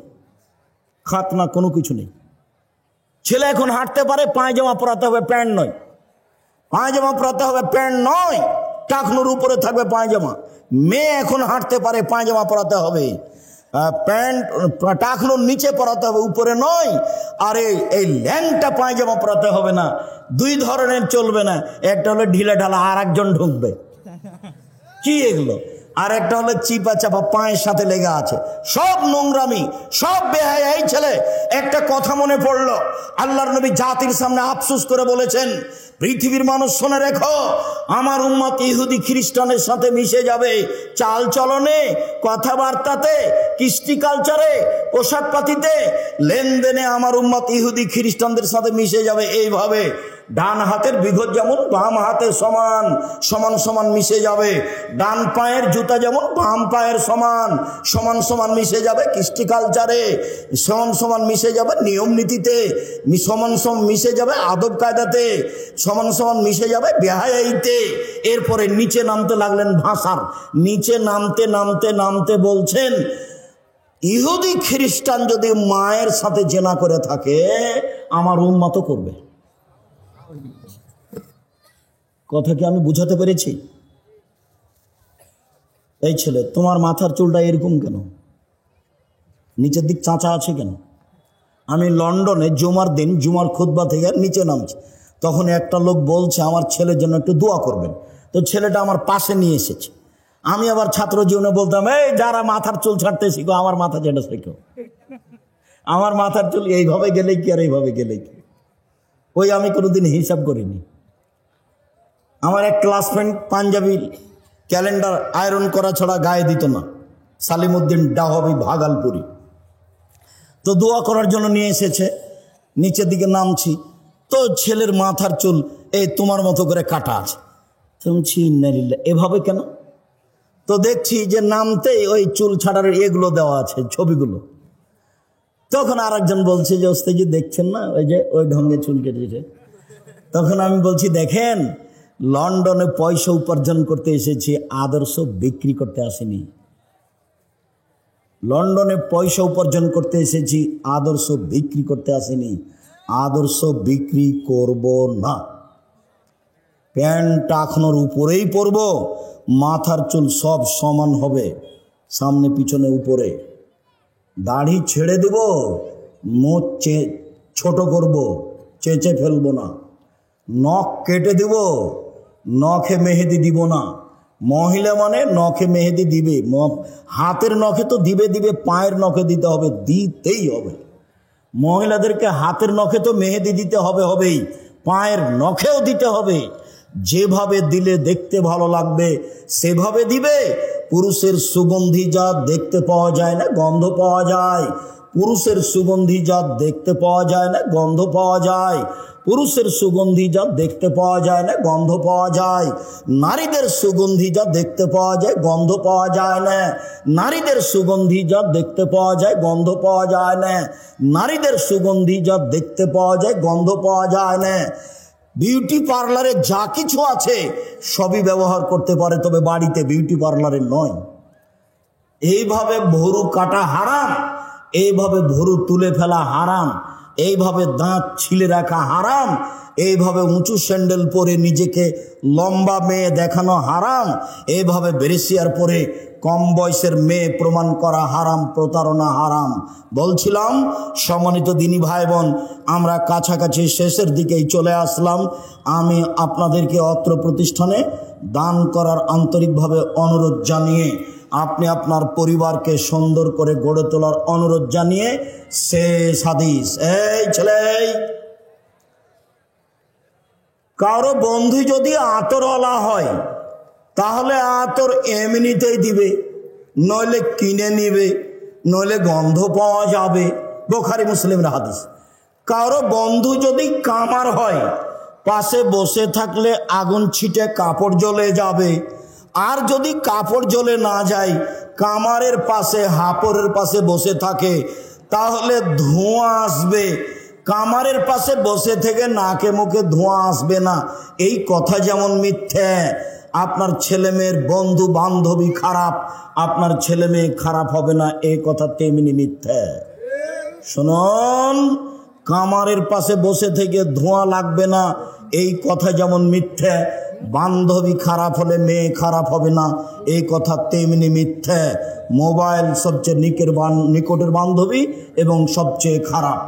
খাতনা কোনো কিছু নেই। ছেলে এখন হাঁটতে পারে, পায়জামা পরাতে হবে, প্যান্ট নয়। পায়জামা পরাতে হবে, প্যান্ট নয়, টাকনুর উপরে থাকবে পায়জামা। মেয়ে এখন হাঁটতে পারে, পায়জামা পরাতে হবে, প্যান্ট টাকনুর নিচে পরাতে হবে, উপরে নয়। আরে এই ল্যাংটা পায়জামা পরাতে হবে না। 2 ধরনের চলবে না, একটা হলো ঢিলে ঢালা, আর একজন ঢুকবে, কি এগুলো? আর একটা হলো চিপা চাপা, পায়ের সাথে লেগে আছে, সব নোংরামি, সব বেহায়া। এই ছেলে, একটা কথা মনে পড়লো, আল্লাহর নবী জাতির সামনে আফসোস করে বলেছেন, পৃথিবীর মানুষ শুনে রেখো, আমার উম্মত ইহুদি খ্রিস্টানের সাথে মিশে যাবে। চাল চলনে, কথাবার্তাতে, কৃষ্টি কালচারে, পোশাক পাতিতে, লেনদেনে আমার উম্মত ইহুদি খ্রিস্টানদের সাথে মিশে যাবে। এইভাবে ডান হাতের বিঘত যেমন বাম হাতের সমান, সমান সমান মিশে যাবে। ডান পায়ের জুতা যেমন বাম পায়ের সমান, সমান সমান মিশে যাবে। কৃষ্টি কালচারে সমান সমান মিশে যাবে, নিয়ম নীতিতে সমান সমান মিশে যাবে, আদব কায়দাতে সমান সমান মিশে যাবে, বেহায়াইতে। এরপরে নিচে নামতে লাগলেন ভাষার, নিচে নামতে নামতে নামতে বলছেন, ইহুদি খ্রিস্টান যদি মায়ের সাথে জেনা করে থাকে, আমার উম্মত করবে। কথা কি আমি বুঝাতে পেরেছি? এই ছেলে, তোমার মাথার চুলটা এরকম কেন, নিচের দিক চাঁচা আছে কেন? আমি লন্ডনে জুমার দিন, জুমার খুতবা থেকে নিচে নামছি, তখন একটা লোক বলছে আমার ছেলের জন্য একটু দোয়া করবেন। তো ছেলেটা আমার পাশে নিয়ে এসেছে। আমি আবার ছাত্র জীবনে বলতাম, এই যারা মাথার চুল ছাড়তে শিখো, আমার মাথা যেটা শেখো, আমার মাথার চুল এইভাবে গেলে কি আর এইভাবে গেলে কি, ওই আমি কোনোদিন হিসাব করিনি। আমার এক ক্লাসমেট পাঞ্জাবি ক্যালেন্ডার আয়রন করা ছাড়া গায়ে দিত না, সালিমউদ্দিন ডাহবি ভাগালপুরি। তো দোয়া করার জন্য নিয়ে এসেছে, নিচের দিকে নামছি, তো ছেলের মাথার চুল এই তোমার মতো করে কাটা আছে। শুনছি এভাবে কেন? তো দেখছি যে নামতেই ওই চুল ছাড়ার এগুলো দেওয়া আছে, ছবিগুলো। তখন আর একজন বলছে যে ওস্তাদজি দেখছেন না, ওই যে ওই ঢঙ্গে চুল কেটেছে। তখন আমি বলছি, দেখেন, লন্ডনে পয়সা উপার্জন করতে এসেছি, আদর্শ বিক্রি করতে আসিনি। লন্ডনে পয়সা উপার্জন করতে এসেছি, আদর্শ বিক্রি করতে আসিনি। আদর্শ বিক্রি করব না। প্যান্ট টাকনোর উপরেই পরব, মাথার চুল সব সমান হবে, সামনে পিছনে উপরে। দাড়ি ছেড়ে দেব, মোচ ছোট করব, চেঁচে ফেলবো না। নখ কেটে দেব, নখে মেহেদি দিব না। মহিলা মানে নখে মেহেদি দিবে, হাতের নখে তো দিবে দিবে, পায়ের নখে দিতে হবে, দিতেই হবে। মহিলাদেরকে হাতের নখে তো মেহেদি দিতে হবে হবেই, পায়ের নখেও দিতে হবে। যেভাবে দিলে দেখতে ভালো লাগবে সেভাবে দিবে। পুরুষের সুগন্ধি জাত দেখতে পাওয়া যায় না, গন্ধ পাওয়া যায়। পুরুষের সুগন্ধি জাত দেখতে পাওয়া যায় না, গন্ধ পাওয়া যায়। পুরুষের সুগন্ধি জাত দেখতে পাওয়া যায় না, গন্ধ পাওয়া যায়। নারীদের সুগন্ধি জাত দেখতে পাওয়া যায়, গন্ধ পাওয়া যায় না। নারীদের সুগন্ধি জাত দেখতে পাওয়া যায়, গন্ধ পাওয়া যায় না। নারীদের সুগন্ধি জাত দেখতে পাওয়া যায়, গন্ধ পাওয়া যায় না। বিউটি পার্লারে যা কিছু আছে সবই ব্যবহার করতে পারে, তবে বাড়িতে বিউটি পার্লারের নয়। এইভাবে ভরু কাটা হারাম, এইভাবে ভরু তুলে ফেলা হারাম, এইভাবে দাঁত ছিলে রাখা হারাম, এইভাবে উঁচু স্যান্ডেল পরে নিজেকে লম্বা মেয়ে দেখানো হারাম, এইভাবে ব্রেসিয়ার পরে কম বয়সের মেয়ে প্রমাণ করা হারাম, প্রতারণা হারাম। বলছিলাম সম্মানিত দিনী ভাই বোন, আমরা কাছাকাছি শেষের দিকেই চলে আসলাম। আমি আপনাদেরকে অত্র প্রতিষ্ঠানে দান করার আন্তরিকভাবে অনুরোধ জানিয়ে, আপনি আপনার পরিবারকে সুন্দর করে গড়ে তোলার অনুরোধ জানিয়ে শেষ হাদিস। এই ছেলে, কারো বন্ধু যদি আতরওয়ালা হয় তাহলে আতর এমনিতেই দিবে, নইলে কিনে নিবে, নইলে গন্ধ পাওয়া যাবে। বুখারী মুসলিমের হাদিস। কারো বন্ধু যদি কামার হয়, পাশে বসে থাকলে আগুন ছিটে কাপড় জ্বলে যাবে। আর যদি কাপড় জ্বলে না যায়, কামারের পাশে হাপড়ের পাশে বসে থাকে, তাহলে ধোঁয়া আসবে। কামারের পাশে বসে থেকে নাকে মুখে ধোঁয়া আসবে না, এই কথা যেমন মিথ্যে, আপনার ছেলে মেয়ের বন্ধু বান্ধবী খারাপ, আপনার ছেলে মেয়ে খারাপ হবে না, এই কথা তেমনি মিথ্যে। শুনুন, কামারের পাশে বসে থেকে ধোঁয়া লাগবে না, এই কথা যেমন মিথ্যে, বান্ধবী খারাপ হলে মেয়ে খারাপ হবে না, এই কথা তেমনি মিথ্যে। মোবাইল সবচেয়ে নিকটের বান্ধবী এবং সবচেয়ে খারাপ।